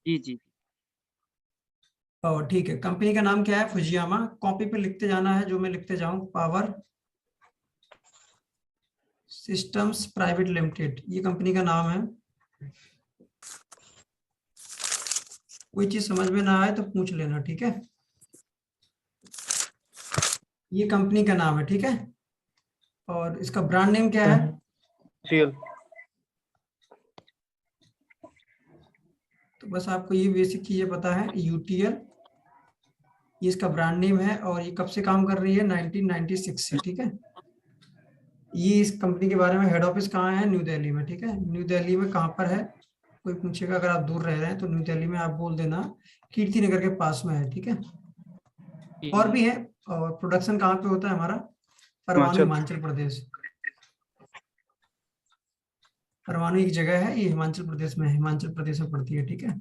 जी जी। और ठीक है, कंपनी का नाम क्या है? फुजियामा। कॉपी पे लिखते जाना है, जो मैं लिखते जाऊं, पावर सिस्टम्स प्राइवेट लिमिटेड, ये कंपनी का नाम है। कोई चीज समझ में ना आए तो पूछ लेना, ठीक है। ये कंपनी का नाम है, ठीक है। और इसका ब्रांड नेम क्या है? यूटीएल। तो बस आपको ये बेसिक चीजें पता है, यूटीएल ये इसका ब्रांड नेम है। और ये कब से काम कर रही है? 1996 से, ठीक है। ये इस कंपनी के बारे में, हेड ऑफिस कहाँ है? न्यू दिल्ली में, ठीक है। न्यू दिल्ली में कहाँ पर है? कोई पूछेगा अगर आप दूर रह रहे हैं तो न्यू दिल्ली में आप बोल देना कीर्ति नगर के पास में है, ठीक है। और भी है। और प्रोडक्शन कहाँ पे होता है हमारा? परवाणु, हिमाचल प्रदेश। परवाणु एक जगह है, ये हिमाचल प्रदेश में, हिमाचल प्रदेश में पड़ती है, ठीक है।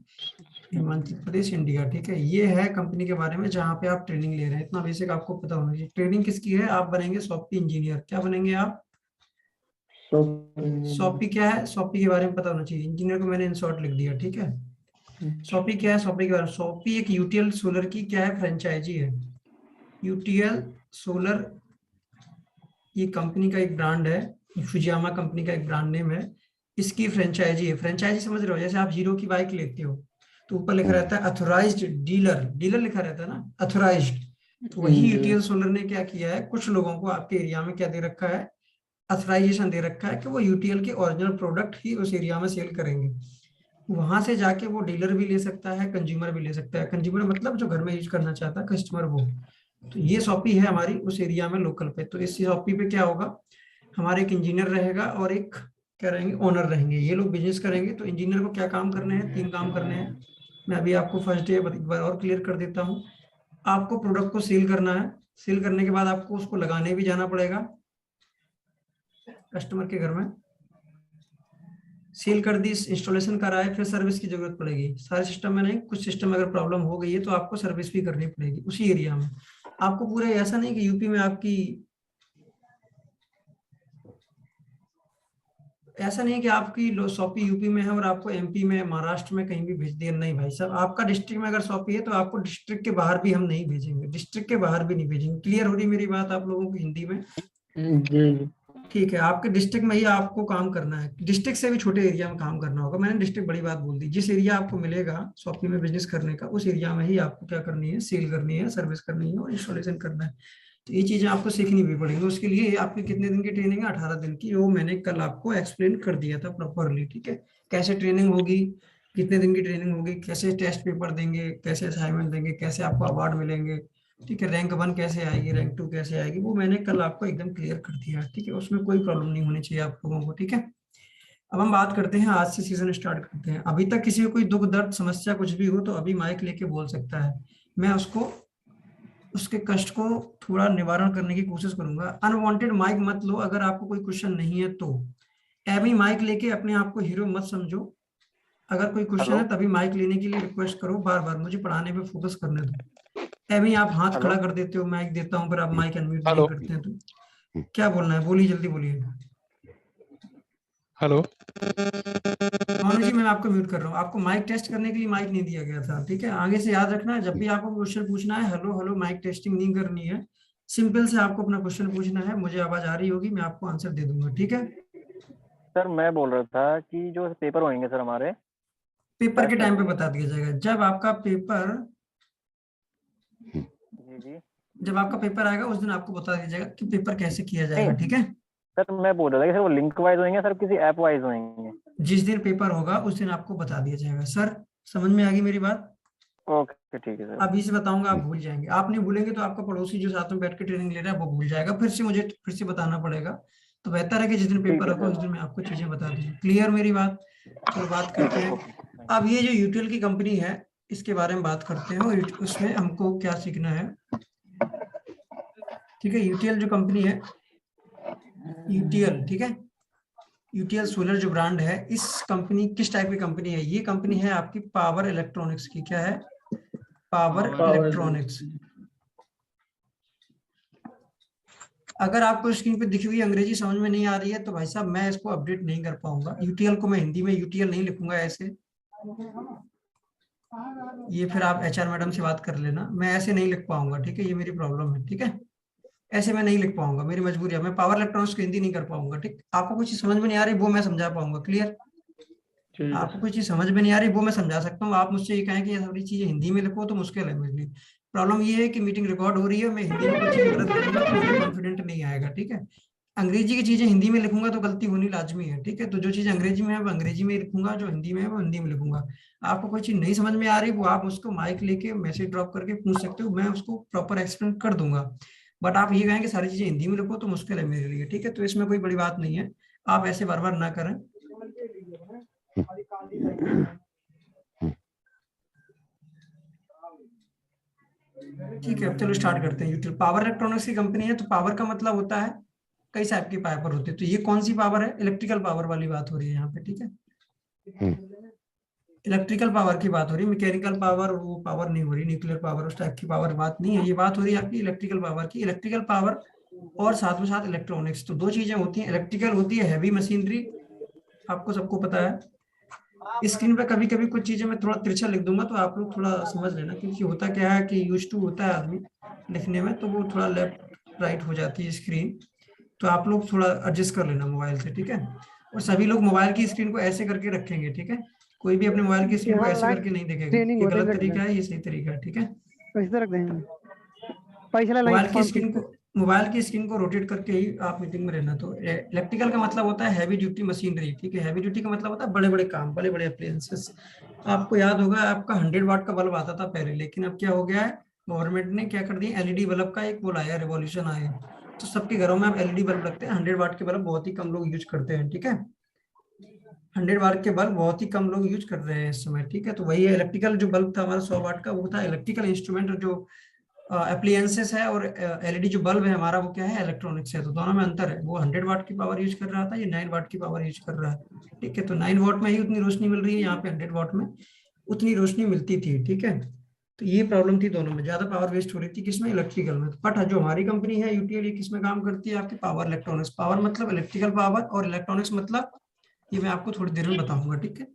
हिमाचल प्रदेश, इंडिया, ठीक है। ये है कंपनी के बारे में जहाँ पे आप ट्रेनिंग ले रहे हैं। इतना बेसिक आपको पता होना चाहिए। ट्रेनिंग किसकी है? आप बनेंगे सॉफ्टवेयर इंजीनियर। क्या बनेंगे आप? सॉफ्टवेयर क्या है? सॉफ्टवेयर के बारे में पता होना चाहिए। इंजीनियर को मैंने इन शॉर्ट लिख दिया, ठीक है। सॉफ्टवेयर क्या है? सॉफ्टवेयर के बारे में, सॉफ्टवेयर एक यूटीएल सोलर की क्या है? फ्रेंचाइजी है। यूटीएल सोलर ये कंपनी का एक ब्रांड है, फुजियामा कंपनी का एक ब्रांड नेम है। इसकी फ्रेंचाइजी है। फ्रेंचाइजी समझ रहे हो? जैसे आप हीरो की बाइक लेते हो तो ऊपर लिखा रहता है अथोराइज्ड डीलर, डीलर लिखा रहता है ना, अथोराइज्ड। तो वही यूटीएल सोलर ने क्या किया है, कुछ लोगों को आपके एरिया में क्या दे रखा है? अथराइजेशन दे रखा है कि वो यूटीएल के ओरिजिनल प्रोडक्ट ही उस एरिया में सेल करेंगे। वहां से जाके वो डीलर भी ले सकता है, कंज्यूमर भी ले सकता है। कंज्यूमर मतलब जो घर में यूज करना चाहता है, कस्टमर वो। तो ये शॉपी है हमारी उस एरिया में, लोकल पे। तो इस शॉपी पे क्या होगा, हमारे एक इंजीनियर रहेगा और एक क्या रहेंगे, ओनर रहेंगे। ये लोग बिजनेस करेंगे। तो इंजीनियर को क्या काम करने हैं? 3 काम करने हैं। मैं अभी आपको फर्स्ट डे एक बार और क्लियर कर देता हूँ। आपको प्रोडक्ट को सेल करना है। सेल करने के बाद आपको उसको लगाने भी जाना पड़ेगा कस्टमर के घर में। सेल कर दी, इंस्टॉलेशन कराए, फिर सर्विस की जरूरत पड़ेगी। सारे सिस्टम में नहीं, कुछ सिस्टम में अगर प्रॉब्लम हो गई है तो आपको सर्विस भी करनी पड़ेगी उसी एरिया में। आपको पूरा ऐसा नहीं कि यूपी में आपकी, ऐसा नहीं है कि आपकी शॉपी यूपी में है और आपको एमपी में, महाराष्ट्र में कहीं भी भेज दिया। नहीं भाई साहब, आपका डिस्ट्रिक्ट में अगर शॉपी है तो आपको डिस्ट्रिक्ट के बाहर भी हम नहीं भेजेंगे, डिस्ट्रिक्ट के बाहर भी नहीं भेजेंगे। क्लियर हो रही मेरी बात आप लोगों को हिंदी में? जी। ठीक है, आपके डिस्ट्रिक्ट में ही आपको काम करना है। डिस्ट्रिक्ट से भी छोटे एरिया में काम करना होगा। मैंने डिस्ट्रिक्ट बड़ी बात बोल दी। जिस एरिया आपको मिलेगा शॉपी में बिजनेस करने का, उस एरिया में ही आपको क्या करनी है? सेल करनी है, सर्विस करनी है और इंस्टॉलेशन करना है। तो ये चीजें आपको सीखनी भी पड़ेंगी। उसके लिए आपकी कितने दिन की ट्रेनिंग है? 18 दिन की। वो मैंने कल आपको एक्सप्लेन कर दिया था प्रॉपरली, ठीक है। कैसे ट्रेनिंग होगी, कितने दिन की ट्रेनिंग होगी, कैसे टेस्ट पेपर देंगे, कैसे असाइनमेंट देंगे, कैसे आपको अवार्ड मिलेंगे, ठीक है। रैंक 1 कैसे आएगी, रैंक 2 कैसे आएगी, वो मैंने कल आपको एकदम क्लियर कर दिया, ठीक है। उसमें कोई प्रॉब्लम नहीं होनी चाहिए आप लोगों को, ठीक है। अब हम बात करते हैं, आज से सीजन स्टार्ट करते हैं। अभी तक किसी को कोई दुख दर्द समस्या कुछ भी हो तो अभी माइक लेके बोल सकता है। मैं उसको, उसके कष्ट को थोड़ा निवारण करने की कोशिश करूंगा। अनवांटेड माइक मत लो अगर आपको कोई क्वेश्चन नहीं है तो। अभी माइक लेके अपने आप को हीरो मत समझो। अगर कोई क्वेश्चन है तभी माइक लेने के लिए रिक्वेस्ट करो। बार बार मुझे पढ़ाने पे फोकस करने दो। अभी आप हाथ खड़ा कर देते हो, माइक देता हूँ, फिर आप माइक अनम्यूट नहीं करते हैं। तो क्या बोलना है? बोलिए, जल्दी बोलिए। हेलो। मोनू जी, मैं आपको म्यूट कर रहा हूँ। आपको माइक टेस्ट करने के लिए माइक नहीं दिया गया था, ठीक है। आगे से याद रखना है, जब भी आपको क्वेश्चन पूछना है, हेलो हेलो, माइक टेस्टिंग नहीं करनी है। सिंपल से आपको अपना क्वेश्चन पूछना है, मुझे आवाज आ रही होगी, मैं आपको आंसर दे दूंगा, ठीक है। सर मैं बोल रहा था कि जो पेपर होंगे सर हमारे, पेपर के टाइम पे बता दिया जाएगा। जब आपका पेपर, जी जब आपका पेपर आएगा उस दिन आपको बता दिया जाएगा कि पेपर कैसे किया जाएगा, ठीक है। सर मैं बोल रहा था कि सर वो लिंक वाइज होंगे सर, किसी ऐप वाइज होंगे? जिस दिन पेपर होगा उस दिन आपको बता दिया जाएगा। सर समझ में आ गई मेरी बात? ओके ठीक है सर। अभी से बताऊंगा, आप भूल जाएंगे। आप नहीं भूलेंगे तो आपका पड़ोसी जो साथ में बैठ के ट्रेनिंग ले रहा है वो भूल जाएगा। फिर से मुझे फिर से बताना पड़ेगा। तो बेहतर है कि जिस दिन पेपर होगा उस दिन मैं आपको चीजें बता दूंगा। क्लियर मेरी बात? चलो बात करते हैं। अब ये जो यूटीएल की कंपनी है, इसके बारे में बात करते हैं और उसमें हमको क्या सीखना है, ठीक है। यूटीएल जो कंपनी है, यूटीएल, ठीक है, यूटीएल सोलर जो ब्रांड है, इस कंपनी किस टाइप की कंपनी है? ये कंपनी है आपकी पावर इलेक्ट्रॉनिक्स की। क्या है? Power electronics. अगर आपको स्क्रीन पे दिखी हुई अंग्रेजी समझ में नहीं आ रही है तो भाई साहब मैं इसको अपडेट नहीं कर पाऊंगा। यूटीएल को मैं हिंदी में यूटीएल नहीं लिखूंगा ऐसे। ये फिर आप एचआर मैडम से बात कर लेना, मैं ऐसे नहीं लिख पाऊंगा, ठीक है, ये मेरी प्रॉब्लम है, ठीक है, ऐसे मैं नहीं लिख पाऊंगा, मेरी मजबूरी है, मैं पावर इलेक्ट्रॉनिक्स को हिंदी नहीं कर पाऊंगा, ठीक, आपको कुछ चीज समझ में नहीं आ रही वो मैं समझा पाऊंगा, क्लियर, ठीक है आपको कोई चीज समझ में नहीं आ रही वो मैं समझा सकता हूँ, आप मुझसे ये कहें कि ये सारी चीजें हिंदी में लिखो तो मुश्किल है मेरे लिए। प्रॉब्लम ये है कि मीटिंग रिकॉर्ड हो रही है, मैं हिंदी में कोई चीज गलत लिखूंगा तो मुझे कॉन्फिडेंट नहीं आएगा, ठीक है, अंग्रेजी की चीजें हिंदी में लिखूंगा तो गलती होनी लाजमी है, ठीक है, तो जो चीज अंग्रेजी में है वो अंग्रेजी में ही लिखूंगा, जो हिंदी में है वो हिंदी में लिखूंगा। आपको कोई चीज नहीं समझ में आ रही वो आप उसको माइक लेके मैसेज ड्रॉप करके पूछ सकते हो, मैं उसको प्रॉपर एक्सप्लेन कर दूंगा, बट आप ये कहें कि सारी चीजें हिंदी में लिखो तो मुश्किल है मेरे लिए, ठीक है, तो इसमें कोई बड़ी बात नहीं है, आप ऐसे बार बार ना करें। ठीक है, अब चलो स्टार्ट करते हैं। यूटिल पावर इलेक्ट्रॉनिक्स की कंपनी है, तो पावर का मतलब होता है कई टाइप की पावर होती है, तो ये कौन सी पावर है, इलेक्ट्रिकल पावर वाली बात हो रही है यहाँ पे, ठीक है, इलेक्ट्रिकल पावर की बात हो रही है, मैकेनिकल पावर वो पावर नहीं हो रही, न्यूक्लियर पावर उस टाइप की पावर बात नहीं है, ये बात हो रही है आपकी इलेक्ट्रिकल पावर की, इलेक्ट्रिकल पावर और साथ में साथ इलेक्ट्रॉनिक्स, तो दो चीजें होती हैं, इलेक्ट्रिकल होती है हैवी मशीनरी, आपको सबको पता है, स्क्रीन पे कभी कभी कुछ चीजें मैं थोड़ा तिरछा लिख दूंगा तो आप लोग थोड़ा समझ लेना, क्योंकि होता क्या है कि यूज टू होता है आदमी लिखने में तो वो थोड़ा लेफ्ट राइट हो जाती है स्क्रीन, तो आप लोग थोड़ा एडजस्ट कर लेना मोबाइल से, ठीक है, और सभी लोग मोबाइल की स्क्रीन को ऐसे करके रखेंगे, ठीक है, कोई भी अपने मोबाइल की स्क्रीन को यहाँ ऐसे लाइट करके नहीं देखेगा, ट्रेनिंग ये हो रही गलत है, तरीका है ये सही तरीका है, ठीक है, पैसे रख देंगे पैसे ला मोबाइल लाइट की पंप स्क्रीन को मोबाइल की स्क्रीन को रोटेट करके ही आप मीटिंग में रहना, तो इलेक्ट्रिकल का मतलब होता है हैवी ड्यूटी मशीनरी, ठीक है, हैवी ड्यूटी का मतलब होता है बड़े बड़े काम, बड़े बड़े अप्लायंसेस, आपको याद होगा आपका 100 वाट का बल्ब आता था पहले, लेकिन अब क्या हो गया है, गवर्नमेंट ने क्या कर दिया, एलईडी बल्ब का एक वो लाया, रिवॉल्यूशन आया, तो सबके घरों में अब एलईडी बल्ब लगते हैं, 100 वाट के बल्ब बहुत ही कम लोग यूज करते हैं, ठीक है, 100 वाट के बल्ब बहुत ही कम लोग यूज कर रहे हैं इस समय, ठीक है, तो वही है इलेक्ट्रिकल जो बल्ब था हमारा 100 वाट का वो था इलेक्ट्रिकल इंस्ट्रूमेंट, जो अप्लायंसेस है, और एलईडी जो बल्ब है हमारा वो क्या है, इलेक्ट्रॉनिक्स है, तो दोनों में अंतर है, वो 100 वाट की पावर यूज कर रहा था, ये 9 वाट की पावर यूज कर रहा है, ठीक है, तो 9 वाट में ही उतनी रोशनी मिल रही है, यहाँ पे 100 वाट में उतनी रोशनी मिलती थी, ठीक है, तो ये प्रॉब्लम थी दोनों में, ज्यादा पावर वेस्ट हो रही थी किसमें, इलेक्ट्रिकल में, बट जो हमारी कंपनी है यूटीएल ये किसमें काम करती है, आपकी पावर इलेक्ट्रॉनिक्स, पावर मतलब इलेक्ट्रिकल पावर और इलेक्ट्रॉनिक्स मतलब ये मैं आपको थोड़ी देर में बताऊंगा, ठीक है,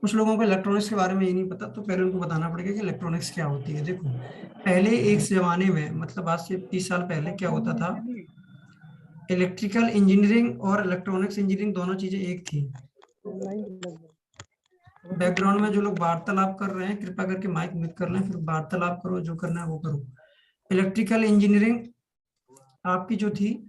कुछ लोगों को इलेक्ट्रॉनिक्स के बारे में ये नहीं पता, तो पहले उनको बताना पड़ेगा कि इलेक्ट्रॉनिक्स क्या होती है। देखो पहले एक जमाने में, मतलब आज से 30 साल पहले क्या होता था, इलेक्ट्रिकल इंजीनियरिंग और इलेक्ट्रॉनिक्स इंजीनियरिंग दोनों चीजें एक थी। बैकग्राउंड में जो लोग वार्तालाप कर रहे हैं कृपया करके माइक म्यूट कर लें, फिर वार्तालाप करो, जो करना है वो करो। इलेक्ट्रिकल इंजीनियरिंग आपकी जो थी,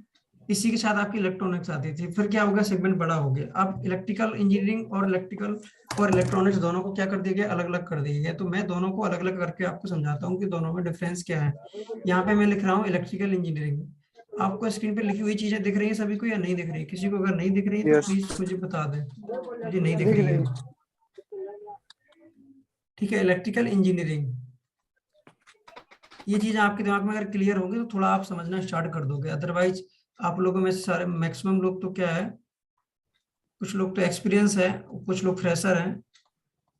इसी के साथ आपकी इलेक्ट्रॉनिक्स आती थी, फिर क्या हो गया, सेगमेंट बड़ा हो गया, अब इलेक्ट्रिकल इंजीनियरिंग और इलेक्ट्रिकल और इलेक्ट्रॉनिक्स दोनों को क्या कर दिया गया, अलग अलग कर दिया गया, तो मैं दोनों को अलग अलग करके आपको समझाता हूँ कि दोनों में डिफरेंस क्या है। यहाँ पे मैं लिख रहा हूँ इलेक्ट्रिकल इंजीनियरिंग, आपको स्क्रीन पे लिखी हुई चीजें दिख रही है सभी को या नहीं दिख रही है, किसी को अगर नहीं दिख रही है तो यस प्लीज मुझे बता दें, मुझे नहीं दिख दिख रही रही है, है। ठीक है, इलेक्ट्रिकल इंजीनियरिंग, ये चीज आपके दिमाग में अगर क्लियर होगी तो थोड़ा आप समझना स्टार्ट कर दोगे, अदरवाइज आप लोगों में से सारे मैक्सिमम लोग तो क्या है, कुछ लोग तो एक्सपीरियंस है, कुछ लोग फ्रेशर हैं,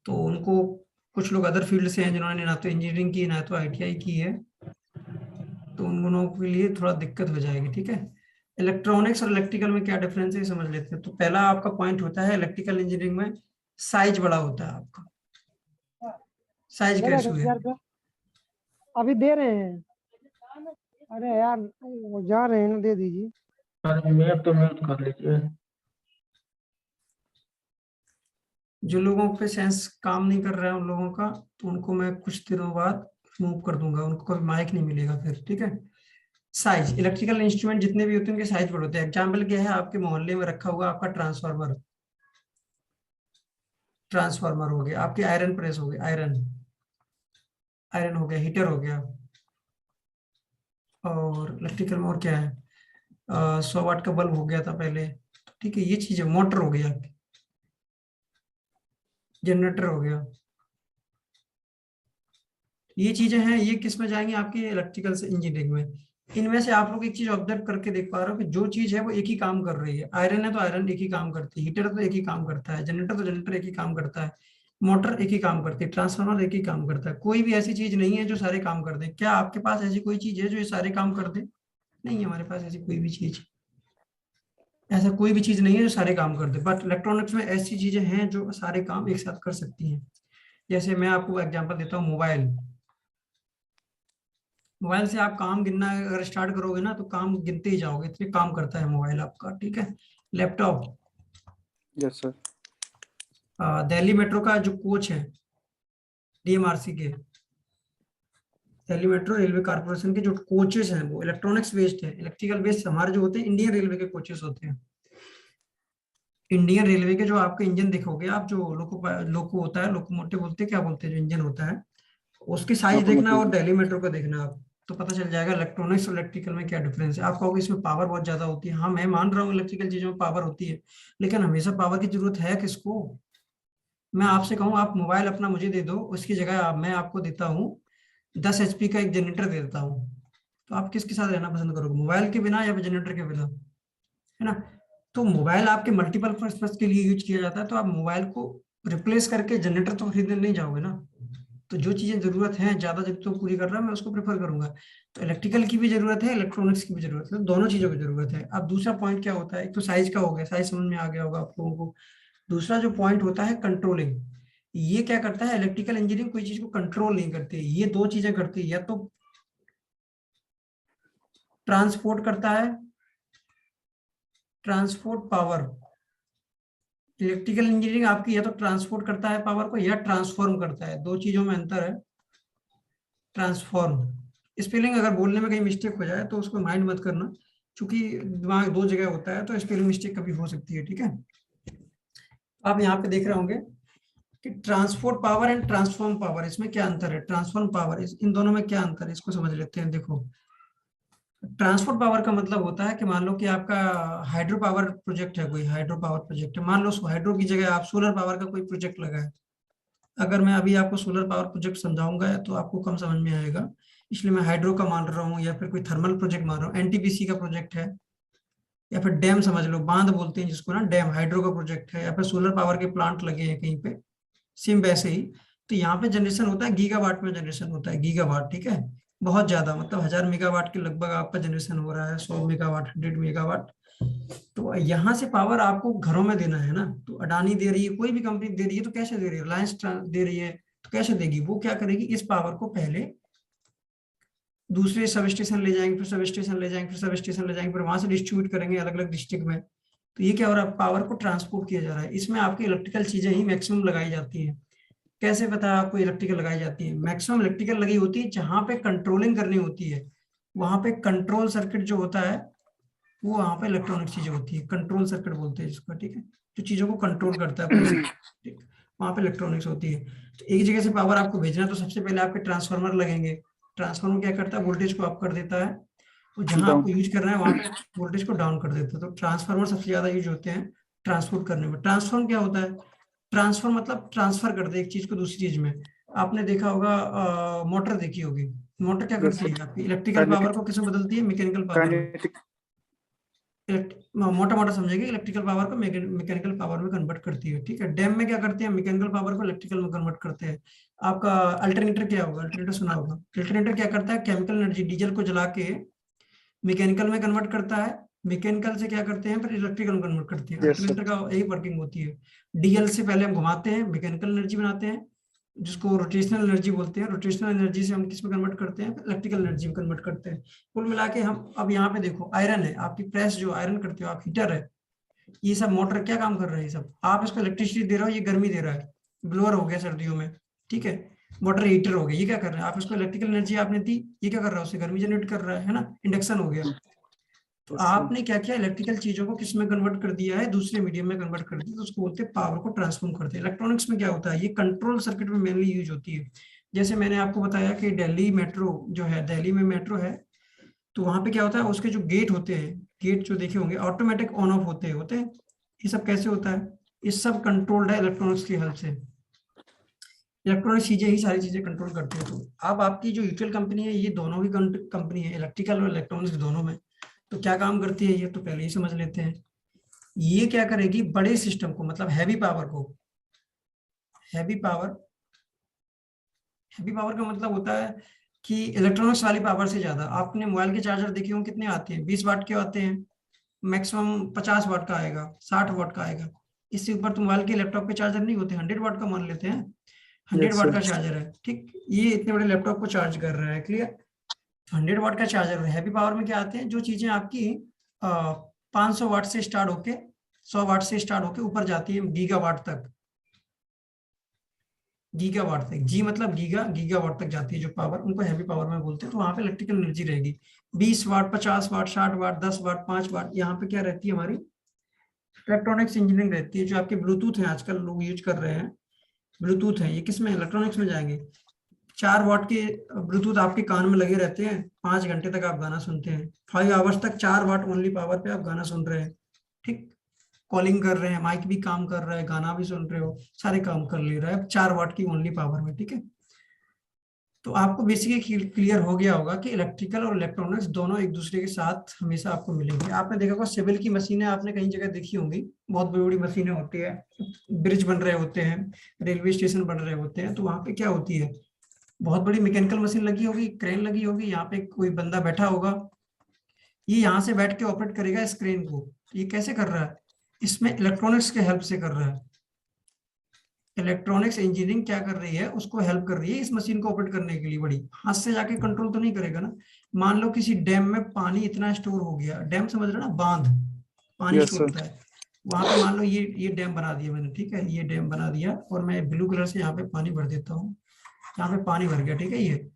तो उनको, कुछ लोग अदर फील्ड से हैं जिन्होंने ना तो इंजीनियरिंग की ना तो आईटीआई की है, तो उन लोगों के लिए थोड़ा दिक्कत हो जाएगी, ठीक है। इलेक्ट्रॉनिक्स और इलेक्ट्रिकल में क्या डिफरेंस है ये समझ लेते हैं। तो पहला आपका पॉइंट होता है इलेक्ट्रिकल इंजीनियरिंग में साइज बड़ा होता है आपका, साइज दे कैसे रहे हुए, यार पे अभी दे रहे हैं। अरे यार वो जा रहे हैं ना, दे दीजिए। अरे मैं तो म्यूट कर लीजिए। जो लोगों पे सेंस काम नहीं कर रहा है उन लोगों का, तो उनको मैं कुछ दिनों बाद मूव कर दूंगा, उनको कभी माइक नहीं मिलेगा फिर, ठीक है। साइज, इलेक्ट्रिकल इंस्ट्रूमेंट जितने भी होते हैं उनके साइज बड़े होते हैं। एग्जाम्पल क्या है, आपके मोहल्ले में रखा हुआ आपका ट्रांसफार्मर, ट्रांसफार्मर हो गया, आपकी आयरन प्रेस हो गया, आयरन आयरन हो गया, हीटर हो गया, और इलेक्ट्रिकल में और क्या है, 100 वाट का बल्ब हो गया था पहले, तो ठीक है, ये चीजें, मोटर हो गया, जनरेटर हो गया, ये चीजें हैं, ये किस में जाएंगे, आपके इलेक्ट्रिकल से इंजीनियरिंग में। इनमें से आप लोग एक चीज ऑब्जर्व करके देख पा रहे हो कि जो चीज है वो एक ही काम कर रही है, आयरन है तो आयरन एक ही काम करती है, हीटर तो एक ही काम करता है, जनरेटर तो जनरेटर एक ही काम करता है, मोटर एक ही काम करती है, ट्रांसफार्मर एक ही काम करता है, कोई भी ऐसी चीज नहीं है जो सारे काम कर दे। क्या आपके पास ऐसी कोई चीज है जो ये सारे काम कर दे? नहीं है हमारे पास ऐसी कोई भी चीज, ऐसा कोई भी चीज नहीं है जो सारे काम कर दे, बट इलेक्ट्रॉनिक्स में ऐसी चीजें हैं जो सारे काम एक साथ कर सकती हैं। जैसे मैं आपको एग्जांपल देता हूँ, मोबाइल मोबाइल से आप काम गिनना अगर स्टार्ट करोगे ना तो काम गिनते ही जाओगे, इतने काम करता है मोबाइल आपका, ठीक है। Laptop, yes sir. Delhi metro का जो कोच है, डीएमआरसी के, दिल्ली मेट्रो रेलवे कारपोरेशन के जो कोचेस हैं वो इलेक्ट्रॉनिक्स बेस्ड है। इलेक्ट्रिकल बेस्ड हमारे जो होते हैं इंडियन रेलवे के कोचेस होते हैं। इंडियन रेलवे के जो आपके इंजन देखोगे आप, जो लोको होता है, लोकोमोटिव बोलते हैं, क्या बोलते हैं, जो इंजन होता है, उसकी साइज देखना और दिल्ली मेट्रो का देखना आप, तो पता चल जाएगा इलेक्ट्रॉनिक्स और इलेक्ट्रिकल में क्या डिफरेंस है। आप कहोगे इसमें पावर बहुत ज्यादा होती है, हाँ मैं मान रहा हूँ इलेक्ट्रिकल चीजों में पावर होती है, लेकिन हमेशा पावर की जरूरत है किसको। मैं आपसे कहूँ आप मोबाइल अपना मुझे दे दो, उसकी जगह मैं आपको देता हूँ 10 HP का एक जनरेटर दे देता हूँ, तो आप किसके साथ रहना पसंद करोगे, मोबाइल के बिना या फिर जनरेटर के बिना, है ना। तो मोबाइल आपके मल्टीपल पर्पस के लिए यूज किया जाता है, तो आप मोबाइल को रिप्लेस करके जनरेटर तो खरीदने नहीं जाओगे ना। तो जो चीजें जरूरत है, ज्यादा जरूरतों को पूरी कर रहा है, मैं उसको प्रेफर करूंगा। तो इलेक्ट्रिकल की भी जरूरत है, इलेक्ट्रॉनिक्स की भी जरूरत है, दोनों चीजों की जरूरत है। अब दूसरा पॉइंट क्या होता है, एक तो साइज का हो गया, साइज समझ में आ गया होगा आप लोगों को। दूसरा जो पॉइंट होता है कंट्रोलिंग, ये क्या करता है, इलेक्ट्रिकल इंजीनियरिंग कोई चीज को कंट्रोल नहीं करती, ये दो चीजें करती है, या तो ट्रांसपोर्ट करता है, ट्रांसपोर्ट पावर। इलेक्ट्रिकल इंजीनियरिंग आपकी या तो ट्रांसपोर्ट करता है पावर को, या ट्रांसफॉर्म करता है, दो चीजों में अंतर है। ट्रांसफॉर्म, स्पेलिंग अगर बोलने में कहीं मिस्टेक हो जाए तो उसको माइंड मत करना, क्योंकि दिमाग दो जगह होता है, तो स्पेलिंग मिस्टेक कभी हो सकती है, ठीक है। आप यहाँ पे देख रहे होंगे कि transport power and transform power, इसमें क्या अंतर है, ट्रांसफॉर्म पावर, इन दोनों में क्या अंतर है, इसको समझ लेते हैं। देखो, ट्रांसपोर्ट पावर का मतलब होता है कि मान लो कि आपका हाइड्रो पावर प्रोजेक्ट है, कोई हाइड्रो पावर प्रोजेक्ट है, मान लो हाइड्रो की जगह आप सोलर पावर का कोई प्रोजेक्ट लगा है। अगर मैं अभी आपको सोलर पावर प्रोजेक्ट समझाऊंगा तो आपको कम समझ में आएगा, इसलिए मैं हाइड्रो का मान रहा हूँ, या फिर कोई थर्मल प्रोजेक्ट मान रहा हूँ, एनटीपीसी का प्रोजेक्ट है, या फिर डैम समझ लो, बांध बोलते हैं जिसको ना, डैम हाइड्रो का प्रोजेक्ट है, या फिर सोलर पावर के प्लांट लगे हैं कहीं पे, सेम वैसे ही। तो यहाँ पे जनरेशन होता है गीगावाट में, जनरेशन होता है गीगावाट, ठीक है। बहुत ज्यादा, मतलब 1000 मेगावाट के लगभग आपका जनरेशन हो रहा है, 100 मेगावाट, 100 मेगावाट। तो यहाँ से पावर आपको घरों में देना है ना, तो अडानी दे रही है, कोई भी कंपनी दे रही है, तो कैसे दे रही है, रिलायंस दे रही है, तो कैसे देगी, वो क्या करेगी, इस पावर को पहले दूसरे सब स्टेशन ले जाएंगे, फिर सब स्टेशन ले जाएंगे, फिर सब स्टेशन ले जाएंगे, फिर वहां से डिस्ट्रीब्यूट करेंगे अलग अलग डिस्ट्रिक्ट में। तो ये क्या हो रहा है, पावर को ट्रांसपोर्ट किया जा रहा है। इसमें आपकी इलेक्ट्रिकल चीजें ही मैक्सिमम लगाई जाती है। कैसे पता है आपको इलेक्ट्रिकल लगाई जाती है, मैक्सिमम इलेक्ट्रिकल लगी होती है जहां पे कंट्रोलिंग करनी होती है, वहां पे कंट्रोल सर्किट जो होता है वो वहां पे इलेक्ट्रॉनिक चीजें होती है, कंट्रोल सर्किट बोलते हैं जिसको, ठीक है, जो चीजों को कंट्रोल करता है पूरी, ठीक, वहां पे इलेक्ट्रॉनिक्स होती है। तो एक जगह से पावर आपको भेजना, तो सबसे पहले आपके ट्रांसफार्मर लगेंगे। ट्रांसफार्मर क्या करता है, वोल्टेज को अप कर देता है, और जहां आपको यूज करना है वहां पे वोल्टेज को डाउन कर देता है। तो ट्रांसफार्मर सबसे ज्यादा यूज होते हैं ट्रांसपोर्ट करने में। ट्रांसफॉर्म क्या होता है, ट्रांसफर मतलब ट्रांसफर कर दे एक चीज को दूसरी चीज में। आपने देखा होगा, मोटर देखी होगी, मोटर क्या करती है आपकी, इलेक्ट्रिकल पावर को किसमें बदलती है, मैकेनिकल पावर में। मोटा मोटा समझेंगे, इलेक्ट्रिकल पावर को मैकेनिकल पावर में कन्वर्ट करती है, ठीक है। डैम में क्या करते हैं, मैकेनिकल पावर को इलेक्ट्रिकल में कन्वर्ट करते हैं। आपका अल्टरनेटर क्या होगा, अल्टरनेटर सुना होगा, अल्टरनेटर क्या करता है, केमिकल एनर्जी डीजल को जला के मैकेनिकल में कन्वर्ट करता है, मैकेनिकल से क्या करते हैं, फिर इलेक्ट्रिकल में कन्वर्ट करते हैं। अल्टरनेटर का यही वर्किंग होती है। डीएल से पहले हम घुमाते हैं, मैकेनिकल एनर्जी बनाते हैं, जिसको रोटेशनल एनर्जी बोलते हैं। रोटेशनल एनर्जी से हम किस में कन्वर्ट करते हैं, इलेक्ट्रिकल एनर्जी में कन्वर्ट करते हैं। कुल मिला के हम अब यहाँ पे देखो, आयरन है आपकी प्रेस, जो आयरन करते हो आप, हीटर है, ये सब मोटर क्या काम कर रहे हैं, सब आप इसको इलेक्ट्रिसिटी दे रहे हो, ये गर्मी दे रहा है, ब्लोअर हो गया सर्दियों में, ठीक है, वाटर हीटर हो गया, ये क्या कर रहे हैं, आप इसको इलेक्ट्रिकल एनर्जी आपने दी, ये क्या कर रहा है, उससे गर्मी जनरेट कर रहा है ना, इंडक्शन हो गया। तो आपने क्या किया, इलेक्ट्रिकल चीजों को किस में कन्वर्ट कर दिया है, दूसरे मीडियम में कन्वर्ट कर दिया, तो उसको बोलते हैं पावर को ट्रांसफॉर्म करते हैं। इलेक्ट्रॉनिक्स में क्या होता है, ये कंट्रोल सर्किट में मेनली यूज होती है। जैसे मैंने आपको बताया कि दिल्ली मेट्रो जो है, दिल्ली में मेट्रो है, तो वहां पे क्या होता है, उसके जो गेट होते हैं, गेट जो देखे होंगे ऑटोमेटिक ऑन ऑफ होते हैं। ये सब कैसे होता है, ये सब कंट्रोल्ड है इलेक्ट्रॉनिक्स की हेल्प से। इलेक्ट्रॉनिक चीजें ही सारी चीजें कंट्रोल करती है। तो अब आपकी जो यूजुअल कंपनी है, ये दोनों ही कंपनी है, इलेक्ट्रिकल और इलेक्ट्रॉनिक्स दोनों में। तो क्या काम करती है ये, तो पहले ही समझ लेते हैं। ये क्या करेगी, बड़े सिस्टम को, मतलब हैवी पावर को, हैवी पावर का मतलब होता है कि इलेक्ट्रॉनिक्स वाली पावर से ज्यादा। आपने मोबाइल के चार्जर देखे होंगे, कितने आते हैं, 20 वाट के आते हैं, मैक्सिमम 50 वाट का आएगा, 60 वाट का आएगा। इससे ऊपर तो मोबाइल के लैपटॉप के चार्जर नहीं होते, 100 वाट का मान लेते हैं। 100 Yes, वाट sir. का चार्जर है, ठीक, ये इतने बड़े लैपटॉप को चार्ज कर रहा है, क्लियर। 100 वाट का चार्जर है। हैवी पावर में क्या आते हैं, जो चीजें आपकी 500 वाट से स्टार्ट होके 100 वाट से स्टार्ट होके ऊपर जाती है गीगावाट तक, गीगावाट तक, जी मतलब गीगावाट तक जाती है जो पावर, उनको हैवी पावर में बोलते हैं। तो वहां पे इलेक्ट्रिकल एनर्जी रहेगी 20 वाट, 50 वाट, 60 वाट, 10 वाट, 5 वाट। यहाँ पे क्या रहती है हमारी इलेक्ट्रॉनिक्स इंजीनियरिंग रहती है। जो आपके ब्लूटूथ है आजकल लोग यूज कर रहे हैं, ब्लूटूथ है, ये किस में, इलेक्ट्रॉनिक्स में जाएंगे। 4 वाट के ब्लूटूथ आपके कान में लगे रहते हैं, 5 घंटे तक आप गाना सुनते हैं, 5 आवर्स तक 4 वाट ओनली पावर पे आप गाना सुन रहे हैं, ठीक, कॉलिंग कर रहे हैं, माइक भी काम कर रहा है, गाना भी सुन रहे हो, सारे काम कर ले रहा है 4 वाट की ओनली पावर में, ठीक है। तो आपको बेसिकली क्लियर हो गया होगा कि इलेक्ट्रिकल और इलेक्ट्रॉनिक्स दोनों एक दूसरे के साथ हमेशा आपको मिलेंगे। आपने देखा होगा सिविल की मशीनें आपने कई जगह देखी होंगी, बहुत बड़ी बड़ी मशीनें होती है, ब्रिज बन रहे होते हैं, रेलवे स्टेशन बन रहे होते हैं, तो वहां पे क्या होती है, बहुत बड़ी मैकेनिकल मशीन लगी होगी, क्रेन लगी होगी, यहाँ पे कोई बंदा बैठा होगा, ये यहाँ से बैठ के ऑपरेट करेगा इस क्रेन को। ये कैसे कर रहा है, इसमें इलेक्ट्रॉनिक्स के हेल्प से कर रहा है। इलेक्ट्रॉनिक्स इंजीनियरिंग क्या कर रही है, उसको हेल्प कर रही है इस मशीन को ऑपरेट करने के लिए। बड़ी हाथ से जाके कंट्रोल तो नहीं करेगा ना। मान लो किसी डैम में पानी इतना स्टोर हो गया, डैम समझ रहे ना, बांध, पानी Yes, स्टोर sir. होता है वहां पे। मान लो ये डैम बना दिया मैंने, ठीक है, ये डैम बना दिया और मैं ब्लू कलर से यहाँ पे पानी भर देता हूँ, यहाँ पे पानी भर गया, ठीक है। ये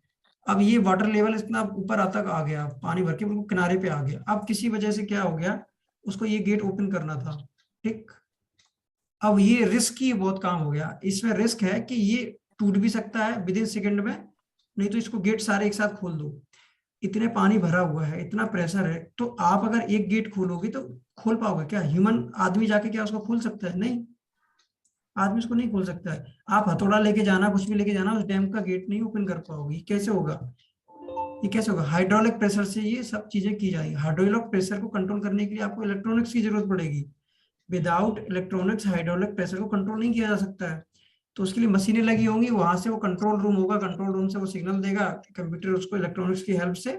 अब ये वाटर लेवल इतना ऊपर तक आ गया, पानी भर के बिल्कुल किनारे पे आ गया। अब किसी वजह से क्या हो गया, उसको ये गेट ओपन करना था, ठीक। अब ये रिस्क ही बहुत काम हो गया, इसमें रिस्क है कि ये टूट भी सकता है विद इन सेकेंड में, नहीं तो इसको गेट सारे एक साथ खोल दो। इतने पानी भरा हुआ है, इतना प्रेशर है, तो आप अगर एक गेट खोलोगे तो खोल पाओगे क्या, ह्यूमन आदमी जाके क्या उसको खोल सकता है, नहीं, आदमी उसको नहीं खोल सकता है। आप हथौड़ा लेके जाना, कुछ भी लेके जाना, उस डैम का गेट नहीं ओपन कर पाओगे। ये कैसे होगा, ये कैसे होगा, हाइड्रोलिक प्रेशर से ये सब चीजें की जाएगी। हाइड्रोलिक प्रेशर को कंट्रोल करने के लिए आपको इलेक्ट्रॉनिक्स की जरूरत पड़ेगी। विदाउट इलेक्ट्रॉनिक्स हाइड्रोलिक प्रेशर को कंट्रोल नहीं किया जा सकता है। तो उसके लिए मशीनें लगी होंगी, वहां से वो कंट्रोल रूम होगा, कंट्रोल रूम से वो सिग्नल देगा, कंप्यूटर उसको इलेक्ट्रॉनिक्स की हेल्प से,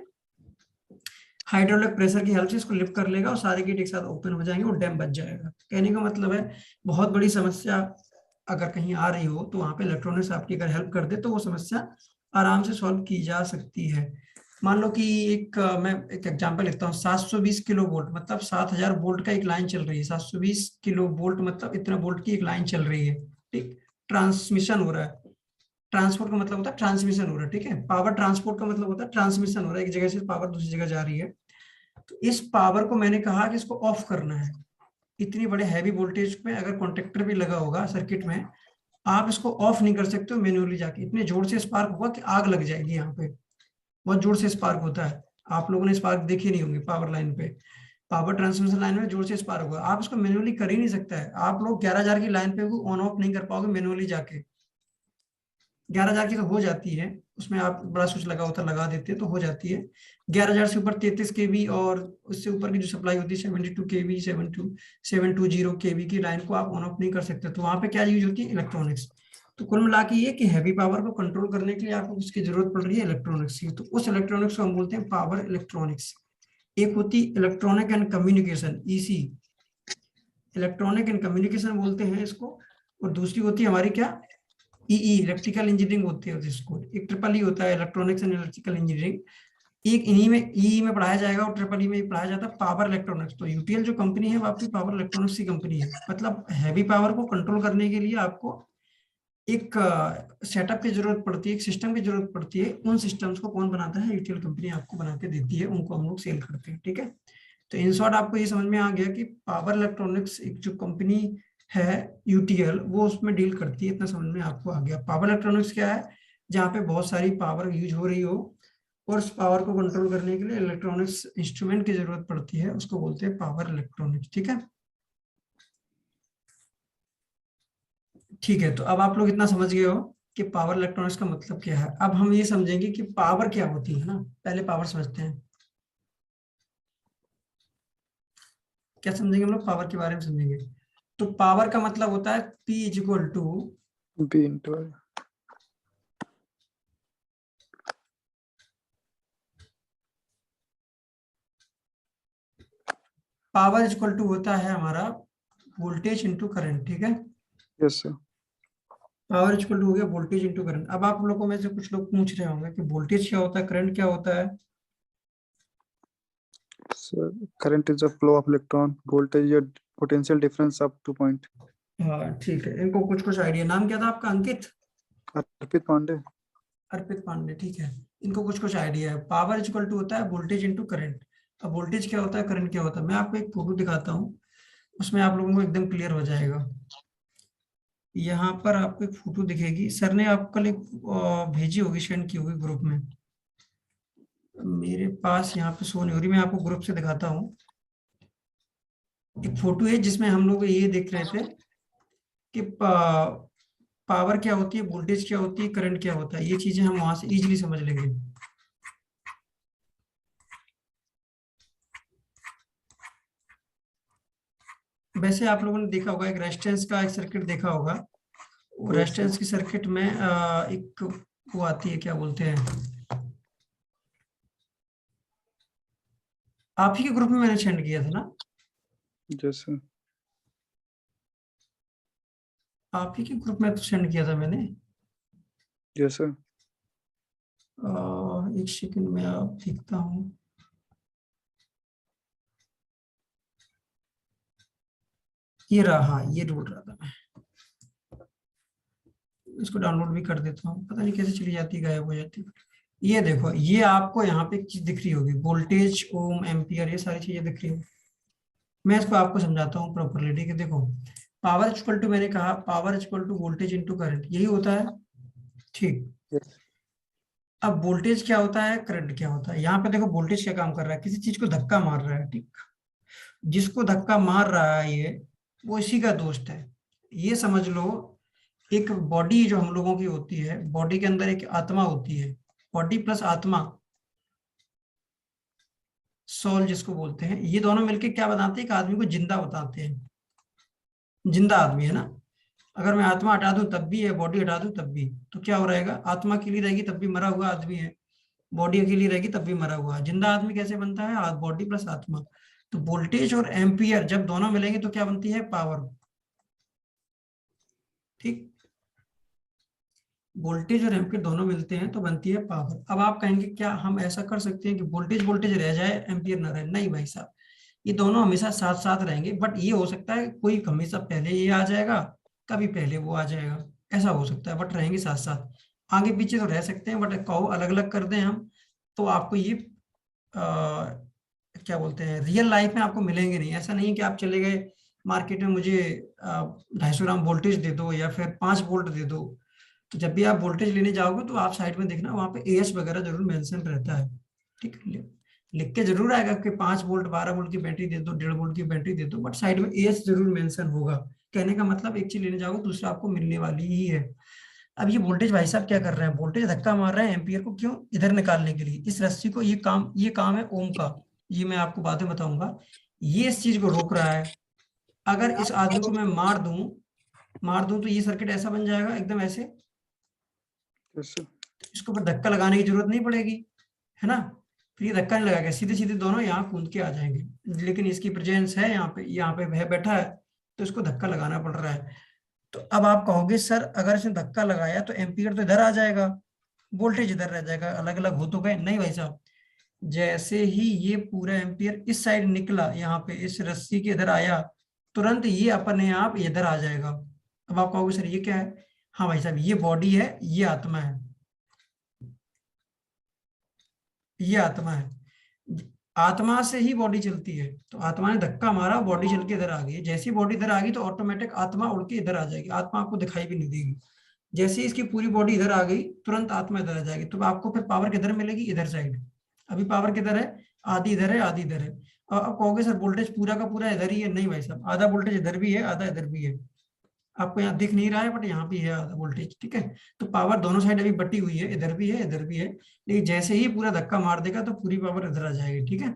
हाइड्रोलिक प्रेशर की हेल्प से इसको लिफ्ट कर लेगा और सारे गेट एक साथ ओपन हो जाएंगे और डैम बच जाएगा। कहने का मतलब है बहुत बड़ी समस्या अगर कहीं आ रही हो तो वहां पे इलेक्ट्रॉनिक्स आपकी अगर हेल्प कर दे तो वो समस्या आराम से सॉल्व की जा सकती है। मान लो कि मैं एक एग्जांपल लेता हूँ, 720 किलो वोल्ट मतलब 7000 वोल्ट का एक लाइन चल रही है, 720 किलो वोल्ट मतलब इतना वोल्ट की एक लाइन चल रही है, ठीक, ट्रांसमिशन हो रहा है। ट्रांसपोर्ट का मतलब होता है ट्रांसमिशन हो रहा है, ठीक है। पावर ट्रांसपोर्ट का मतलब होता है ट्रांसमिशन हो रहा है, एक जगह से पावर दूसरी जगह जा रही है। तो इस पावर को मैंने कहा कि इसको ऑफ करना है। इतनी बड़े हैवी वोल्टेज में अगर कॉन्टेक्टर भी लगा होगा सर्किट में, आप इसको ऑफ नहीं कर सकते हो मैन्युअली जाके, इतने जोर से स्पार्क होगा कि आग लग जाएगी। यहाँ पे बहुत जोर से स्पार्क होता है, आप लोगों ने स्पार्क देखे नहीं होंगे पावर लाइन पे, पावर ट्रांसमिशन लाइन में जोर से स्पार्क होगा। आप इसको मैन्युअली कर ही नहीं सकता है। आप लोग 11,000 की लाइन पे ऑन ऑफ नहीं कर पाओगे मैन्युअली जाके। 11,000 की तो हो जाती है, उसमें आप बड़ा स्विच लगा होता लगा देते हैं तो हो जाती है। 11,000 से ऊपर 33 kV और उससे ऊपर की जो सप्लाई होती है 72 kV 720 kV की लाइन को आप ऑन ऑफ नहीं कर सकते। तो वहां पे क्या यूज होती है, इलेक्ट्रॉनिक्स। तो कुल मिला के ये कि हैवी पावर को कंट्रोल करने के लिए आपको किसकी जरूरत पड़ रही है, इलेक्ट्रॉनिक्स की। तो उस इलेक्ट्रॉनिक्स को हम बोलते हैं पावर इलेक्ट्रॉनिक्स। एक होती electronic and communication, EC, electronic and communication बोलते हैं इसको। और दूसरी होती है हमारी क्या, ईई, इलेक्ट्रिकल इंजीनियरिंग होती है जिसको। एक ट्रिपल ई होता है, इलेक्ट्रॉनिक्स एंड इलेक्ट्रिकल इंजीनियरिंग। एक इन्हीं में ई में पढ़ाया जाएगा और ट्रिपल ई में पढ़ाया जाता है पावर इलेक्ट्रॉनिक्स। तो यूटीएल जो कंपनी है वो आपकी पावर इलेक्ट्रॉनिक्स की कंपनी है। मतलब हैवी पावर को कंट्रोल करने के लिए आपको एक सेटअप की जरूरत पड़ती है, एक सिस्टम की जरूरत पड़ती है। उन सिस्टम्स को कौन बनाता है, यूटीएल कंपनी आपको बना के देती है, उनको हम लोग सेल करते हैं, ठीक है। तो इन शॉर्ट आपको ये समझ में आ गया कि पावर इलेक्ट्रॉनिक्स एक जो कंपनी है यूटीएल, वो उसमें डील करती है, इतना समझ में आपको आ गया। पावर इलेक्ट्रॉनिक्स क्या है, जहाँ पे बहुत सारी पावर यूज हो रही हो और उस पावर को कंट्रोल करने के लिए इलेक्ट्रॉनिक्स इंस्ट्रूमेंट की जरूरत पड़ती है, उसको बोलते हैं पावर इलेक्ट्रॉनिक्स, ठीक है। ठीक है, तो अब आप लोग इतना समझ गए हो कि पावर इलेक्ट्रॉनिक्स का मतलब क्या है। अब हम ये समझेंगे कि पावर क्या होती है ना। पहले पावर समझते हैं, क्या समझेंगे हम लोग, पावर के बारे में समझेंगे। तो पावर का मतलब होता है P is equal to B into I. Power is equal to होता है हमारा वोल्टेज इंटू करंट, ठीक है। Yes, sir. Power equal to हो गया वोल्टेज इंटू करंट। अब आप लोगों में से कुछ लोग पूछ रहे होंगे कि वोल्टेज क्या होता है, करंट क्या होता है। Sir, current is the flow of electron. Voltage is a potential difference up to point. हाँ ठीक है, इनको कुछ कुछ आइडिया। नाम क्या था आपका? अंकित? अर्पित पांडे। अर्पित पांडे, ठीक है। इनको कुछ कुछ आइडिया है। पावर इक्वल टू होता है वोल्टेज इंटू करंट। अब वोल्टेज क्या होता है, करंट क्या होता है, मैं आपको एक फोटो दिखाता हूँ, उसमें आप लोगों को एकदम क्लियर हो जाएगा। यहाँ पर आपको एक फोटो दिखेगी, सर ने आपको कल एक भेजी होगी, सेंड की होगी ग्रुप में। मेरे पास यहाँ पे शो नहीं हो रही, मैं आपको ग्रुप से दिखाता हूँ। एक फोटो है जिसमें हम लोग ये देख रहे थे कि पावर क्या होती है, वोल्टेज क्या होती है, करंट क्या होता है। ये चीजें हम वहां से इजीली समझ लेंगे। वैसे आप लोगों ने देखा होगा, एक रेजिस्टेंस का एक सर्किट देखा होगा। रेजिस्टेंस की सर्किट में एक वो आती है, क्या बोलते हैं, आप ही के ग्रुप में मैंने सेंड किया था ना? जैसे आप ही के ग्रुप में तो सेंड किया था मैंने। जैसे एक सेकंड में आप देखता हूँ। ये रहा, हाँ ये ढूंढ रहा था मैं। इसको डाउनलोड भी कर देता हूँ, पता नहीं कैसे चली जाती, गायब हो जाती। ये देखो, ये आपको यहाँ पे एक चीज दिख रही होगी, वोल्टेज, ओम, एम्पियर, ये सारी चीजें दिख रही होगी। मैं इसको आपको समझाता हूँ प्रॉपरली, ठीक है। देखो, पावर इक्वल टू, मैंने कहा power equal to voltage into current, यही होता है, ठीक। अब वोल्टेज क्या होता है, करंट क्या होता है। यहाँ पे देखो, वोल्टेज क्या काम कर रहा है, किसी चीज को धक्का मार रहा है, ठीक। जिसको धक्का मार रहा है ये, वो इसी का दोस्त है। ये समझ लो, एक बॉडी जो हम लोगों की होती है, बॉडी के अंदर एक आत्मा होती है, बॉडी प्लस आत्मा, सोल जिसको बोलते हैं, ये दोनों मिलके क्या बताते हैं, एक आदमी को जिंदा बताते हैं। जिंदा आदमी है ना। अगर मैं आत्मा हटा दूं तब भी है, बॉडी हटा दूं तब भी, तो क्या हो रहेगा, आत्मा अकेली रहेगी तब भी मरा हुआ आदमी है, बॉडी अकेली रहेगी तब भी मरा हुआ है। जिंदा आदमी कैसे बनता है, बॉडी प्लस आत्मा। तो वोल्टेज और एम्पियर जब दोनों मिलेंगे तो क्या बनती है, पावर, ठीक। वोल्टेज और एम्पियर दोनों मिलते हैं तो बनती है पावर। अब आप कहेंगे क्या हम ऐसा कर सकते हैं कि वोल्टेज वोल्टेज रह जाए, एम्पियर ना रहे? नहीं भाई साहब, ये दोनों हमेशा साथ साथ रहेंगे। बट ये हो सकता है कोई हमेशा पहले ये आ जाएगा, कभी पहले वो आ जाएगा, ऐसा हो सकता है। बट रहेंगे साथ साथ, आगे पीछे तो रह सकते हैं, बट कहो अलग अलग कर दें हम, तो आपको ये क्या बोलते हैं, रियल लाइफ में आपको मिलेंगे नहीं। ऐसा नहीं है कि आप चले गए मार्केट में, मुझे 250 ग्राम वोल्टेज दे दो या फिर 5 वोल्ट दे दो। तो जब भी आप वोल्टेज लेने जाओगे तो आप साइड में देखना, वहां पे एएच वगैरह जरूर मेंशन रहता है, ठीक है। लिख के जरूर आएगा कि 5 वोल्ट 12 वोल्ट की बैटरी दे दो, 1.5 वोल्ट की बैटरी दे दो, बट साइड में एएच जरूर मेंशन होगा। कहने का मतलब, एक चीज लेने जाओगे दूसरा आपको मिलने वाली ही है। अब ये वोल्टेज भाई साहब क्या कर रहे हैं, वोल्टेज धक्का मार रहे हैं एम्पियर को, क्यों, इधर निकालने के लिए, इस रस्सी को। ये काम है ओम का, ये मैं आपको बाद में बताऊंगा। ये इस चीज को रोक रहा है। अगर इस आदमी को मैं मार दूं तो ये सर्किट ऐसा बन जाएगा, एकदम ऐसे। जैसे इसको पर धक्का लगाने की जरूरत नहीं पड़ेगी, है ना। फिर ये धक्का नहीं लगाएगा, सीधे सीधे दोनों यहाँ कूद के आ जाएंगे। लेकिन इसकी प्रेजेंस है यहाँ पे है बैठा है, तो इसको धक्का लगाना पड़ रहा है। तो अब आप कहोगे सर अगर इसने धक्का लगाया तो एम्पियर तो इधर आ जाएगा, वोल्टेज इधर रह जाएगा, अलग अलग हो तो गए। नहीं भाई साहब, जैसे ही ये पूरा एम्पियर इस साइड निकला, यहाँ पे इस रस्सी के इधर आया, तुरंत ये अपने आप इधर आ जाएगा। अब आप कहोगे सर ये क्या है, हाँ भाई साहब, ये बॉडी है, ये आत्मा है, ये आत्मा है। आत्मा से ही बॉडी चलती है। तो आत्मा ने धक्का मारा, बॉडी चल के इधर आ गई। जैसे ही बॉडी इधर आ गई तो ऑटोमेटिक आत्मा उड़ के इधर आ जाएगी, आत्मा आपको दिखाई भी नहीं देगी। जैसे ही इसकी पूरी बॉडी इधर आ गई, तुरंत आत्मा इधर आ जाएगी। तो आपको फिर पावर किधर मिलेगी, इधर साइड। अभी पावर किधर है, आधी इधर है, आधी इधर है। और अब कहोगे सर वोल्टेज पूरा का पूरा इधर ही है। नहीं भाई साहब, आधा वोल्टेज इधर भी है, आधा इधर भी है। आपको यहाँ दिख नहीं रहा है, बट यहाँ भी है आधा वोल्टेज, ठीक है। तो पावर दोनों साइड अभी बटी हुई है, इधर भी है, इधर भी है। लेकिन जैसे ही पूरा धक्का मार देगा तो पूरी पावर इधर आ जाएगी, ठीक है।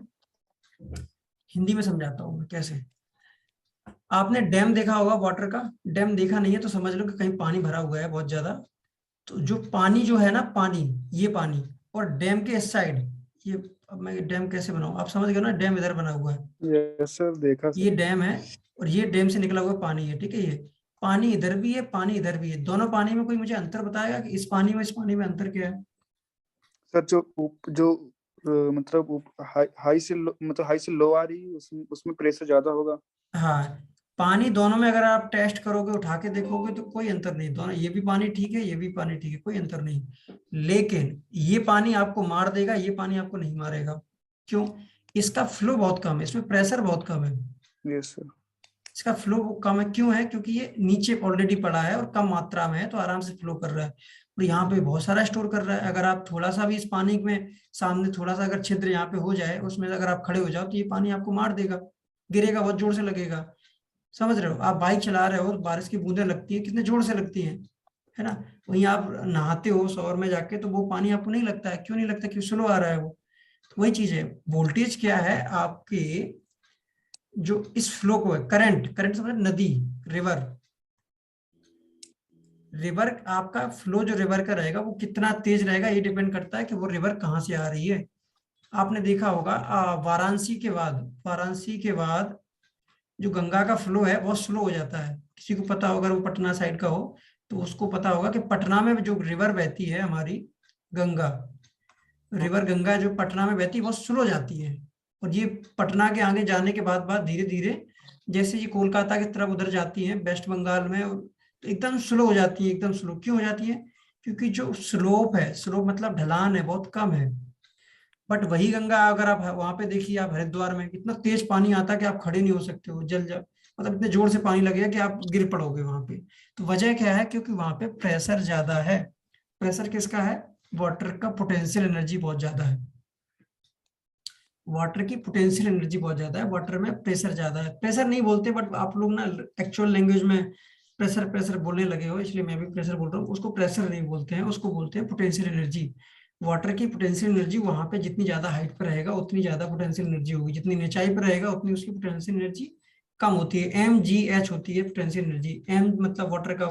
हिंदी में समझाता हूँ मैं कैसे। आपने डैम देखा होगा, वाटर का डैम देखा नहीं है तो समझ लो कि कहीं पानी भरा हुआ है बहुत ज्यादा। तो जो पानी जो है ना, पानी, ये पानी, और डैम के इस साइड ये, अब मैं डैम कैसे बनाऊं, आप समझ गए ना, डैम इधर बना हुआ है, यस सर, देखा ये सर। डैम है, और ये डैम से निकला हुआ पानी है, ठीक है। ये पानी इधर भी है, पानी इधर भी है, दोनों पानी में कोई मुझे अंतर बताएगा कि इस पानी में इस पानी में अंतर क्या है? सर जो मतलब हाई से लो, मतलब हाई से लो आ रही है, उसमें प्रेशर ज्यादा होगा। हाँ, पानी दोनों में अगर आप टेस्ट करोगे, उठा के देखोगे तो कोई अंतर नहीं, दोनों ये भी पानी ठीक है, ये भी पानी ठीक है, कोई अंतर नहीं। लेकिन ये पानी आपको मार देगा, ये पानी आपको नहीं मारेगा। क्यों? इसका फ्लो बहुत कम है, इसमें प्रेशर बहुत कम है, यस सर। इसका फ्लो कम है। क्यों है? क्योंकि ये नीचे ऑलरेडी पड़ा है और कम मात्रा में है, तो आराम से फ्लो कर रहा है। और यहाँ पे बहुत सारा स्टोर कर रहा है। अगर आप थोड़ा सा भी इस पानी में सामने थोड़ा सा अगर छिद्र यहाँ पे हो जाए, उसमें अगर आप खड़े हो जाओ, तो ये पानी आपको मार देगा, गिरेगा, बहुत जोर से लगेगा। समझ रहे हो? आप बाइक चला रहे हो, बारिश की बूंदें लगती है, कितने जोर से लगती हैं, है ना? वहीं आप नहाते हो शॉवर में जाके, तो वो पानी आपको नहीं लगता है। क्यों नहीं लगता? क्यों? स्लो आ रहा है वो। तो वही चीज है, वोल्टेज क्या है आपके, जो इस फ्लो को है, करंट, करंट समझ, नदी, रिवर, रिवर आपका फ्लो जो रिवर का रहेगा वो कितना तेज रहेगा, ये डिपेंड करता है कि वो रिवर कहाँ से आ रही है। आपने देखा होगा वाराणसी के बाद जो गंगा का फ्लो है बहुत स्लो हो जाता है। किसी को पता होगा, वो पटना साइड का हो तो उसको पता होगा कि पटना में जो रिवर बहती है हमारी गंगा, रिवर गंगा जो पटना में बहती है बहुत स्लो जाती है। और ये पटना के आगे जाने के बाद धीरे धीरे जैसे ये कोलकाता की तरफ उधर जाती है वेस्ट बंगाल में, तो एकदम स्लो हो जाती है, एकदम स्लो। क्यों हो जाती है? क्योंकि जो स्लोप है, स्लोप मतलब ढलान है, बहुत कम है। बट वही गंगा अगर आप वहां पे देखिए, आप हरिद्वार में कितना तेज पानी आता है कि आप खड़े नहीं हो सकते हो, जल जा, मतलब इतने जोर से पानी लगेगा कि आप गिर पड़ोगे वहां पे। तो वजह क्या है? क्योंकि वहां पे प्रेशर ज्यादा है। प्रेशर किसका है? वाटर का पोटेंशियल एनर्जी बहुत ज्यादा है, वाटर की पोटेंशियल एनर्जी बहुत ज्यादा है, वाटर में प्रेशर ज्यादा है। प्रेशर नहीं बोलते, बट आप लोग ना एक्चुअल लैंग्वेज में प्रेशर प्रेशर बोलने लगे हो, इसलिए मैं भी प्रेशर बोल रहा हूँ। उसको प्रेशर नहीं बोलते हैं, उसको बोलते हैं पोटेंशियल एनर्जी। वाटर की पोटेंशियल एनर्जी वहां पे जितनी ज्यादा हाइट पर रहेगा उतनी ज्यादा पोटेंशियल एनर्जी होगी, जितनी ऊंचाई पर रहेगा उतनी उसकी पोटेंशियल एनर्जी कम होती है। mgh होती है पोटेंशियल एनर्जी। m मतलब वाटर का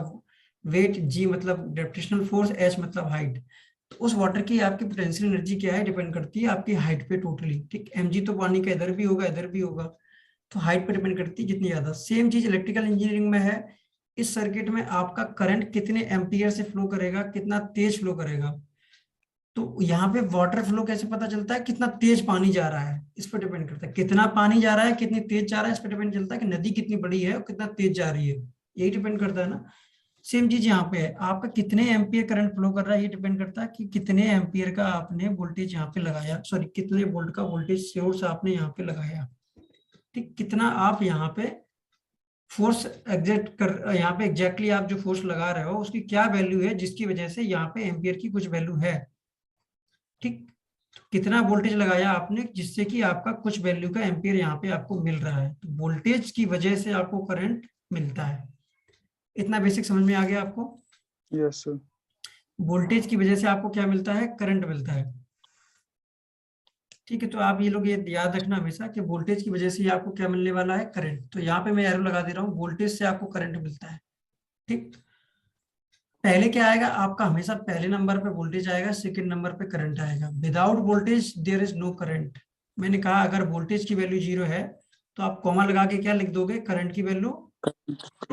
वेट, g मतलब ग्रेविटेशनल फोर्स, h मतलब हाइट। तो उस वाटर की आपकी पोटेंशियल एनर्जी क्या है, डिपेंड करती है आपकी हाइट पे टोटली। ठीक, mg तो पानी का इधर भी होगा इधर भी होगा, तो हाइट पे डिपेंड करती है जितनी ज्यादा। सेम चीज इलेक्ट्रिकल इंजीनियरिंग में है। इस सर्किट में आपका करंट कितने एम्पियर से फ्लो करेगा, कितना तेज फ्लो करेगा। तो यहाँ पे वाटर फ्लो कैसे पता चलता है? कितना तेज पानी जा रहा है, इस पर डिपेंड करता है। कितना पानी जा रहा है, कितनी तेज जा रहा है, इस पर डिपेंड चलता है कि नदी कितनी बड़ी है और कितना तेज जा रही है, यही डिपेंड करता है ना। सेम चीज यहाँ पे है, आपका कितने एम्पियर करंट फ्लो कर रहा है, ये डिपेंड करता है कि कितने एम्पियर का आपने वोल्टेज यहाँ पे लगाया, सॉरी कितने वोल्ट का वोल्टेज सोर्स आपने यहाँ पे लगाया। ठीक, कितना आप यहाँ पे फोर्स यहाँ पे एग्जैक्टली आप जो फोर्स लगा रहे हो उसकी क्या वैल्यू है, जिसकी वजह से यहाँ पे एम्पियर की कुछ वैल्यू है। ठीक, कितना वोल्टेज लगाया आपने जिससे कि आपका कुछ वैल्यू का एम्पियर यहाँ पे आपको मिल रहा है। तो वोल्टेज की वजह से आपको करंट मिलता है। इतना बेसिक समझ में आ गया आपको? Yes sir. वोल्टेज की वजह से आपको क्या मिलता है? करंट मिलता है। ठीक है, तो आप ये लोग ये याद रखना हमेशा कि वोल्टेज की वजह से ही आपको क्या मिलने वाला है? करंट। तो यहाँ पे मैं एरो लगा दे रहा हूँ, वोल्टेज से आपको करंट मिलता है। ठीक, पहले क्या आएगा आपका? हमेशा पहले नंबर पे वोल्टेज आएगा, सेकंड नंबर पे करंट आएगा। Without voltage there is no current. मैंने कहा अगर वोल्टेज की वैल्यू 0 है तो आप कॉमा लगा के क्या लिख दोगे? करंट की वैल्यू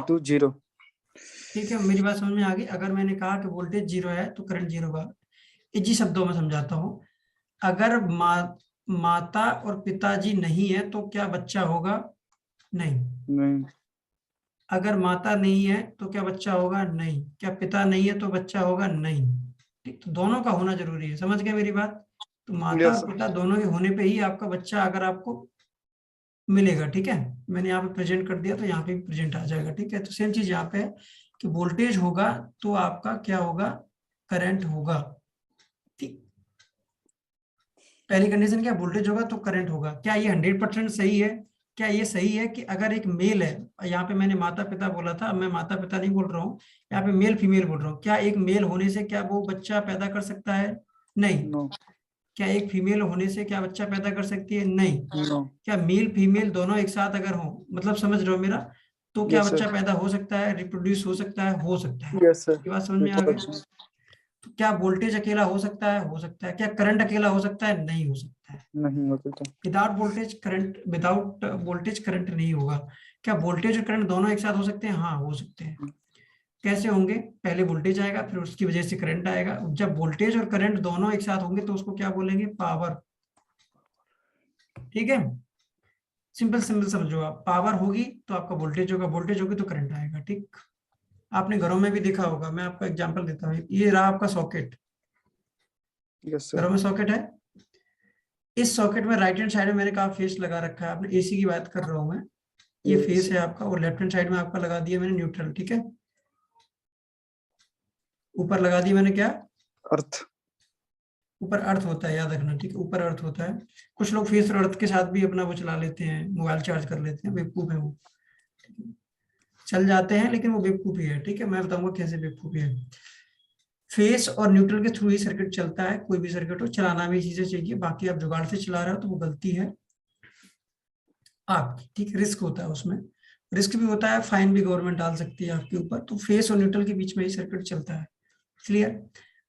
0। ठीक है, मेरी बात समझ में आ गई? अगर मैंने कहा कि वोल्टेज 0 है तो करंट 0 होगा। इजी शब्दों में समझाता हूँ, अगर माता और पिताजी नहीं है तो क्या बच्चा होगा? नहीं। नहीं। अगर माता नहीं है तो क्या बच्चा होगा? नहीं। क्या पिता नहीं है तो बच्चा होगा? नहीं। ठीक, तो दोनों का होना जरूरी है। समझ गए मेरी बात? तो माता यस और पिता दोनों के होने पे ही आपका बच्चा अगर आपको मिलेगा। ठीक है, मैंने यहाँ पे प्रेजेंट कर दिया तो यहाँ पे भी प्रेजेंट आ जाएगा। ठीक है, तो सेम चीज यहाँ पे है कि वोल्टेज होगा तो आपका क्या होगा? करंट होगा। ठीक, पहली कंडीशन क्या? वोल्टेज होगा तो करंट होगा। क्या ये 100% सही है? क्या ये सही है कि अगर एक मेल है, यहाँ पे मैंने माता पिता बोला था, मैं माता पिता नहीं बोल रहा हूँ, यहाँ पे मेल फीमेल बोल रहा हूँ। क्या एक मेल होने से क्या वो बच्चा पैदा कर सकता है? नहीं। नो। क्या एक फीमेल होने से क्या बच्चा पैदा कर सकती है? नहीं। नो। क्या मेल फीमेल दोनों एक साथ अगर हो, मतलब समझ रहे हो मेरा, तो क्या यस बच्चा सर। पैदा हो सकता है, रिप्रोड्यूस हो सकता है? हो सकता है। Yes sir. ये बात समझ में आ गई? तो क्या वोल्टेज अकेला हो सकता है? हो सकता है। क्या करंट अकेला हो सकता है? नहीं हो सकता है। नहीं हो सकता। विदाउट वोल्टेज करंट नहीं होगा। क्या वोल्टेज और करंट दोनों एक साथ हो सकते हैं? हाँ, हो सकते हैं। कैसे होंगे? पहले वोल्टेज आएगा, फिर उसकी वजह से करंट आएगा। जब वोल्टेज और करंट दोनों एक साथ होंगे तो उसको क्या बोलेंगे? पावर। ठीक है, सिंपल सिंपल समझो आप। पावर होगी तो आपका वोल्टेज होगा, वोल्टेज होगी तो करंट आएगा। ठीक, आपने घरों में भी देखा होगा। मैं आपको एग्जांपल देता हूँ। ये रहा आपका सॉकेट, यस घरों सर। में सॉकेट है। इस सॉकेट में राइट हैंड साइड में मैंने कहा फेस लगा रखा है। आपने एसी की बात कर रहा हूं मैं। ये फेस है आपका, और लेफ्ट हैंड साइड में आपका लगा दिया मैंने न्यूट्रल। ठीक है, ऊपर लगा दिया मैंने क्या? अर्थ। ऊपर अर्थ होता है, याद रखना। ठीक है, ऊपर अर्थ होता है। कुछ लोग फेस और अर्थ के साथ भी अपना वो चला लेते हैं, मोबाइल चार्ज कर लेते हैं। बेवकूफ है वो, चल जाते हैं लेकिन वो बेवकूफी है। ठीक है, मैं बताऊंगा कैसे बेवकूफी है। फेस और न्यूट्रल के थ्रू ही सर्किट चलता है। कोई भी सर्किट हो, चलाना भी चीजें चाहिए। बाकी आप जुगाड़ से चला रहे हो तो वो गलती है आपकी। ठीक, रिस्क होता है उसमें। रिस्क भी होता है, फाइन भी गवर्नमेंट डाल सकती है आपके ऊपर। तो फेस और न्यूट्रल के बीच में ही सर्किट चलता है। क्लियर?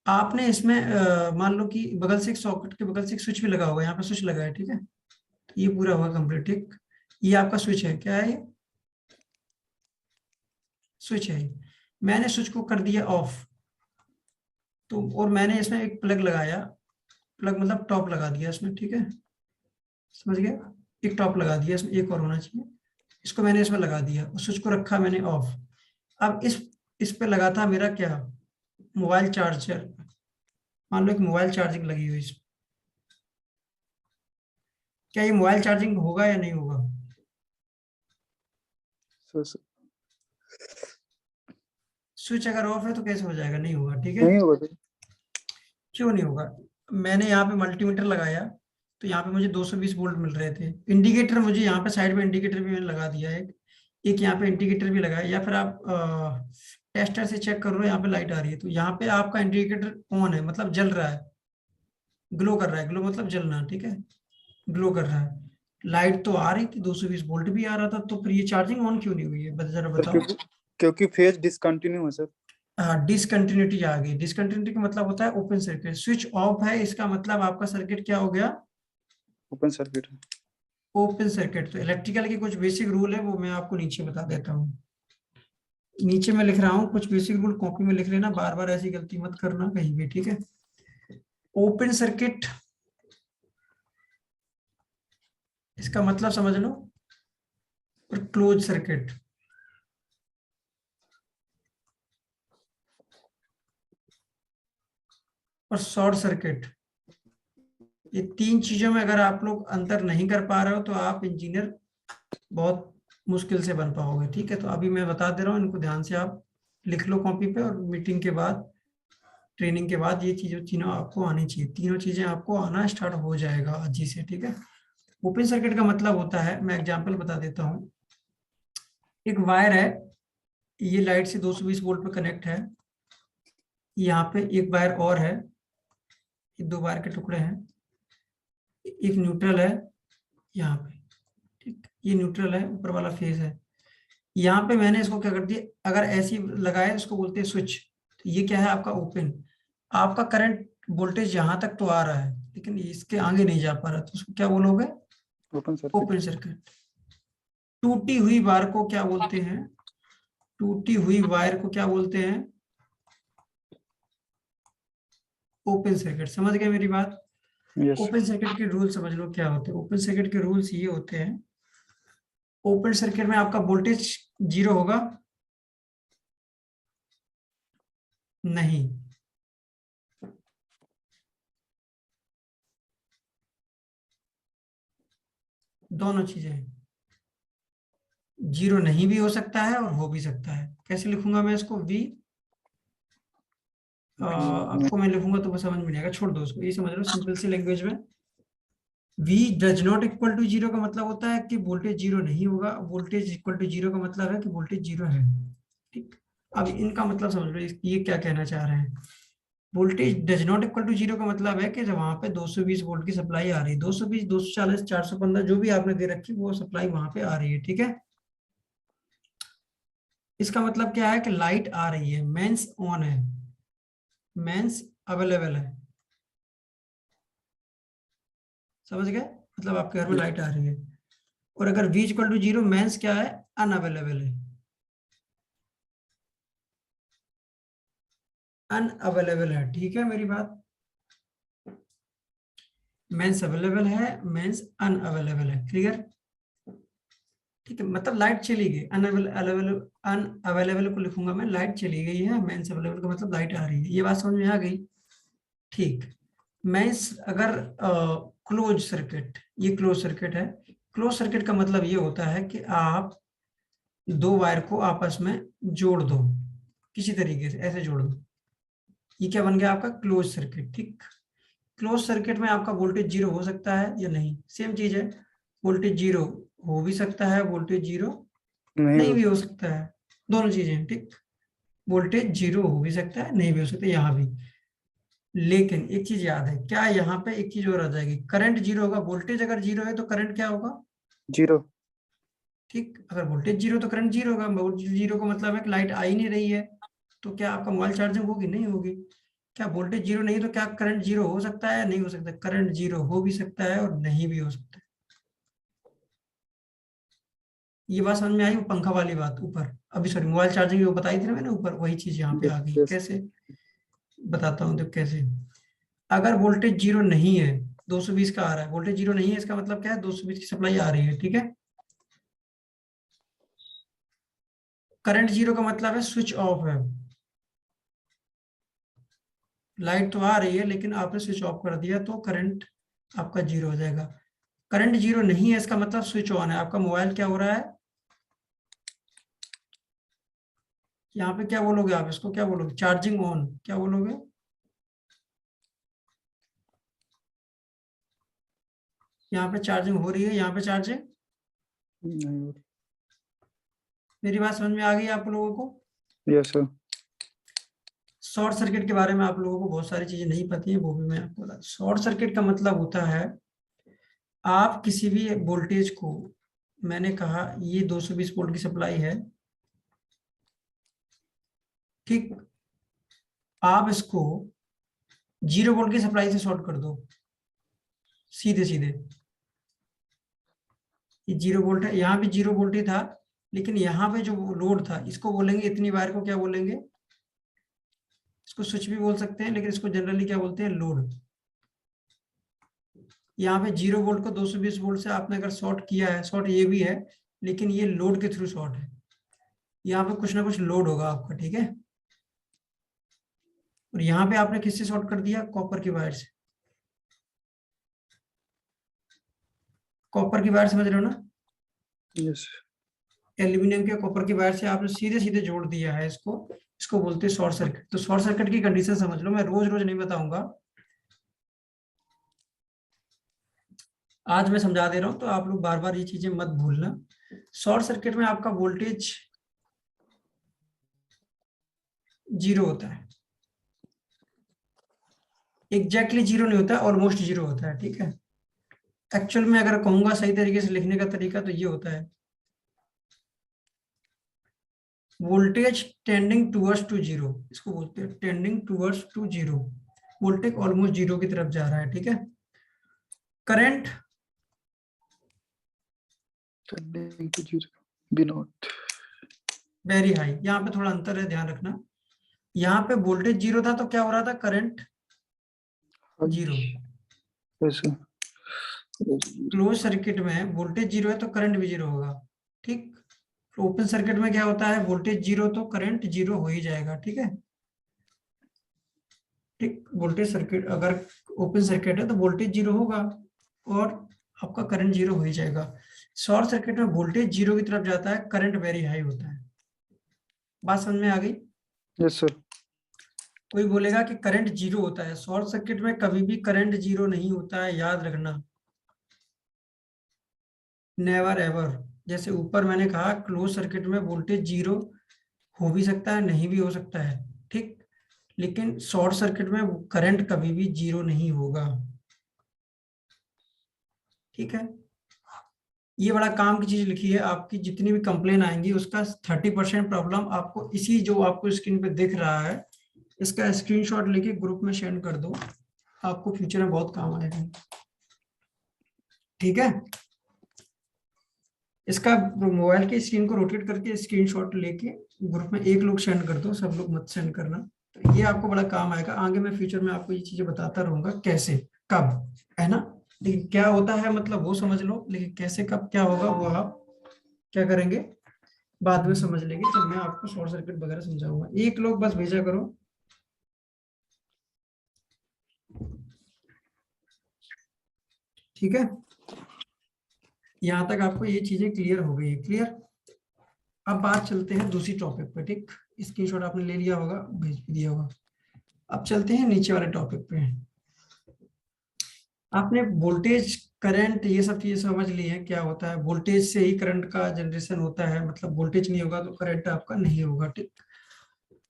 आपने इसमें मान लो कि बगल से एक सॉकेट के बगल से एक स्विच भी लगा होगा। यहाँ पे स्विच लगा है। ठीक है, तो ये पूरा होगा कंप्लीट। ठीक, ये आपका स्विच है। क्या है ये? स्विच है। मैंने स्विच को कर दिया ऑफ, तो और मैंने इसमें एक प्लग लगाया। प्लग मतलब टॉप लगा दिया इसमें। ठीक है, समझ गया? एक टॉप लगा दिया इसमें, एक और होना चाहिए। इसको मैंने इसमें लगा दिया और स्विच को रखा मैंने ऑफ। अब इस पे लगा था मेरा क्या? Mobile charger. मान लो एक मोबाइल चार्जिंग लगी हुई इसमें। क्या ये मोबाइल चार्जिंग होगा या नहीं होगा? सर स्विच अगर ऑफ है तो कैसे हो जाएगा? नहीं होगा। ठीक है, नहीं होगा सर। क्यों नहीं होगा? मैंने यहाँ पे मल्टीमीटर लगाया तो यहाँ पे मुझे 220 वोल्ट मिल रहे थे। इंडिकेटर मुझे यहाँ पे साइड में इंडिकेटर भी मैंने लगा दिया है। एक यहाँ पे इंडिकेटर भी लगाया। या फिर आप टेस्टर से चेक कर रहे हो, यहाँ पे लाइट आ रही है तो यहाँ पे आपका इंडिकेटर ऑन है, मतलब जल रहा है, ग्लो कर रहा है। ग्लो मतलब जलना। ठीक है, ग्लो कर रहा है। लाइट तो आ रही थी, 220 वोल्ट भी आ रहा था, तो फिर ये चार्जिंग ऑन क्यों नहीं हुई है? जरा सर बताओ। क्योंकि फेज डिसकंटिन्यू है सर। हाँ, डिसकंटिन्यूटी आ गई। डिसकंटिन्यूटी का मतलब होता है ओपन सर्किट। स्विच ऑफ है, इसका मतलब आपका सर्किट क्या हो गया? ओपन सर्किट है। Open circuit. तो इलेक्ट्रिकल के कुछ बेसिक रूल है, वो मैं आपको नीचे बता देता हूँ। नीचे मैं लिख रहा हूँ कुछ बेसिक रूल, कॉपी में लिख लेना। बार बार ऐसी गलती मत करना कहीं भी। ठीक है, ओपन सर्किट इसका मतलब समझ लो, और क्लोज सर्किट। और शॉर्ट सर्किट। ये तीन चीजों में अगर आप लोग अंतर नहीं कर पा रहे हो तो आप इंजीनियर बहुत मुश्किल से बन पाओगे। ठीक है, तो अभी मैं बता दे रहा हूँ, इनको ध्यान से आप लिख लो कॉपी पे। और मीटिंग के बाद, ट्रेनिंग के बाद ये चीजें तीनों आपको आनी चाहिए। तीनों चीजें आपको आना स्टार्ट हो जाएगा आज ही से। ठीक है, ओपन सर्किट का मतलब होता है, मैं एग्जांपल बता देता हूँ। एक वायर है, ये लाइट से 220 वोल्ट पे कनेक्ट है। यहाँ पे एक वायर और है, ये दो वायर के टुकड़े हैं। एक न्यूट्रल है यहाँ पे। ठीक, ये न्यूट्रल है, ऊपर वाला फेज है। यहाँ पे मैंने इसको क्या कर दिया, अगर ऐसी लगाया इसको बोलते हैं स्विच। तो ये क्या है आपका? ओपन। आपका करंट वोल्टेज यहाँ तक तो आ रहा है लेकिन इसके आगे नहीं जा पा रहा, तो उसको क्या बोलोगे? Open open circuit. सर्किट। टूटी हुई वायर को क्या बोलते हैं? टूटी हुई वायर को क्या बोलते हैं? Open circuit. समझ गए मेरी बात? यस। ओपन सर्किट के रूल समझ लो क्या होते हैं। ओपन सर्किट के रूल्स ये होते हैं, ओपन सर्किट में आपका वोल्टेज जीरो होगा नहीं, दोनों चीजें। जीरो नहीं भी हो सकता है और हो भी सकता है। कैसे लिखूंगा मैं इसको? वी आपको मैं लिखूंगा तो वो समझ में नहीं आएगा, छोड़ दो उसको। ये समझ लो सिंपल सी लैंग्वेज में, V does not equal to zero का मतलब होता है कि वोल्टेज जीरो नहीं होगा। वोल्टेज इक्वल टू जीरो का मतलब है कि वोल्टेज जीरो है। ठीक, अब इनका मतलब समझ लो ये क्या कहना चाह रहे हैं। Voltage does not equal to zero का मतलब है कि जब वहां पे 220 वोल्ट की सप्लाई आ रही है, 220, 240, 415 जो भी आपने दे रखी वो सप्लाई वहां पे आ रही है। ठीक है, इसका मतलब क्या है कि लाइट आ रही है, मेंस ऑन है, मेंस अवेलेबल है। समझ गए, मतलब आपके घर में लाइट आ रही है, और अगर V इक्वल टू 0 मेंस क्या है, अनअवेलेबल है, अनअवेलेबल है, ठीक है मेरी बात, मेंस अवेलेबल है, मेंस अनअवेलेबल है, क्लियर, ठीक है, मतलब लाइट चली गई, अनअवेलेबल को लिखूंगा मैं, लाइट चली गई है, मेंस अवेलेबल का मतलब लाइट आ रही है, ये बात समझ में आ गई, ठीक। मेंस अगर क्लोज सर्किट, ये क्लोज सर्किट है, क्लोज सर्किट का मतलब ये होता है कि आप दो वायर को आपस में जोड़ दो किसी तरीके से, ऐसे जोड़ दो, ये क्या बन गया आपका क्लोज सर्किट, ठीक। क्लोज सर्किट में आपका वोल्टेज जीरो हो सकता है या नहीं, सेम चीज है, वोल्टेज जीरो हो भी सकता है, वोल्टेज जीरो नहीं भी हो सकता है, दोनों चीजें, ठीक, वोल्टेज जीरो हो भी सकता है, नहीं भी हो सकता, यहाँ भी, लेकिन एक चीज याद है क्या, यहाँ पे एक चीज और आ जाएगी, करंट जीरो होगा, वोल्टेज अगर जीरो है तो करंट क्या होगा, 0। ठीक, अगर वोल्टेज जीरो तो करंट जीरो होगा, वोल्टेज जीरो का मतलब है कि लाइट आ ही नहीं रही है, तो क्या आपका मोबाइल चार्जिंग होगी, नहीं होगी, क्या वोल्टेज जीरो नहीं तो क्या करंट जीरो हो सकता है, नहीं हो सकता, करंट जीरो हो भी सकता है और नहीं भी हो सकता है, ये बात समझ में आई, वो पंखा वाली बात ऊपर, अभी सॉरी मोबाइल चार्जिंग वो बताई थी ना मैंने ऊपर, वही चीज यहाँ पे आ गई, Yes. कैसे बताता हूँ, तो कैसे, अगर वोल्टेज जीरो नहीं है, 220 का आ रहा है, वोल्टेज जीरो नहीं है, इसका मतलब क्या है, 220 की सप्लाई आ रही है, ठीक है, करंट जीरो का मतलब है स्विच ऑफ है, लाइट तो आ रही है लेकिन आपने स्विच ऑफ कर दिया तो करंट आपका जीरो हो जाएगा, करंट जीरो नहीं है इसका मतलब स्विच ऑन है, आपका मोबाइल क्या हो रहा है, यहाँ पे क्या बोलोगे आप, इसको क्या बोलोगे, चार्जिंग ऑन, क्या बोलोगे, यहाँ पे चार्जिंग हो रही है, यहाँ पे चार्जिंग, नहीं। मेरी बात समझ में आ गई आप लोगों को, यस सर। शॉर्ट सर्किट के बारे में आप लोगों को बहुत सारी चीजें नहीं पता है, वो भी मैं आपको बता, शॉर्ट सर्किट का मतलब होता है आप किसी भी वोल्टेज को, मैंने कहा ये 220 वोल्ट की सप्लाई है, ठीक, आप इसको 0 वोल्ट की सप्लाई से शॉर्ट कर दो, सीधे सीधे, ये 0 वोल्ट है, यहाँ भी 0 वोल्ट ही था, लेकिन यहाँ पे जो लोड था इसको बोलेंगे, इतनी वायर को क्या बोलेंगे, इसको स्विच भी बोल सकते हैं, लेकिन इसको जनरली क्या बोलते हैं, लोड, यहाँ पे 0 वोल्ट को 220 वोल्ट से आपने अगर शॉर्ट किया है, शॉर्ट ये भी है लेकिन ये लोड के थ्रू शॉर्ट है, यहाँ पे कुछ ना कुछ लोड होगा आपका, ठीक है, और यहाँ पे आपने किससे शॉर्ट कर दिया, कॉपर की वायर से, कॉपर की वायर समझ रहे हो ना, यस। एल्यूमिनियम के कॉपर की वायर से आपने सीधे सीधे जोड़ दिया है इसको, इसको बोलते हैं शॉर्ट सर्किट, तो शॉर्ट सर्किट की कंडीशन समझ लो, मैं रोज रोज नहीं बताऊंगा, आज मैं समझा दे रहा हूं, तो आप लोग बार बार ये चीजें मत भूलना, शॉर्ट सर्किट में आपका वोल्टेज जीरो होता है, एग्जैक्टली जीरो नहीं होता है, ऑलमोस्ट जीरो होता है, ठीक है, एक्चुअल में अगर कहूंगा सही तरीके से लिखने का तरीका तो ये होता है, voltage tending towards to zero, इसको बोलते हैं tending towards to zero, voltage almost zero की तरफ जा रहा है, ठीक है, करंट वेरी हाई, यहाँ पे थोड़ा अंतर है, ध्यान रखना, यहाँ पे वोल्टेज जीरो था तो क्या हो रहा था, करंट जीरो, क्लोज सर्किट में वोल्टेज जीरो है तो करंट भी जीरो होगा, ठीक, ओपन सर्किट में क्या होता है, वोल्टेज जीरो तो करंट जीरो हो ही जाएगा, ठीक है, ठीक, वोल्टेज सर्किट अगर ओपन सर्किट है तो वोल्टेज जीरो होगा और आपका करंट जीरो हो ही जाएगा, शॉर्ट सर्किट में वोल्टेज जीरो की तरफ जाता है, करंट वेरी हाई होता है, बात समझ में आ गई, यस सर। कोई बोलेगा कि करंट जीरो होता है, शॉर्ट सर्किट में कभी भी करंट जीरो नहीं होता है, याद रखना, नेवर एवर, जैसे ऊपर मैंने कहा क्लोज सर्किट में वोल्टेज जीरो हो भी सकता है, नहीं भी हो सकता है, ठीक, लेकिन शॉर्ट सर्किट में करंट कभी भी जीरो नहीं होगा, ठीक है, ये बड़ा काम की चीज लिखी है, आपकी जितनी भी कंप्लेन आएंगी उसका 30% प्रॉब्लम आपको इसी जो आपको स्क्रीन पे दिख रहा है, इसका स्क्रीनशॉट लेके ग्रुप में शेयर कर दो, आपको फ्यूचर में बहुत काम आएगा। ठीक है, इसका मोबाइल की स्क्रीन को रोटेट करके स्क्रीनशॉट लेके ग्रुप में एक लोग सेंड कर दो, सब लोग मत सेंड करना। तो ये आपको बड़ा काम आएगा आगे, मैं फ्यूचर में आपको ये चीजें बताता रहूंगा कैसे कब, है ना। लेकिन क्या होता है मतलब वो समझ लो, लेकिन कैसे कब क्या होगा वो आप क्या करेंगे बाद में समझ लेंगे, जब मैं आपको शॉर्ट सर्किट वगैरह समझाऊंगा। एक लोग बस भेजा करो। ठीक है, यहां तक आपको ये चीजें क्लियर हो गई है, क्लियर। अब बात चलते हैं दूसरी टॉपिक पे। ठीक, स्क्रीनशॉट आपने ले लिया होगा, भेज भी दिया होगा। अब चलते हैं नीचे वाले टॉपिक पे। आपने वोल्टेज करंट ये सब चीजें समझ ली है, क्या होता है वोल्टेज से ही करंट का जनरेशन होता है, मतलब वोल्टेज नहीं होगा तो करंट आपका नहीं होगा। ठीक,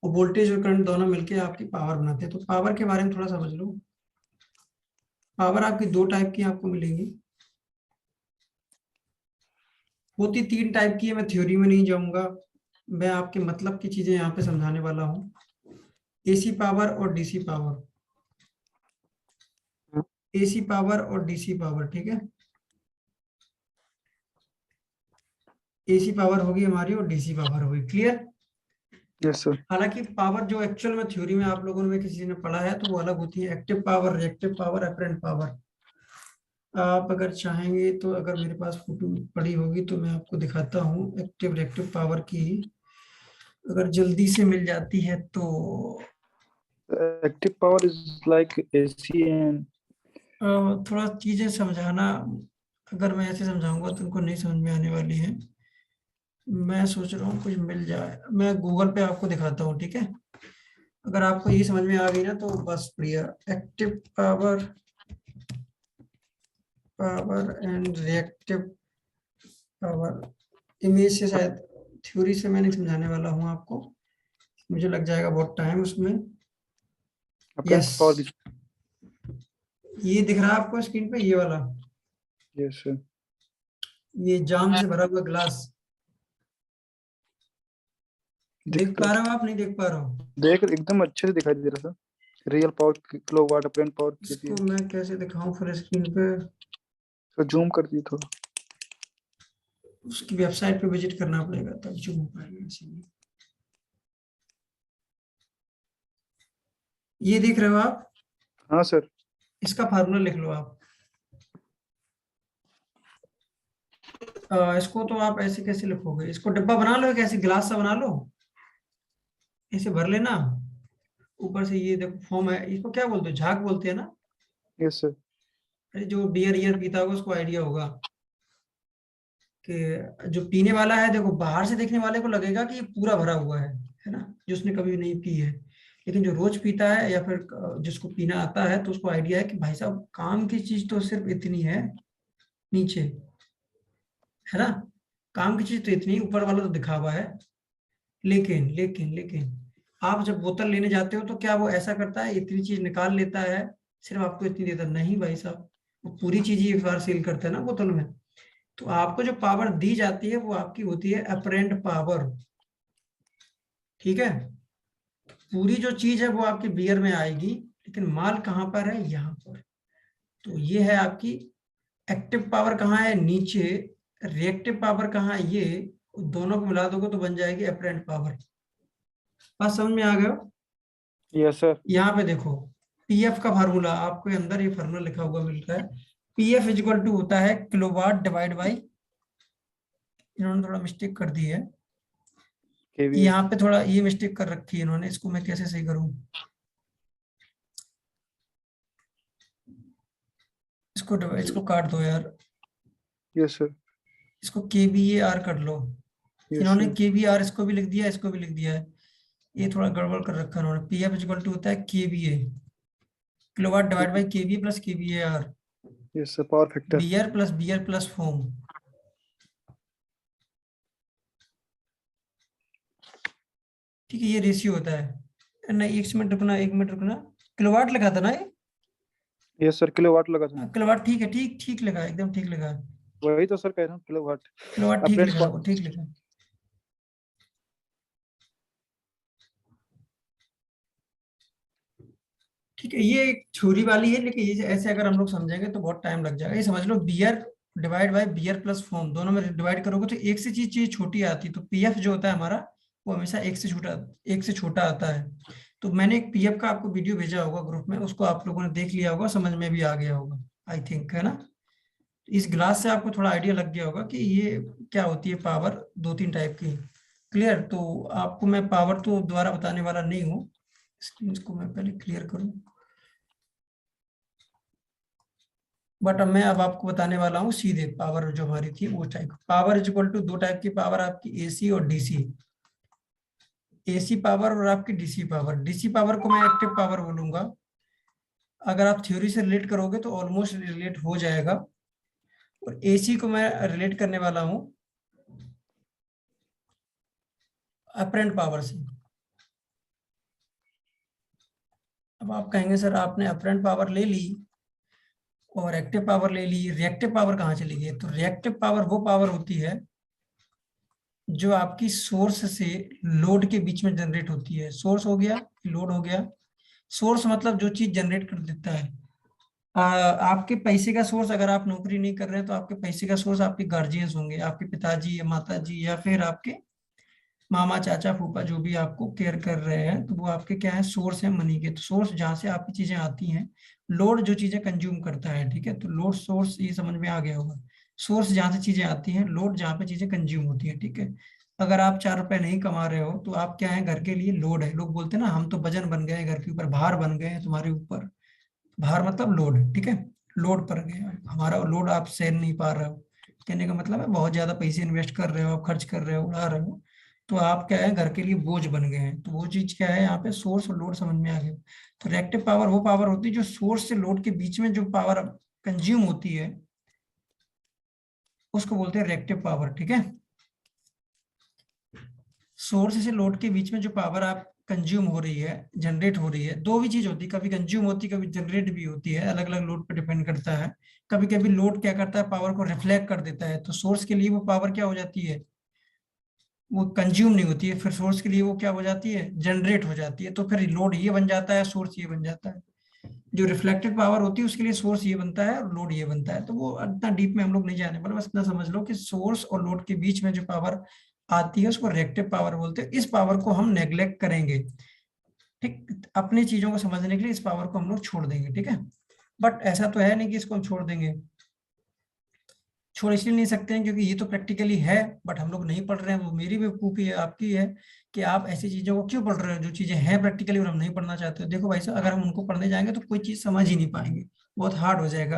और वोल्टेज और करंट दोनों मिलके आपकी पावर बनाते हैं। तो पावर के बारे में थोड़ा समझ लो। पावर आपकी दो टाइप की आपको मिलेंगी, होती तीन टाइप की है। मैं थ्योरी में नहीं जाऊंगा, मैं आपके मतलब की चीजें यहाँ पे समझाने वाला हूँ। एसी पावर और डीसी पावर, एसी पावर और डीसी पावर। ठीक है, एसी पावर होगी हमारी और डीसी पावर होगी, क्लियर। Yes sir. हालांकि पावर जो एक्चुअल में थ्योरी में आप लोगों ने किसी ने पढ़ा है तो वो अलग होती है, active power, reactive power, apparent power. आप अगर चाहेंगे तो अगर मेरे पास फोटो पड़ी होगी तो मैं आपको दिखाता हूँ एक्टिव रिएक्टिव पावर की, अगर जल्दी से मिल जाती है तो। Active power is like AC and थोड़ा चीजें समझाना, अगर मैं ऐसे समझाऊंगा तो उनको नहीं समझ में आने वाली है। मैं सोच रहा हूँ कुछ मिल जाए, मैं गूगल पे आपको दिखाता हूँ, ठीक है। अगर आपको ये समझ में आ गई ना तो बस बढ़िया। Active power, power and reactive power, image से शायद, थ्योरी से मैं नहीं समझाने वाला हूँ आपको, मुझे लग जाएगा बहुत टाइम उसमें। apparent yes, power. ये दिख रहा है आपको स्क्रीन पे, ये वाला, Yes sir. ये जाम से भरा हुआ ग्लास, देख दिखता पा रहे हो आप, नहीं देख पा रहे हो? देख एकदम अच्छे से दिखाई दे रहा था। Real power kilowatt apparent power इसको केपीए। मैं कैसे दिखाऊं फुल स्क्रीन पे? तो जूम कर दिए थोड़ा। उसकी वेबसाइट पे विजिट करना पड़ेगा तब जो हो पाएगा ऐसे में। ये देख रहे हो आप, हाँ सर। इसका फार्मूला लिख लो आप। इसको तो आप ऐसे कैसे लिखोगे, इसको डिब्बा बना लो, कैसे गिलास सा बना लो, ऐसे भर लेना, ऊपर से ये देखो फॉर्म है, इसको क्या बोलते हैं, झाग बोलते हैं ना। Yes sir. अरे जो बियर ईयर पीता होगा उसको आइडिया होगा कि जो पीने वाला है, देखो बाहर से देखने वाले को लगेगा कि ये पूरा भरा हुआ है ना, जो उसने कभी नहीं पी है। लेकिन जो रोज पीता है या फिर जिसको पीना आता है तो उसको आइडिया है कि भाई साहब काम की चीज तो सिर्फ इतनी है नीचे, है ना, काम की चीज तो इतनी, ऊपर वाला तो दिखावा है। लेकिन लेकिन लेकिन आप जब बोतल लेने जाते हो तो क्या वो ऐसा करता है इतनी चीज निकाल लेता है, सिर्फ आपको इतनी देता नहीं भाई साहब, वो पूरी चीज ही एक बार सेल करता है ना बोतल में। तो आपको जो पावर दी जाती है वो आपकी होती है अपरेंट पावर, ठीक है। पूरी जो चीज है वो आपकी बियर में आएगी, लेकिन माल कहाँ पर है, यहाँ पर। तो ये है आपकी एक्टिव पावर, कहाँ है, नीचे। रिएक्टिव पावर कहाँ है, ये। दोनों को मिला दोगे तो बन जाएगी अपरेंट पावर। बात समझ में आ गया? Yes sir. यहाँ पे देखो, पीएफ का फार्मूला आपको अंदर ये फार्मूला लिखा हुआ मिलता है। पीएफ इक्वल टू होता है किलोवाट डिवाइड बाई, इन्होंने थोड़ा मिस्टेक कर दी है, केवीए। यहाँ पे थोड़ा ये मिस्टेक कर रखी है इन्होंने, इसको मैं कैसे सही करूं, इसको काट दो यार, यस सर। इसको KVAR कर लो। यस इन्होंने सर। KVAR इसको भी लिख दिया, इसको भी लिख दिया है, ये थोड़ा गड़बड़ कर रखा है इन्होंने। पीएफ इक्वल टू होता है KVA, kilowatt divide by KVA plus KVAR, yes sir. Power factor. Beer plus foam. ठीक है, ये रेशियो होता है। नहीं, एक मिनट रुकना, एक मिनट रुकना, किलोवाट लगा था ना ये? यस सर, किलोवाट लगा था। किलोवाट ठीक है, ठीक ठीक लगा, एकदम ठीक लगा, वही तो सर कह रहा हूँ, किलोवाट। किलोवाट ठीक अपरेंट लिखा, वो ठीक लिखा। ठीक है, ये एक थ्योरी वाली है, लेकिन ये ऐसे अगर हम लोग समझेंगे तो बहुत टाइम लग जाएगा। ये समझ लो beer divide by beer plus form, दोनों में डिवाइड करोगे तो एक से चीज छोटी आती है। तो पीएफ जो होता है हमारा वो हमेशा एक से छोटा आता है। तो मैंने एक पीएफ का आपको वीडियो भेजा होगा ग्रुप में, उसको आप लोगों ने देख लिया होगा, समझ में भी आ गया होगा आई थिंक, है ना। इस ग्लास से आपको थोड़ा आइडिया लग गया होगा कि ये क्या होती है पावर, 2-3 टाइप की। क्लियर। तो आपको मैं पावर तो दोबारा बताने वाला नहीं हूँ, स्क्रीन को मैं पहले क्लियर करूँ। बट अब आपको बताने वाला हूँ सीधे पावर जो हमारी थी वो type. Power is equal to 2 type की पावर आपकी, एसी और डीसी। एसी पावर और आपकी डीसी पावर। डीसी पावर को मैं एक्टिव पावर बोलूंगा। अगर आप थ्योरी से रिलेट करोगे तो ऑलमोस्ट रिलेट हो जाएगा। और एसी को मैं रिलेट करने वाला हूँ अपरेंट पावर से। अब आप कहेंगे सर आपने अपरेंट पावर ले ली और एक्टिव पावर ले ली, रिएक्टिव पावर कहाँ चली गई? तो रिएक्टिव पावर वो पावर होती है जो आपकी सोर्स से लोड के बीच में जनरेट होती है। सोर्स हो गया, लोड हो गया। सोर्स मतलब जो चीज जनरेट कर देता है। आपके पैसे का सोर्स, अगर आप नौकरी नहीं कर रहे हैं तो आपके पैसे का सोर्स आपके गार्जियंस होंगे, आपके पिताजी या माताजी या फिर आपके मामा चाचा फूफा जो भी आपको केयर कर रहे हैं, तो वो आपके क्या है, सोर्स है मनी के। तो सोर्स जहाँ से आपकी चीजें आती हैं, लोड जो चीजें कंज्यूम करता है, ठीक है। तो लोड सोर्स ये समझ में आ गया होगा। सोर्स जहाँ से चीजें आती हैं, लोड जहाँ पे चीजें कंज्यूम होती है, ठीक है। अगर आप 4 रुपए नहीं कमा रहे हो तो आप क्या है, घर के लिए लोड है। लोग बोलते हैं ना हम तो वजन बन गए, घर के ऊपर भार बन गए तुम्हारे ऊपर। भार मतलब लोड, ठीक है। लोड पर गए, हमारा लोड आप सहन नहीं पा रहे हो। कहने का मतलब है बहुत ज्यादा पैसे इन्वेस्ट कर रहे हो, आप खर्च कर रहे हो, उड़ा रहे हो, तो आप क्या है घर के लिए बोझ बन गए हैं। तो वो चीज क्या है, यहाँ पे सोर्स और लोड समझ में आ गया। तो रिएक्टिव पावर वो पावर होती है जो सोर्स से लोड के बीच में जो पावर कंज्यूम होती है उसको बोलते हैं रिएक्टिव पावर, ठीक है। सोर्स से लोड के बीच में जो पावर आप कंज्यूम हो रही है, जनरेट हो रही है, दो भी चीज होती है, कभी कंज्यूम होती है कभी जनरेट भी होती है, अलग अलग लोड पर डिपेंड करता है। कभी कभी लोड क्या करता है, पावर को रिफ्लेक्ट कर देता है। तो सोर्स के लिए वो पावर क्या हो जाती है, वो कंज्यूम नहीं होती है, फिर सोर्स के लिए वो क्या हो जाती है, जनरेट हो जाती है। तो फिर लोड ये बन जाता है, सोर्स ये बन जाता है। जो रिफ्लेक्टेड पावर होती है उसके लिए सोर्स ये बनता है और लोड ये बनता है। तो वो इतना डीप में हम लोग नहीं जाने वाले, बस इतना समझ लो कि सोर्स और लोड के बीच में जो पावर आती है उसको रिएक्टिव पावर बोलते हैं। इस पावर को हम नेग्लेक्ट करेंगे, ठीक। अपनी चीजों को समझने के लिए इस पावर को हम लोग छोड़ देंगे, ठीक है। बट ऐसा तो है नहीं कि इसको हम छोड़ देंगे। छोड़ इसलिए नहीं सकते हैं क्योंकि ये तो प्रैक्टिकली है, बट हम लोग नहीं पढ़ रहे हैं। वो मेरी बेवकूफ़ी है, आपकी है कि आप ऐसी चीजों को क्यों पढ़ रहे हो जो चीजें हैं प्रैक्टिकली और हम नहीं पढ़ना चाहते हो। देखो भाई साहब, अगर हम उनको पढ़ने जाएंगे तो कोई चीज समझ ही नहीं पाएंगे, बहुत हार्ड हो जाएगा।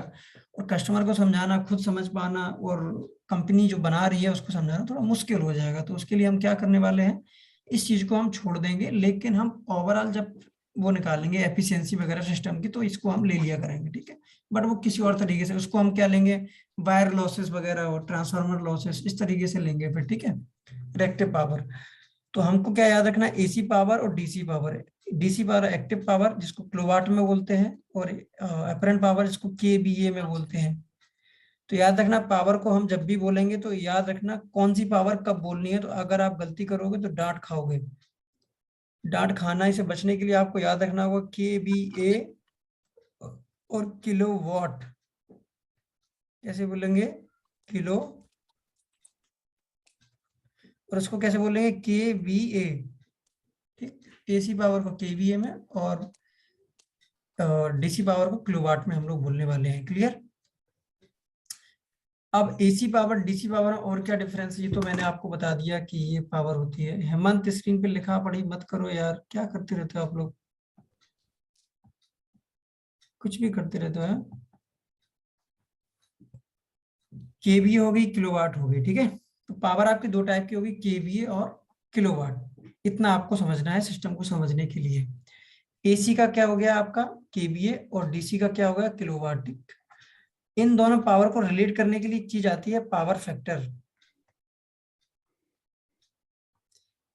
और कस्टमर को समझाना, खुद समझ पाना और कंपनी जो बना रही है उसको समझाना थोड़ा मुश्किल हो जाएगा। तो उसके लिए हम क्या करने वाले हैं, इस चीज को हम छोड़ देंगे। लेकिन हम ओवरऑल जब वो निकालेंगे एफिशिएंसी वगैरह सिस्टम की, तो इसको हम ले लिया करेंगे, ठीक है। बट वो किसी और तरीके से, उसको हम क्या लेंगे, वायर लॉसेस वगैरह और ट्रांसफार्मर लॉसेस, इस तरीके से लेंगे फिर, ठीक है। रिएक्टिव पावर तो हमको क्या याद रखना, एसी पावर और डीसी पावर है। डीसी पावर एक्टिव पावर जिसको किलोवाट में बोलते हैं, और अपरेंट पावर जिसको केवीए में बोलते हैं। तो याद रखना पावर को हम जब भी बोलेंगे तो याद रखना कौन सी पावर कब बोलनी है। तो अगर आप गलती करोगे तो डांट खाओगे। डांट खाना से बचने के लिए आपको याद रखना होगा केवीए और किलोवाट। कैसे बोलेंगे, किलो, और उसको कैसे बोलेंगे, केवीए, ठीक। एसी पावर को केवीए में और डीसी पावर को किलोवाट में हम लोग बोलने वाले हैं। क्लियर। अब एसी पावर डीसी पावर और क्या डिफरेंस, ये तो मैंने आपको बता दिया कि ये पावर होती है। हेमंत स्क्रीन पे लिखा पढ़ी मत करो यार, क्या करते रहते हो आप लोग, कुछ भी करते रहते हो। केवीए होगी, किलोवाट होगी, ठीक है। तो पावर आपकी 2 टाइप की होगी, केवीए और किलोवाट। इतना आपको समझना है सिस्टम को समझने के लिए। एसी का क्या हो गया आपका, केवीए, और डीसी का क्या हो गया, किलोवाट। इन दोनों पावर को रिलेट करने के लिए एक चीज आती है, पावर फैक्टर।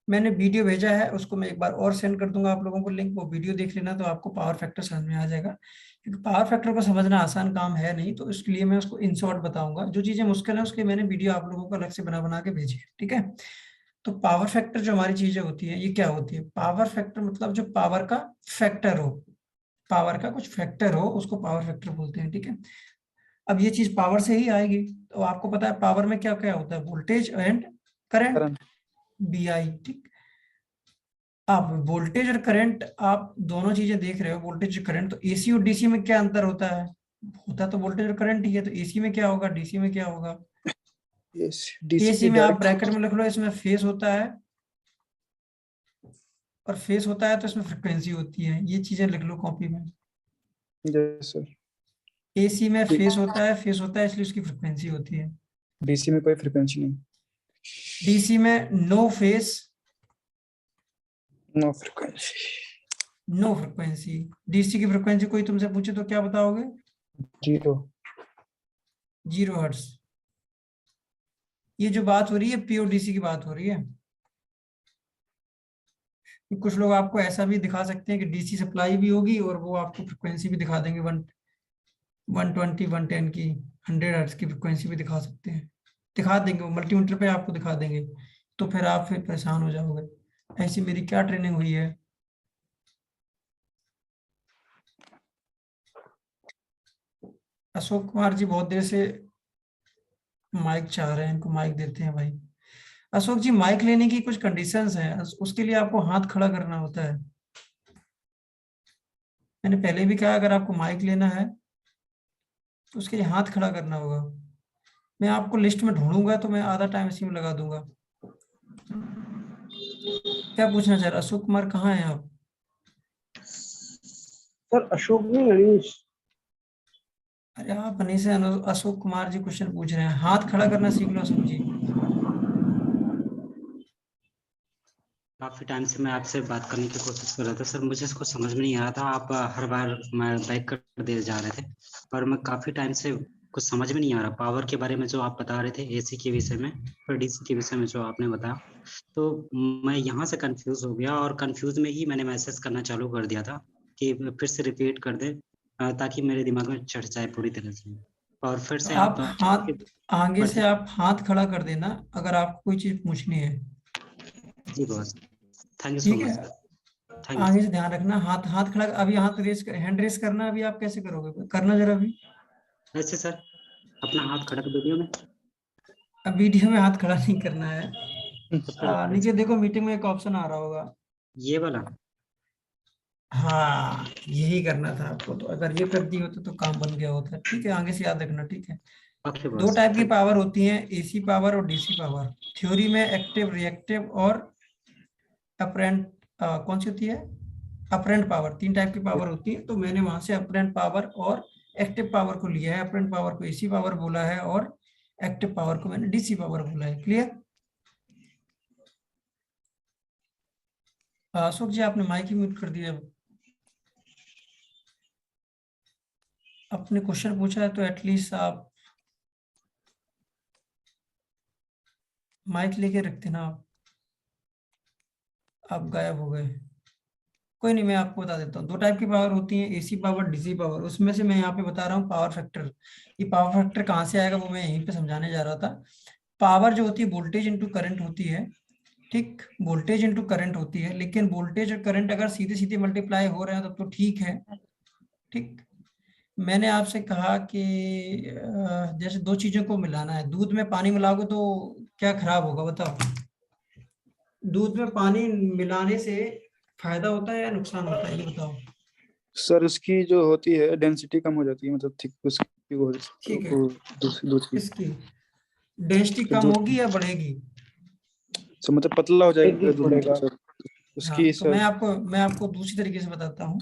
मैंने वीडियो भेजा है, उसको मैं एक बार और सेंड कर दूंगा आप लोगों को लिंक, वो वीडियो देख लेना तो आपको पावर फैक्टर समझ में आ जाएगा। क्योंकि पावर फैक्टर को समझना आसान काम है नहीं, तो इसके लिए मैं उसको इन शॉर्ट बताऊंगा। जो चीजें मुश्किल है उसके मैंने वीडियो आप लोगों को अलग से बना बना के भेजी है, ठीक है। तो पावर फैक्टर जो हमारी चीजें होती है, ये क्या होती है, पावर फैक्टर मतलब जो पावर का फैक्टर हो, पावर का कुछ फैक्टर हो उसको पावर फैक्टर बोलते हैं, ठीक है। अब ये चीज पावर से ही आएगी, तो आपको पता है पावर में क्या क्या होता है, voltage and current, current. BI, ठीक। आप वोल्टेज और करंट आप दोनों चीजें देख रहे हो, वोल्टेज और करंट, तो AC और DC में क्या अंतर होता है? होता तो वोल्टेज और करंट ही है, तो AC में क्या होगा, DC में क्या होगा? DC AC की में आप डायरेक्ट। ब्रैकेट में लिख लो, इसमें फेस होता है, और फेस होता है तो इसमें फ्रिक्वेंसी होती है, ये चीजें लिख लो कॉपी में। Yes sir. AC में फेस होता है, फेस होता है इसलिए उसकी फ्रिक्वेंसी होती है। DC में कोई फ्रिक्वेंसी नहीं। DC में no phase, no frequency. No frequency. DC की फ्रिक्वेंसी कोई तुमसे पूछे तो क्या बताओगे? 0। 0 हर्ट्ज। ये जो बात हो रही है प्योर DC की बात हो रही है। कुछ लोग आपको ऐसा भी दिखा सकते हैं कि DC सप्लाई भी होगी और वो आपको फ्रिक्वेंसी भी दिखा देंगे, 120 110 की, 100 हर्ट्ज की फ्रिक्वेंसी भी दिखा सकते हैं, दिखा देंगे, वो मल्टीमीटर पे आपको दिखा देंगे, तो फिर आप फिर परेशान हो जाओगे। ऐसी मेरी क्या ट्रेनिंग हुई है। अशोक कुमार जी बहुत देर से माइक चाह रहे हैं, इनको माइक देते हैं भाई। अशोक जी, माइक लेने की कुछ कंडीशंस हैं, उसके लिए आपको हाथ खड़ा करना होता है। मैंने पहले भी कहा, अगर आपको माइक लेना है तो उसके लिए हाथ खड़ा करना होगा। मैं आपको लिस्ट में ढूंढूंगा तो मैं आधा टाइम इसी में लगा दूंगा। क्या पूछना चाह रहे अशोक कुमार, कहाँ हैं आप? सर अशोक नहीं, अनीश। अरे आप अनीस से अशोक कुमार जी क्वेश्चन पूछ रहे हैं, हाथ खड़ा करना सीख लो अशोक जी। काफी टाइम से मैं आपसे बात करने की कोशिश कर रहा था सर, मुझे इसको समझ में नहीं आ रहा था, आप हर बार मैं बैक कर दे जा रहे थे, पर मैं काफी टाइम से कुछ समझ में नहीं आ रहा। पावर के बारे में जो आप बता रहे थे, AC के विषय में और DC के विषय में जो आपने बताया, तो मैं यहाँ से कंफ्यूज हो गया, और कंफ्यूज में ही मैंने मैसेज करना चालू कर दिया था कि फिर से रिपीट कर दे, ताकि मेरे दिमाग में चढ़ जाए पूरी तरह से। और फिर तो से आप आप हाथ आगे से आप हाथ खड़ा कर देना अगर आपको कोई चीज पूछनी है। जी बॉस, थैंक यू सो ठीक मच है, सर, थैंक यू। आगे से ध्यान रखना, हाथ हाथ खड़ा, अभी हाथ रेस, हैंड रेस करना, अभी आप कैसे करोगे, करना जरा अभी। ऐसे सर, अपना हाथ खड़ा कर वीडियो में। अब वीडियो में हाथ खड़ा नहीं करना है। तो फिर नीचे देखो, मीटिंग में एक ऑप्शन आ रहा होगा, ये वाला। हाँ यही करना था आपको, तो अगर ये कर दी होता तो काम बन गया होता। ठीक है, आगे से याद रखना, ठीक है। ओके दो बॉस, टाइप की थैंक पावर होती हैं, AC पावर और DC पावर। थ्योरी में एक्टिव, रिएक्टिव और अपरेंट, कौन सी होती है, अपरेंट पावर। 3 टाइप की पावर होती है, तो मैंने वहां से अपरेंट पावर और एक्टिव पावर को लिया है। अपरेंट पावर को AC पावर बोला है और एक्टिव पावर को मैंने DC पावर बोला है। क्लियर? अशोक जी आपने माइक ही म्यूट कर दिया। आपने क्वेश्चन पूछा है तो एटलीस्ट आप माइक लेके रखते ना, आप गायब हो गए। कोई नहीं, मैं आपको बता देता हूँ। 2 टाइप की पावर होती है, AC पावर, DC पावर। उसमें से मैं यहाँ पे बता रहा हूँ पावर फैक्टर। ये पावर फैक्टर कहाँ से आएगा वो मैं यहीं पे समझाने जा रहा था। पावर जो होती है वोल्टेज इंटू करंट होती है, ठीक, वोल्टेज इंटू करंट होती है। लेकिन वोल्टेज और करंट अगर सीधे सीधे मल्टीप्लाई हो रहे हैं तब तो ठीक है, ठीक। मैंने आपसे कहा कि जैसे 2 चीजों को मिलाना है, दूध में पानी मिलाओगे तो क्या खराब होगा बताओ? दूध में पानी मिलाने से फायदा होता है या नुकसान होता है, ये बताओ। सर उसकी जो होती है डेंसिटी कम हो जाती है, मतलब थिक उसकी वो ठीक है, दूध की। इसकी डेंसिटी तो कम दूध होगी या बढ़ेगी? तो मतलब पतला हो जाएगा दूध, पड़ेगा। मतलब सर हाँ, उसकी तो सर। मैं आपको दूसरी तरीके से बताता हूँ।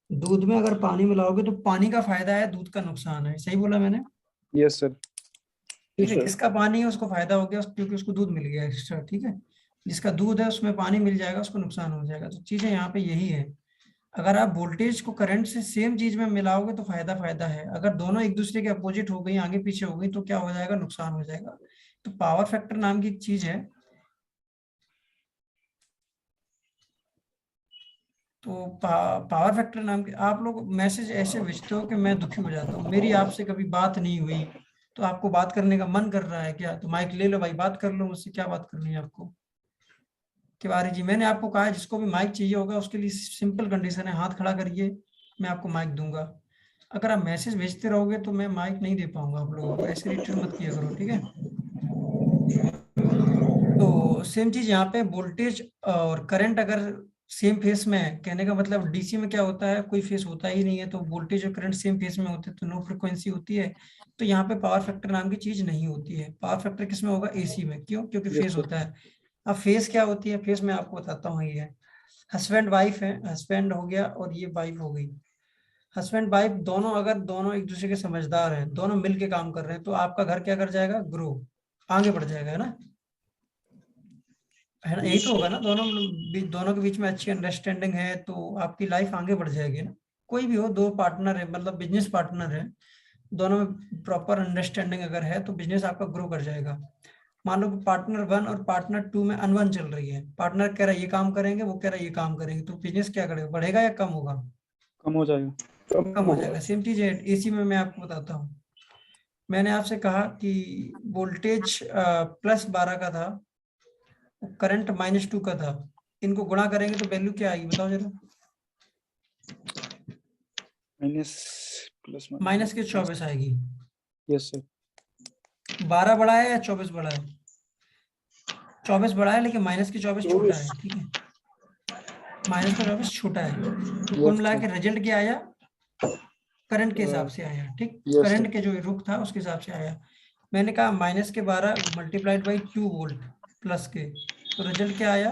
दूध में अगर पानी मिलाओगे तो पानी का फायदा है, दूध का नुकसान है। सही बोला मैंने? Yes sir. ठीक है, सर। जिसका पानी है उसको फायदा हो गया, क्योंकि उसको दूध मिल गया एक्स्ट्रा, ठीक है। जिसका दूध है उसमें पानी मिल जाएगा, उसको नुकसान हो जाएगा। तो चीजें यहाँ पे यही है, अगर आप वोल्टेज को करंट से सेम चीज में मिलाओगे तो फायदा फायदा है, अगर दोनों एक दूसरे के अपोजिट हो गई, आगे पीछे हो गई, तो क्या हो जाएगा, नुकसान हो जाएगा। तो पावर फैक्टर नाम की एक चीज है, तो पावर फैक्टर नाम के आप लोग मैसेज ऐसे भेजते हो कि मैं दुखी हो जाता हूँ। मेरी आपसे कभी बात नहीं हुई तो आपको बात करने का मन कर रहा है क्या? तो माइक ले लो भाई, बात कर लो मुझसे, क्या बात करनी है आपको? तिवारी जी, मैंने आपको कहा है जिसको भी माइक चाहिए होगा उसके लिए सिंपल कंडीशन है, हाथ खड़ा करिए, मैं आपको माइक दूंगा। अगर आप मैसेज भेजते रहोगे तो मैं माइक नहीं दे पाऊंगा आप लोगों को, ऐसे रिटर्न मत किया करो, ठीक है। तो सेम चीज यहाँ पे वोल्टेज और करंट अगर सेम फेस में है, कहने का मतलब डीसी में क्या होता है, कोई फेस होता ही नहीं है, तो वोल्टेज और करंट सेम फेस में होते हैं तो नो फ्रिक्वेंसी होती है। तो यहाँ पे पावर फैक्टर नाम की चीज नहीं होती है। पावर फैक्टर किसमें होगा, एसी में। क्यों? क्योंकि Yes, फेस sir. होता है। अब फेस क्या होती है, फेस मैं आपको बताता हूँ। ये हस्बैंड वाइफ है, हस्बैंड हो गया और ये वाइफ हो गई। हस्बैंड वाइफ दोनों, अगर दोनों एक दूसरे के समझदार हैं, दोनों मिल के काम कर रहे हैं, तो आपका घर क्या कर जाएगा, ग्रो, आगे बढ़ जाएगा, है ना। है ना, यही तो होगा ना। दोनों के बीच में अच्छी अंडरस्टैंडिंग है तो आपकी लाइफ आगे बढ़ जाएगी ना। कोई भी हो, दो पार्टनर है, मतलब बिजनेस पार्टनर है, दोनों में प्रॉपर अंडरस्टैंडिंग अगर है तो बिजनेस आपका ग्रो कर जाएगा। मान लो पार्टनर 1 और पार्टनर 2 में अनबन चल रही है, पार्टनर कह रहा है ये काम करेंगे, वो कह रहा है ये काम करेंगे, तो बिजनेस क्या करेगा, बढ़ेगा या कम होगा, कम हो जाएगा। कम हो जाएगा। सेम चीज है एसी में। मैं आपको बताता हूँ, मैंने आपसे कहा कि वोल्टेज +12 का था, करंट -2 का था, इनको गुणा करेंगे तो वैल्यू क्या आएगी, बताओ जरा। माइनस प्लस माइनस के 24 आएगी। Yes sir. 12 बड़ा है या 24 बड़ा है, 24 बड़ा है, लेकिन माइनस के 24 छोटा है, ठीक है। माइनस का 24 छोटा है, तो कुल मिला के रिजल्ट क्या आया, करंट के हिसाब से आया, ठीक। करंट के जो रुख था उसके हिसाब से आया। मैंने कहा -12 × 2 वोल्ट प्लस के, तो रिजल्ट क्या आया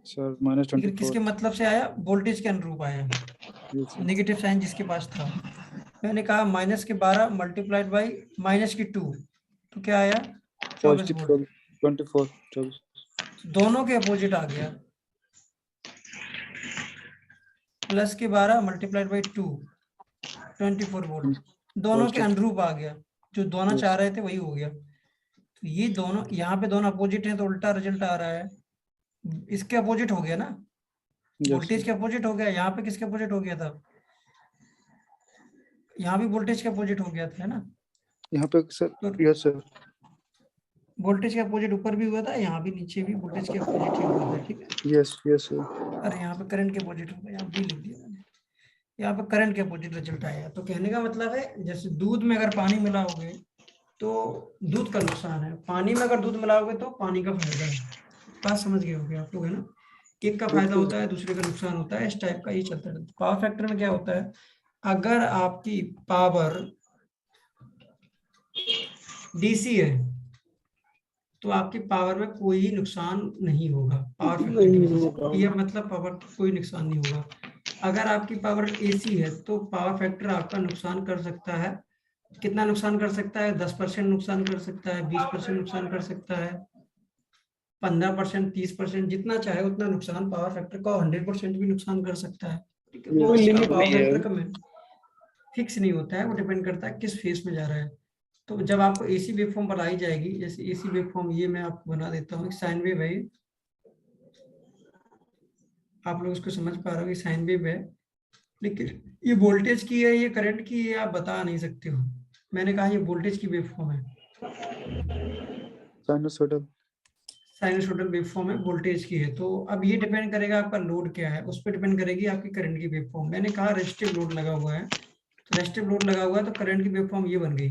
सर -24। किसके मतलब से आया, वोल्टेज के अनुरूप आया, नेगेटिव साइन जिसके पास था। मैंने कहा -12 × -2, तो क्या आया 24 वोल्ट। 24 दोनों के अपोजिट आ गया, +12 × 2 24 वोल्ट, दोनों के अनुरूप आ गया, जो दोनों चाह रहे थे वही हो गया। तो ये दोनों, यहाँ पे दोनों अपोजिट हैं तो उल्टा रिजल्ट आ रहा है। इसके अपोजिट हो गया ना, वोल्टेज के अपोजिट हो गया। यहाँ पे किसके अपोजिट हो गया था, यहाँ भी वोल्टेज के अपोजिट हो गया था, है ना। यहाँ पे सर, यस सर। वोल्टेज के अपोजिट ऊपर भी हुआ था, यहाँ भी नीचे भी वोल्टेज के अपोजिट ही हुआ था, ठीक है। Yes yes sir. अरे यहाँ पे करंट के अपोजिट होगा, यहाँ भी लिख दिया मैंने, यहाँ पे करंट के अपोजिट रिजल्ट आया। तो कहने का मतलब है, जैसे दूध में अगर पानी मिलाओगे तो दूध का नुकसान है, पानी में अगर दूध मिलाओगे तो पानी का फायदा है। बात समझ गए होंगे आप लोग, है ना। एक का फायदा होता है, दूसरे का नुकसान होता है, इस टाइप का ये चलता है। पावर फैक्टर में क्या होता है, अगर आपकी पावर डीसी है तो आपकी पावर में कोई नुकसान नहीं होगा, पावर फैक्टर की वजह से। ये मतलब पावर कोई नुकसान नहीं होगा। अगर आपकी पावर एसी है तो पावर फैक्टर आपका नुकसान कर सकता है। कितना नुकसान कर सकता है, 10% नुकसान कर सकता है, 20% नुकसान कर सकता है, 15%, 30%, जितना चाहे उतना नुकसान पावर फैक्टर का 100% भी नुकसान कर सकता है। ठीक है, तो इसका पावर फैक्टर का फिक्स नहीं होता है, वो डिपेंड करता है किस फेस में जा रहा है। तो जब आपको एसी वेवफॉर्म बनाई जाएगी, जैसे एसी वेवफॉर्म ये मैं आपको बना देता हूँ, साइन वेव है, आप लोग इसको समझ पा रहे हो, साइन वेव है, लेकिन ये वोल्टेज की है, ये करंट की है, आप बता नहीं सकते हो। मैंने कहा ये वोल्टेज की वेवफॉर्म है, साइनसोइडल साइनसोइडल वेवफॉर्म है, वोल्टेज की है। तो अब ये डिपेंड करेगा आपका लोड क्या है, उस पर डिपेंड करेगी आपकी करंट की वेवफॉर्म। मैंने कहा रेजिस्टिव लोड लगा हुआ है, तो रेजिस्टिव लोड लगा हुआ है तो करंट की वेवफॉर्म ये बन गई।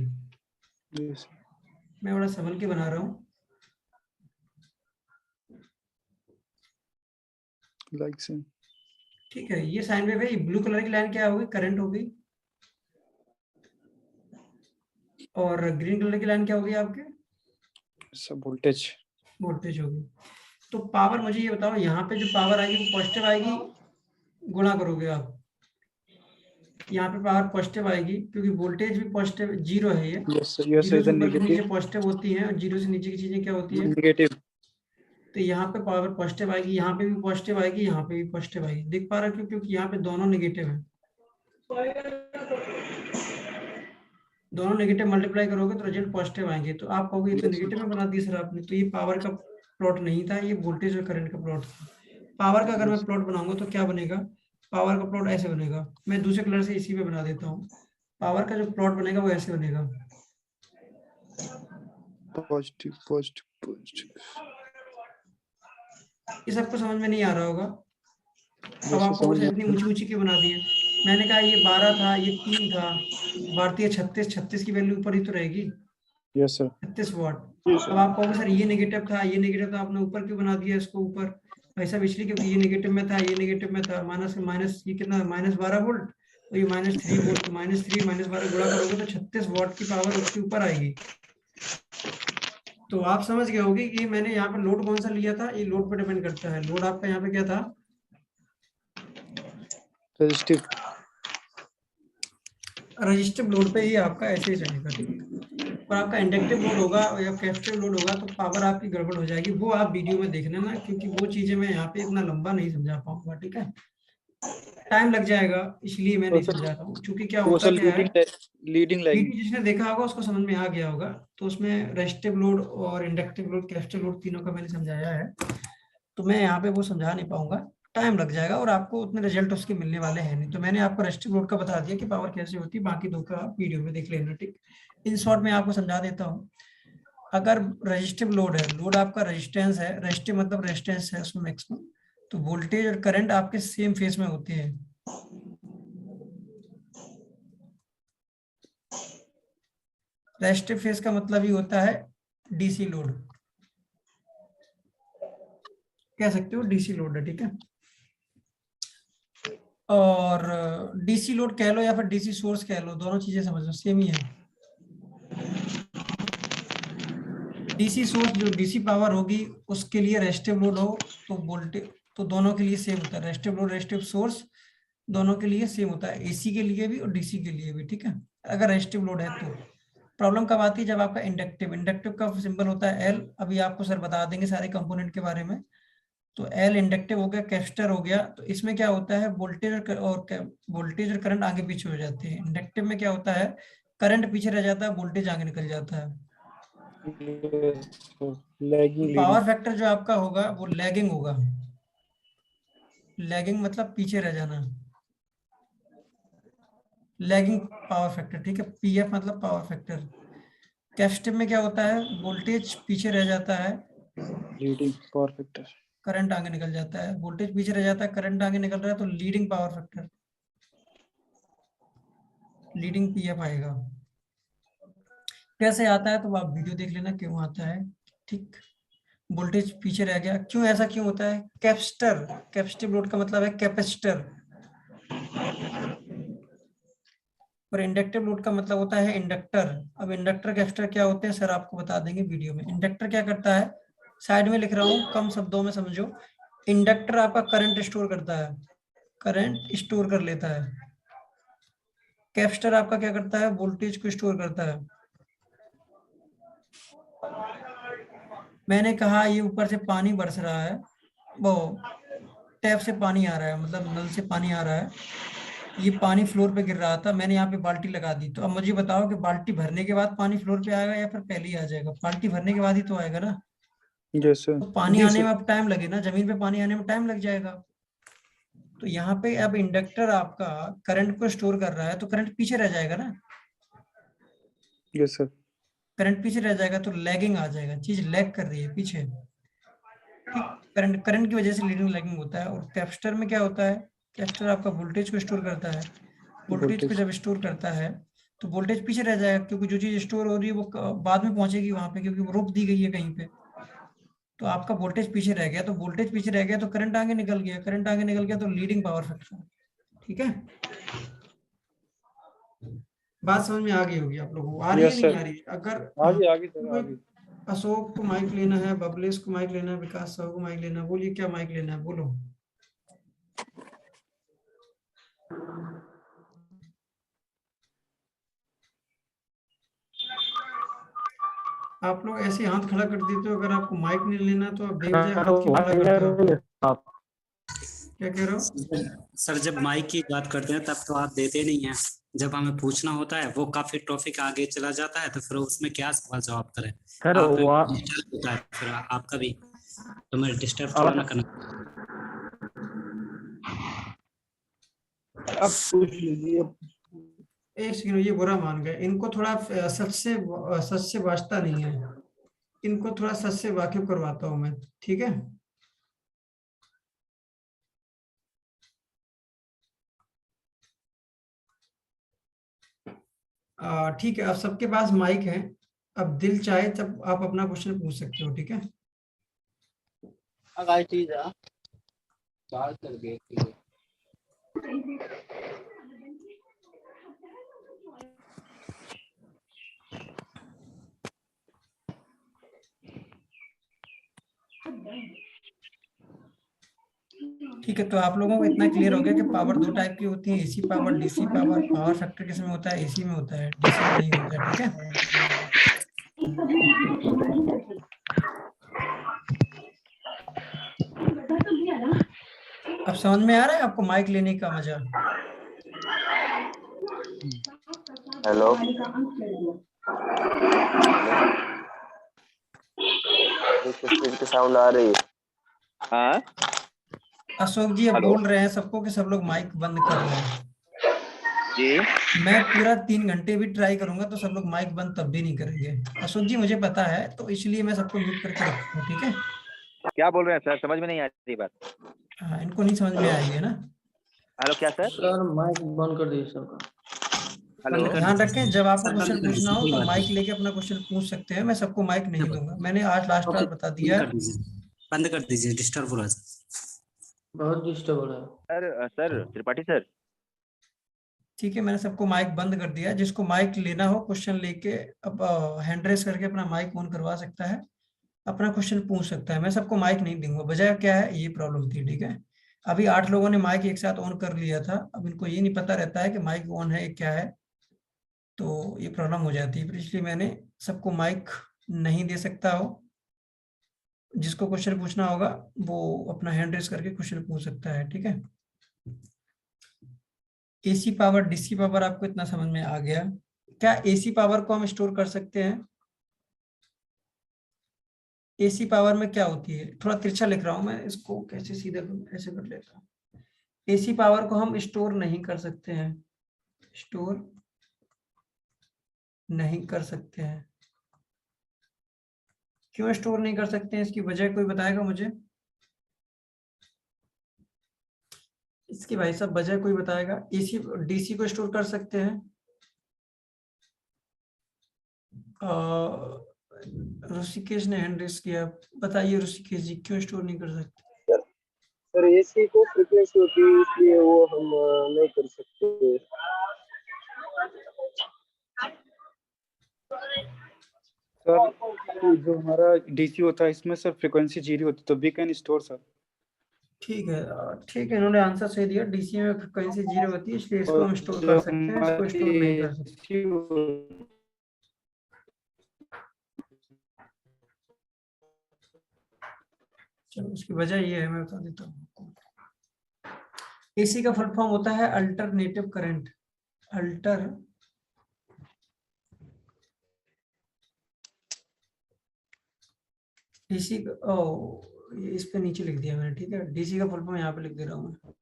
मैं बड़ा संभल के बना रहा हूँ, लाइक से। ठीक है। ये साइन वेव है, ये ब्लू कलर की लाइन क्या होगी, करंट होगी, और ग्रीन कलर की लाइन क्या होगी आपके, सब वोल्टेज वोल्टेज होगी। तो पावर, मुझे ये बताओ, यहाँ पे जो पावर आएगी वो पॉजिटिव आएगी, गुणा करोगे आप, यहाँ पे पावर पॉजिटिव आएगी क्योंकि वोल्टेज भी पॉजिटिव, जीरो है ये, यस सर। यस जीरो से सर। ऊपर की चीजें नेगेटिव पॉजिटिव होती हैं और जीरो से नीचे की चीजें क्या होती है, नेगेटिव। तो यहाँ पे पावर पॉजिटिव आएगी, यहाँ पे भी पॉजिटिव आएगी, यहाँ पे भी पॉजिटिव आएगी। देख पा रहे हो, क्योंकि यहाँ पे दोनों नेगेटिव है, दोनों नेगेटिव मल्टीप्लाई करोगे तो रिजल्ट पॉजिटिव आएंगे। तो आप कहोगे ये तो नेगेटिव में बना दिया सर आपने, तो ये पावर का प्लॉट नहीं था, ये वोल्टेज और करंट का प्लॉट था। पावर का अगर मैं प्लॉट बनाऊंगा तो क्या बनेगा, पावर का प्लॉट ऐसे बनेगा। मैं दूसरे कलर से इसी पे बना देता हूँ, पावर का जो प्लॉट बनेगा वो ऐसे बनेगा। Positive positive positive. ये सबको समझ में नहीं आ रहा होगा। अब आपको इतनी ऊंची ऊंची क्यों बना दी है, मैंने कहा ये 12 था, ये 3 था, भारतीय 36 की वैल्यू ऊपर ही तो रहेगी, यस सर। 36 वाट। जी अब सर। आप कहोगे सर ये नेगेटिव था, ये नेगेटिव था, आपने ऊपर क्यों बना दिया इसको ऊपर? भाई साहब इसलिए क्योंकि ये नेगेटिव में था, ये नेगेटिव में था, माइनस माइनस ये कितना, -12 वोल्ट, तो ये -3 वोल्ट, तो -3 -12 गुणा करोगे तो 36 वाट की पावर उसके ऊपर आएगी। तो आप समझ गए होगे कि मैंने यहाँ पर लोड कौन सा लिया था, ये लोड पर डिपेंड करता है। लोड आपका यहाँ पे क्या था, रेजिस्टिव। रजिस्टिव लोड पे ही आपका ऐसे ही चलेगा, ठीक है। और आपका इंडक्टिव लोड होगा या कैपेसिटिव लोड होगा तो पावर आपकी गड़बड़ हो जाएगी, वो आप वीडियो में देख लेना, क्योंकि वो चीजें मैं यहाँ पे इतना लंबा नहीं समझा पाऊंगा, ठीक है, टाइम लग जाएगा, इसलिए मैं नहीं समझा रहा हूँ। क्योंकि क्या वो होता सर क्या है, लीडिंग लैगिंग। वीडियो जिसने देखा होगा उसको समझ में आ गया होगा। तो उसमें रेजिस्टिव लोड और इंडक्टिव लोड, कैपेसिटिव लोड, तीनों का मैंने समझाया है, तो मैं यहाँ पे वो समझा नहीं पाऊंगा, टाइम लग जाएगा और आपको उतने रिजल्ट उसके मिलने वाले हैं नहीं। तो मैंने आपको रेजिस्टिव लोड का बता दिया कि पावर कैसे होती है, बाकी दो का आप वीडियो में देख लेना, ठीक। इन शॉर्ट में आपको समझा देता हूँ। अगर रेजिस्टिव लोड है, लोड आपका रेजिस्टेंस है, रेजिस्टिव मतलब रेजिस्टेंस है उसमें मैक्सिमम, तो वोल्टेज और करंट आपके सेम फेज में होते हैं। रेजिस्टिव फेज का मतलब ही होता है डीसी लोड, कह सकते हो डीसी लोड है, ठीक है। और डीसी लोड कह लो या फिर डीसी सोर्स कह लो, दोनों चीजें समझ लो सेम ही है। डीसी सोर्स जो डीसी पावर होगी उसके लिए रेजिस्टिव लोड हो तो वोल्टेज, तो दोनों के लिए सेम होता है, रेजिस्टिव लोड रेजिस्टिव सोर्स दोनों के लिए सेम होता है, एसी के लिए भी और डीसी के लिए भी, ठीक है। अगर रेजिस्टिव लोड है तो प्रॉब्लम कब आती है, जब आपका इंडक्टिव, इंडक्टिव का सिंबल होता है एल, अभी आपको सर बता देंगे सारे कंपोनेंट के बारे में। तो एल इंडक्टिव हो गया, कैपेसिटर हो गया, तो इसमें क्या होता है वोल्टेज और करंट आगे पीछे हो जाते हैं। इंडक्टिव में क्या होता है, करंट पीछे रह जाता है, वोल्टेज आगे निकल जाता है। Lagging power leading. फैक्टर जो आपका होगा वो लैगिंग होगा, लैगिंग मतलब पीछे रह जाना, लैगिंग पावर फैक्टर, ठीक है। पीएफ मतलब पावर फैक्टर। कैपेसिटिव में क्या होता है, वोल्टेज पीछे रह जाता है, लीडिंग पावर फैक्टर। करंट आगे निकल जाता है, वोल्टेज पीछे रह जाता है, करंट आगे निकल रहा है, तो leading power factor, leading PF आएगा। कैसे आता है तो आप वीडियो देख लेना क्यों आता है, ठीक। वोल्टेज पीछे रह गया, क्यों ऐसा क्यों होता है, कैपेसिटर, कैपेसिटिव लोड का मतलब है कैपेसिटर, और इंडक्टिव लोड का मतलब होता है इंडक्टर। अब इंडक्टर कैपेसिटर क्या होते हैं सर आपको बता देंगे वीडियो में। इंडक्टर क्या करता है, साइड में लिख रहा हूँ कम शब्दों में समझो। इंडक्टर आपका करंट स्टोर करता है, करंट स्टोर कर लेता है। कैपेसिटर आपका क्या करता है, वोल्टेज को स्टोर करता है। मैंने कहा ये ऊपर से पानी बरस रहा है, वो टैप से पानी आ रहा है, मतलब नल से पानी आ रहा है, ये पानी फ्लोर पे गिर रहा था, मैंने यहाँ पे बाल्टी लगा दी। तो अब मुझे बताओ कि बाल्टी भरने के बाद पानी फ्लोर पे आएगा या फिर पहले ही आ जाएगा, बाल्टी भरने के बाद ही तो आएगा ना। Yes sir. तो पानी जी आने सर। में अब टाइम लगे ना, जमीन पे पानी आने में टाइम लग जाएगा। तो यहाँ पे अब इंडक्टर आपका करंट को स्टोर कर रहा है, तो करंट पीछे रह जाएगा ना, यस सर। करंट पीछे रह जाएगा तो लैगिंग आ जाएगा, चीज लैग कर रही है पीछे, ठीक। करंट करंट की वजह से लीडिंग लैगिंग होता है। और कैपेसिटर में क्या होता है, कैपेसिटर आपका वोल्टेज को स्टोर करता है, वोल्टेज को वोल्टेज। जब स्टोर करता है तो वोल्टेज पीछे रह जाएगा, क्योंकि जो चीज स्टोर हो रही है वो बाद में पहुंचेगी वहां पे, क्योंकि वो रोक दी गई है कहीं पे। तो आपका वोल्टेज पीछे रह गया, तो वोल्टेज पीछे रह गया तो करंट आगे निकल गया, करंट आगे निकल गया तो लीडिंग पावर फैक्टर, ठीक है। बात समझ में आ गई होगी आप लोगों को, आ रही है यस नहीं सर। आ रही? अगर आगे आगे सर कोई आगे। अशोक को माइक लेना है, बबलेश को माइक लेना है, विकास साहू को माइक लेना है, बोलिए क्या माइक लेना है, बोलो। आप लोग ऐसे हाथ खड़ा कर देते हो, अगर आपको माइक नहीं लेना तो आप देख जाए हाथ क्यों खड़ा करते हो आप? क्या कह रहे हो? सर जब माइक की बात करते हैं तब तो आप देते नहीं हैं, जब हमें पूछना होता है वो काफी टॉपिक आगे चला जाता है, तो फिर उसमें क्या सवाल जवाब करें। सर आप वो डिस्टर्ब होता है फिर आपका भी, तो मैं डिस्टर्ब थोड़ा ना करना। आप पूछ लीजिए। एक सेकंड, ये बुरा मान गए, इनको थोड़ा सच से वास्ता नहीं है, इनको थोड़ा सच से वाकिफ करवाता हूँ मैं, ठीक है। ठीक है, अब सबके पास माइक है। अब दिल चाहे तब आप अपना क्वेश्चन पूछ सकते हो, ठीक है। ठीक है, तो आप लोगों को इतना क्लियर हो गया कि पावर दो टाइप की होती है, AC power, DC power. Power factor किसमें होता है? एसी में होता है, डीसी में नहीं होता है, ठीक है। अब समझ में आ रहा है आपको माइक लेने का मजा? हेलो, किसकी साउंड आ रही है? हाँ अशोक जी अब हेलो। बोल रहे हैं सबको कि सब लोग माइक बंद कर लें। जी, मैं पूरा 3 घंटे भी ट्राई करूंगा तो सब लोग माइक बंद तब भी नहीं करेंगे। अशोक जी मुझे पता है, तो इसलिए मैं सबको म्यूट करके रखा हूँ, ठीक है। क्या बोल रहे हैं सर? समझ में नहीं आ रही बात। हाँ, इनको नहीं समझ में आई है ना। हेलो, क्या सर? सर माइक बंद कर दीजिए सबका। हेलो, बंद कर ध्यान दीजिए रखें, जब आपको सर, क्वेश्चन बंद कर पूछना दीजिए, हो कोई तो बात माइक नहीं। लेके अपना क्वेश्चन पूछ सकते हैं। मैं सबको माइक नहीं दूंगा, मैंने आज लास्ट बार बता बंद दिया कर दीजिए, बंद कर दीजिए, डिस्टर्ब हो रहा है। बहुत डिस्टर्ब हो रहा है। Sir Tripathi sir. ठीक है, मैंने सबको माइक बंद कर दिया। जिसको माइक लेना हो क्वेश्चन लेके अब हैंड रेस करके अपना माइक ऑन करवा सकता है, अपना क्वेश्चन पूछ सकता है। मैं सबको माइक नहीं दूंगा, वजह क्या है, ये प्रॉब्लम थी, ठीक है। अभी 8 लोगों ने माइक एक साथ ऑन कर लिया था, अब इनको ये नहीं पता रहता है कि माइक ऑन है क्या है, तो ये प्रॉब्लम हो जाती है। फिर इसलिए मैंने सबको माइक नहीं दे सकता हो। जिसको क्वेश्चन पूछना होगा वो अपना हैंड रेस करके क्वेश्चन पूछ सकता है, ठीक है। एसी पावर, डीसी पावर आपको इतना समझ में आ गया। क्या एसी पावर को हम स्टोर कर सकते हैं? एसी पावर में क्या होती है, थोड़ा तिरछा लिख रहा हूं मैं, इसको कैसे सीधा करूं, ऐसे कर लेता हूं। एसी पावर को हम स्टोर नहीं कर सकते हैं, स्टोर नहीं कर सकते हैं। क्यों स्टोर नहीं कर सकते हैं? इसकी वजह कोई बताएगा मुझे? इसकी भाई साहब वजह कोई बताएगा? एसी डीसी को स्टोर कर सकते हैं। ऋषिकेश ने हैंड रेस किया, बताइए ऋषिकेश जी क्यों स्टोर नहीं कर सकते? सर एसी को फ्रीक्वेंसी होती है, इसलिए वो हम नहीं कर सकते। सर जो हमारा डीसी होता है इसमें सर फ्रीक्वेंसी 0 होती है, तो वी कैन स्टोर सर। ठीक है, ठीक है, इन्होंने आंसर सही दिया। डीसी में फ्रिक्वेंसी 0 होती है, इसलिए इसको और हम स्टोर जो कर सकते हैं, इसको स्टोर नहीं कर सकते। हमारी चलो उसकी वजह ये है, मैं बता देता हूँ आपको। एसी का फुल फॉर्म होता है अल्टरनेटिव करंट। अल्टर डीसी का, ओ ये इस पे नीचे लिख दिया मैंने, ठीक है। डीसी का फुल फॉर्म यहाँ पे लिख दे रहा हूँ मैं।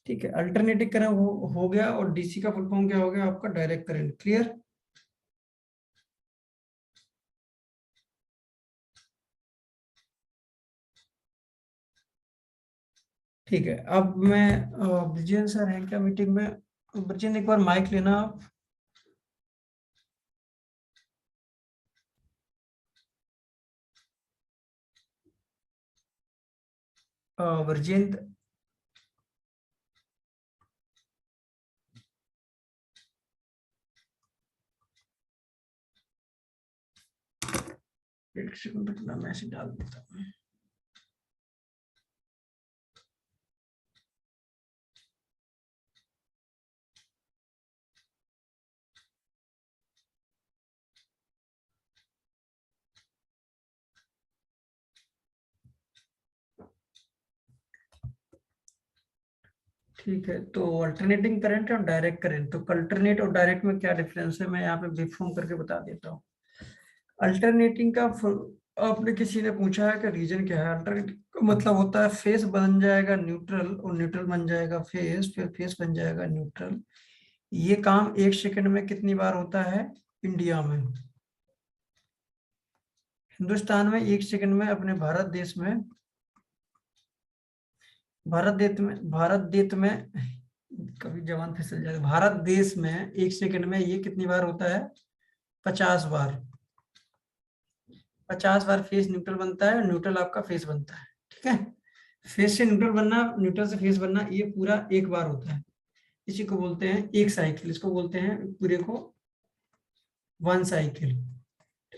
ठीक है, अल्टरनेटिव करंट हो गया, और डीसी का फुल फॉर्म क्या हो गया आपका? Direct current. क्लियर? ठीक है, अब मैं ब्रिजेन सर है क्या मीटिंग में? ब्रिजेन एक बार माइक लेना आप। ब्रिजेंद्र, एक सेकंड रुकना, मैसेज डाल देता हूँ। ठीक है, तो अल्टरनेटिंग करंट और डायरेक्ट करंट, तो अल्टरनेट और डायरेक्ट में क्या डिफरेंस है, मैं यहाँ पे ब्रीफ फॉर्म करके बता देता हूँ। अल्टरनेटिंग का आपने किसी ने पूछा है कि रीजन क्या है। अल्टरनेटिंग का मतलब होता है फेस बन जाएगा न्यूट्रल, और न्यूट्रल बन जाएगा फेस, फिर फेस बन जाएगा न्यूट्रल। ये काम 1 सेकंड में कितनी बार होता है इंडिया में? हिंदुस्तान में 1 सेकंड में अपने भारत देश में कभी जवान फिसल जाए, भारत देश में 1 सेकंड में ये कितनी बार होता है? 50 बार। 50 बार फेस न्यूट्रल बनता है, न्यूट्रल आपका फेस बनता है। ठीक है, फेस से न्यूट्रल बनना, न्यूट्रल से फेस बनना, ये पूरा एक बार होता है। इसी को बोलते हैं एक साइकिल, इसको बोलते हैं पूरे को 1 साइकिल।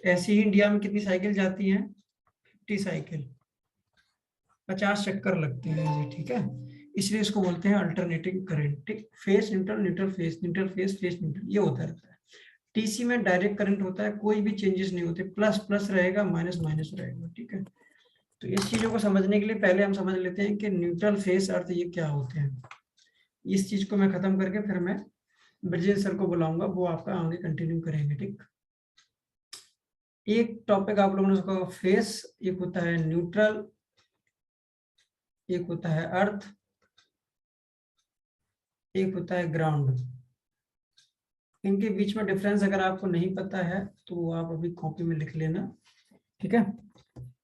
ऐसे ही इंडिया में कितनी साइकिल जाती हैं? 50 साइकिल, 50 चक्कर लगते हैं ऐसे। ठीक है, इसलिए इसको बोलते हैं अल्टरनेटिंग करंट। ठीक, face neutral, neutral face, neutral face, face neutral, ये होता रहता है। टीसी में डायरेक्ट करंट होता है, कोई भी चेंजेस नहीं होते, प्लस प्लस रहेगा, माइनस माइनस रहेगा। ठीक है, तो इस चीजों को समझने के लिए पहले हम समझ लेते हैं कि न्यूट्रल फेस अर्थ ये क्या होते हैं। इस चीज को मैं खत्म करके फिर मैं ब्रिजेश सर को बुलाऊंगा, वो आपका आगे कंटिन्यू करेंगे। ठीक, एक टॉपिक आप लोगों ने उसका फेस, एक होता है न्यूट्रल, एक होता है अर्थ, एक होता है ग्राउंड। इनके बीच में डिफरेंस अगर आपको नहीं पता है तो आप अभी कॉपी में लिख लेना। ठीक है,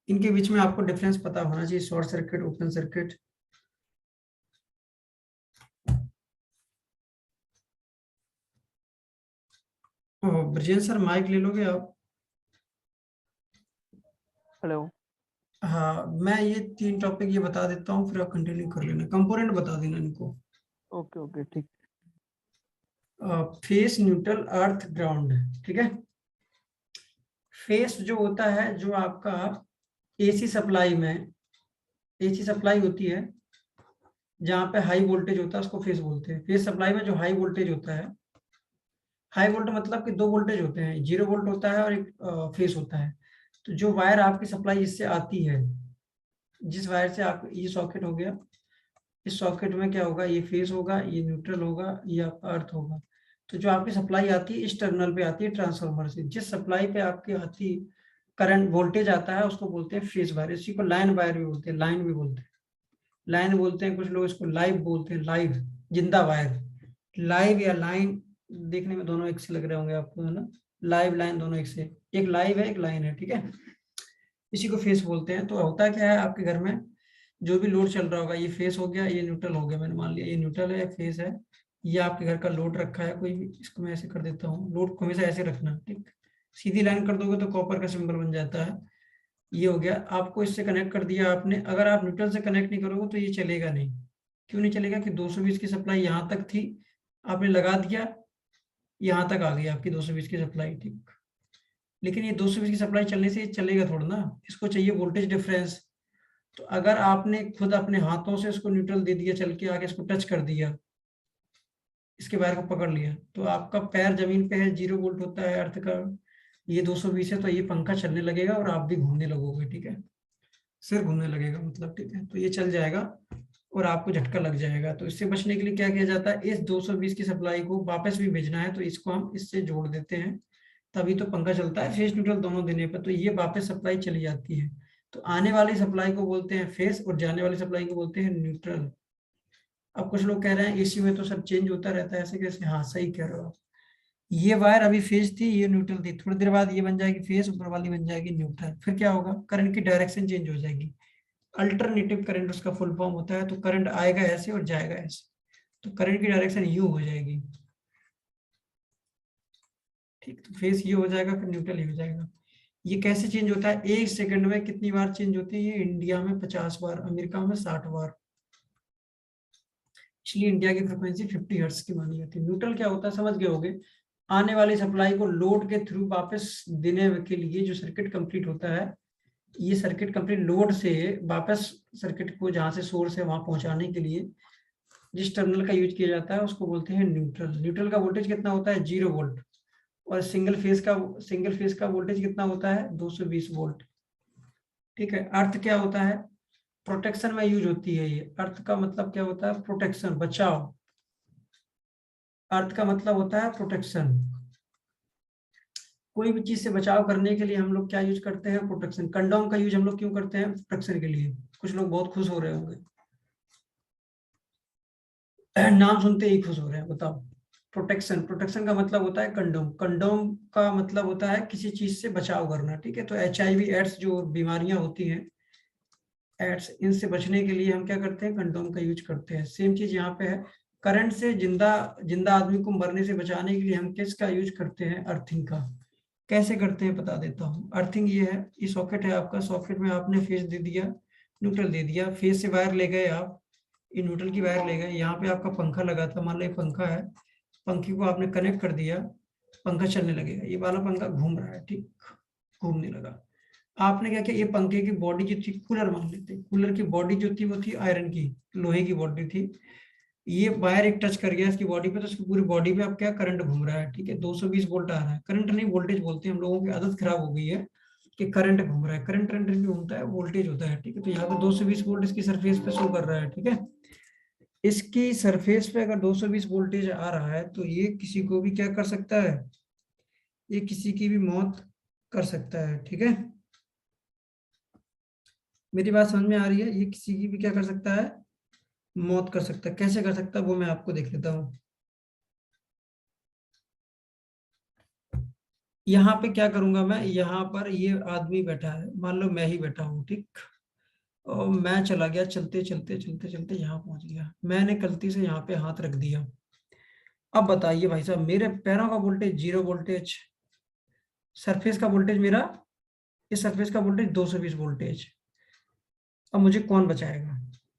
इनके बीच में आपको डिफरेंस पता होना चाहिए, short circuit, open circuit. Brajesh sir mic ले लोगे आप? हेलो। हाँ, मैं ये 3 टॉपिक ये बता देता हूँ, फिर आप कंटिन्यू कर लेना, कंपोनेंट बता देना इनको। ओके ओके ठीक। फेस, न्यूट्रल, अर्थ, ग्राउंड। ठीक है, फेस जो होता है, जो आपका एसी सप्लाई में, एसी सप्लाई होती है जहाँ पे हाई वोल्टेज होता है, उसको फेस बोलते हैं। फेस सप्लाई में जो हाई वोल्टेज होता है, हाई वोल्टेज मतलब कि 2 वोल्टेज होते हैं, 0 वोल्ट होता है और एक फेस होता है। तो जो वायर आपकी सप्लाई इससे आती है, जिस वायर से आप, ये सॉकेट हो गया, इस सॉकेट में क्या होगा, ये फेस होगा, ये न्यूट्रल होगा, ये आपका अर्थ होगा। तो जो आपकी सप्लाई आती है इस टर्मिनल पे आती है ट्रांसफार्मर से, जिस सप्लाई पे आपकी आती करंट वोल्टेज आता है उसको बोलते हैं फेस वायर। इसी को लाइन वायर भी बोलते हैं, लाइन भी बोलते हैं, लाइन बोलते हैं, कुछ लोग इसको लाइव बोलते हैं, लाइव, जिंदा वायर। लाइव या लाइन देखने में दोनों एक से लग रहे होंगे आपको, है ना, लाइव लाइन दोनों एक से, एक लाइव है एक लाइन है। ठीक है, इसी को फेस बोलते हैं। तो होता क्या है, आपके घर में जो भी लोड चल रहा होगा, ये फेस हो गया, ये न्यूट्रल हो गया, मैंने मान लिया ये न्यूट्रल है, फेस है, ये आपके घर का लोड रखा है कोई भी, इसको मैं ऐसे कर देता हूँ, लोड को हमेशा ऐसे रखना। ठीक, सीधी लाइन कर दोगे तो कॉपर का सिंबल बन जाता है। ये हो गया, आपको इससे कनेक्ट कर दिया आपने। अगर आप न्यूट्रल से कनेक्ट नहीं करोगे तो ये चलेगा नहीं। क्यों नहीं चलेगा? कि 220 की सप्लाई यहाँ तक थी, आपने लगा दिया, यहाँ तक आ गई आपकी 220 की सप्लाई। ठीक, लेकिन ये 220 की सप्लाई चलने से ये चलेगा थोड़ा ना, इसको चाहिए वोल्टेज डिफरेंस। तो अगर आपने खुद अपने हाथों से इसको न्यूट्रल दे दिया, चल के आगे इसको टच कर दिया, इसके वायर को पकड़ लिया, तो आपका पैर जमीन पे है, 0 वोल्ट होता है अर्थ का, ये 220 है, तो ये पंखा चलने लगेगा और आप भी घूमने लगोगे। ठीक है, सिर घूमने लगेगा मतलब। ठीक है, तो ये चल जाएगा और आपको झटका लग जाएगा। तो इससे बचने के लिए क्या किया जाता है, इस 220 की सप्लाई को वापस भी भेजना है तो इसको हम इससे जोड़ देते हैं, तभी तो पंखा चलता है, फेस न्यूट्रल दोनों देने पर, तो ये वापस सप्लाई चली जाती है। तो आने वाली सप्लाई को बोलते हैं फेस और जाने वाली सप्लाई को बोलते हैं न्यूट्रल। अब कुछ लोग कह रहे हैं एसी में तो सब चेंज होता रहता है, ऐसे कैसे? हाँ, सही कह रहे हो आप। ये वायर अभी फेस थी, ये न्यूट्रल थी, थोड़ी देर बाद ये बन जाएगी फेस, ऊपर वाली बन जाएगी न्यूट्रल। फिर क्या होगा, करंट की डायरेक्शन चेंज हो जाएगी। अल्टरनेटिव करंट उसका फुल फॉर्म होता है। तो करंट आएगा ऐसे और जाएगा ऐसे, तो करंट की डायरेक्शन यू हो जाएगी। ठीक, तो फेस ये हो जाएगा, फिर न्यूट्रल ये हो जाएगा। ये कैसे चेंज होता है? 1 सेकंड में कितनी बार चेंज होती है? ये इंडिया में 50 बार, अमेरिका में 60 बार। इसलिए इंडिया की फ्रिक्वेंसी 50 हर्ट्ज की मानी जाती है। न्यूट्रल क्या होता है समझ गए होगे, आने वाली सप्लाई को लोड के थ्रू वापस देने के लिए जो सर्किट कंप्लीट होता है, ये सर्किट कंप्लीट लोड से वापस सर्किट को जहां से सोर्स है वहां पहुंचाने के लिए जिस टर्मिनल का यूज किया जाता है उसको बोलते हैं न्यूट्रल। न्यूट्रल का वोल्टेज कितना होता है? 0 वोल्ट। और सिंगल फेज का वोल्टेज कितना होता है? 220 वोल्ट। ठीक है, अर्थ क्या होता है? प्रोटेक्शन में यूज होती है ये। अर्थ का मतलब क्या होता है? प्रोटेक्शन, बचाव। अर्थ का मतलब होता है प्रोटेक्शन। कोई भी चीज से बचाव करने के लिए हम लोग क्या यूज करते हैं? प्रोटेक्शन। कंडोम का यूज हम लोग क्यों करते हैं? प्रोटेक्शन के लिए। कुछ लोग बहुत खुश हो रहे होंगे, नाम सुनते ही खुश हो रहे हैं, बताओ। प्रोटेक्शन, प्रोटेक्शन का मतलब होता है कंडोम, कंडोम का मतलब होता है किसी चीज से बचाव करना, ठीक है। तो HIV एड्स जो बीमारियां होती हैं, एड्स, इनसे बचने के लिए हम क्या करते हैं, कंडोम का यूज करते हैं। सेम चीज यहाँ पे है, करंट से जिंदा आदमी को मरने से बचाने के लिए हम किसका यूज करते हैं, अर्थिंग का। कैसे करते हैं बता देता हूँ। अर्थिंग ये है, ये सॉकेट है आपका, सॉकेट में आपने फेस दे दिया, न्यूट्रल दे दिया, फेस से वायर ले गए आप, ये न्यूट्रल की वायर ले गए, यहाँ पे आपका पंखा लगा था, मान लो ये पंखा है, पंखे को आपने कनेक्ट कर दिया, पंखा चलने लगेगा, ये वाला पंखा घूम रहा है, ठीक, घूमने लगा। आपने क्या किया, ये पंखे की बॉडी जो थी, कूलर मान लेते, कूलर की बॉडी जो थी वो थी आयरन की, लोहे की बॉडी थी, ये वायर एक टच कर गया इसकी बॉडी पे, तो इसकी पूरी बॉडी पे अब क्या करंट घूम रहा है, ठीक है, 220 वोल्ट आ रहा है। करंट नहीं, वोल्टेज बोलते हैं, हम लोगों की आदत खराब हो गई है कि करंट घूम रहा है, करंट नहीं घूमता है, वोल्टेज होता है, ठीक है। तो यहाँ पे 220 वोल्ट इसकी सरफेस पे शो कर रहा है, ठीक है। इसकी सरफेस पे अगर 220 वोल्टेज आ रहा है तो ये किसी को भी क्या कर सकता है, ये किसी की भी मौत कर सकता है, ठीक है। मेरी बात समझ में आ रही है, ये किसी की भी क्या कर सकता है, मौत कर सकता है। कैसे कर सकता है वो मैं आपको देख लेता हूं। यहाँ पे क्या करूंगा मैं, यहाँ पर ये आदमी बैठा है, मान लो मैं ही बैठा हूँ, ठीक, और मैं चला गया, चलते चलते चलते चलते यहाँ पहुंच गया, मैंने गलती से यहाँ पे हाथ रख दिया। अब बताइए भाई साहब, मेरे पैरों का वोल्टेज 0 वोल्टेज, सरफेस का वोल्टेज मेरा, इस सरफेस का वोल्टेज 220 वोल्टेज। अब मुझे कौन बचाएगा,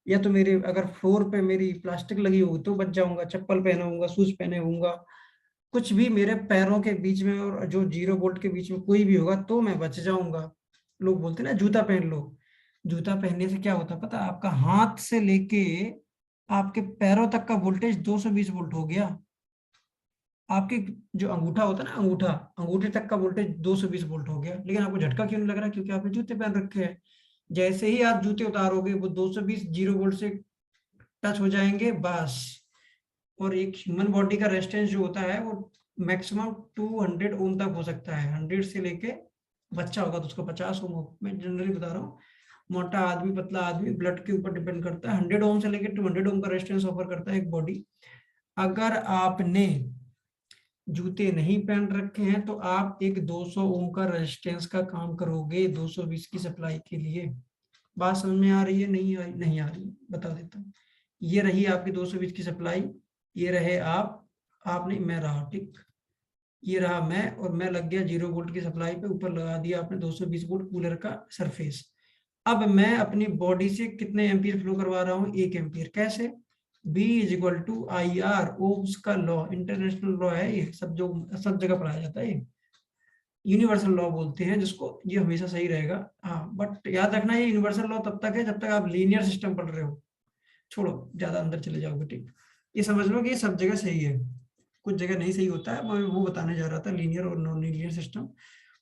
या तो मेरे अगर फ्लोर पे मेरी प्लास्टिक लगी होगी तो बच जाऊंगा, चप्पल पहना होऊंगा, शूज पहने होऊंगा, कुछ भी मेरे पैरों के बीच में और जो 0 वोल्ट के बीच में कोई भी होगा तो मैं बच जाऊंगा। लोग बोलते हैं ना जूता पहन लो, जूता पहनने से क्या होता है पता है, आपका हाथ से लेके आपके पैरों तक का वोल्टेज 220 वोल्ट हो गया। आपके जो अंगूठा होता है ना, अंगूठे तक का वोल्टेज 220 वोल्ट हो गया, लेकिन आपको झटका क्यों नहीं लग रहा, क्योंकि आपने जूते पहन रखे हैं। जैसे ही आप जूते उतारोगे वो 220 0 वोल्ट से टच हो जाएंगे बस। और एक ह्यूमन बॉडी का रेजिस्टेंस जो होता है वो मैक्सिमम 200 ओम तक हो सकता है, 100 से लेके, बच्चा होगा तो उसको 50 ओम हो, मैं जनरली बता रहा हूँ, मोटा आदमी पतला आदमी ब्लड के ऊपर डिपेंड करता है, 100 ओम से लेके 200 ओम का रेजिस्टेंस ऑफर करता है एक बॉडी। अगर आपने जूते नहीं पहन रखे हैं तो आप एक 200 ओम का रेजिस्टेंस का काम करोगे 220 की सप्लाई के लिए। बात समझ में आ रही है, नहीं आ रही, बता देता हूँ। ये रही आपकी 220 की सप्लाई, ये रहे आप नहीं, मैं रहा, ठीक, ये रहा मैं, और मैं लग गया 0 वोल्ट की सप्लाई पे, ऊपर लगा दिया आपने 220 वोल्ट कूलर का सरफेस। अब मैं अपनी बॉडी से कितने एम्पियर फ्लो करवा रहा हूँ, 1 एम्पियर। कैसे, B = IR, ओम्स का लॉ, इंटरनेशनल लॉ है ये, सब जगह पढ़ाया जाता है, यूनिवर्सल लॉ बोलते हैं जिसको, ये हमेशा सही रहेगा। हाँ, बट याद रखना ये यूनिवर्सल लॉ तब तक है जब तक आप लीनियर सिस्टम पढ़ रहे हो, छोड़ो ज्यादा अंदर चले जाओगे, ठीक। ये समझ लो कि ये सब जगह सही है, कुछ जगह नहीं सही होता है, मैं वो बताने जा रहा था, लीनियर और नॉन लीनियर सिस्टम,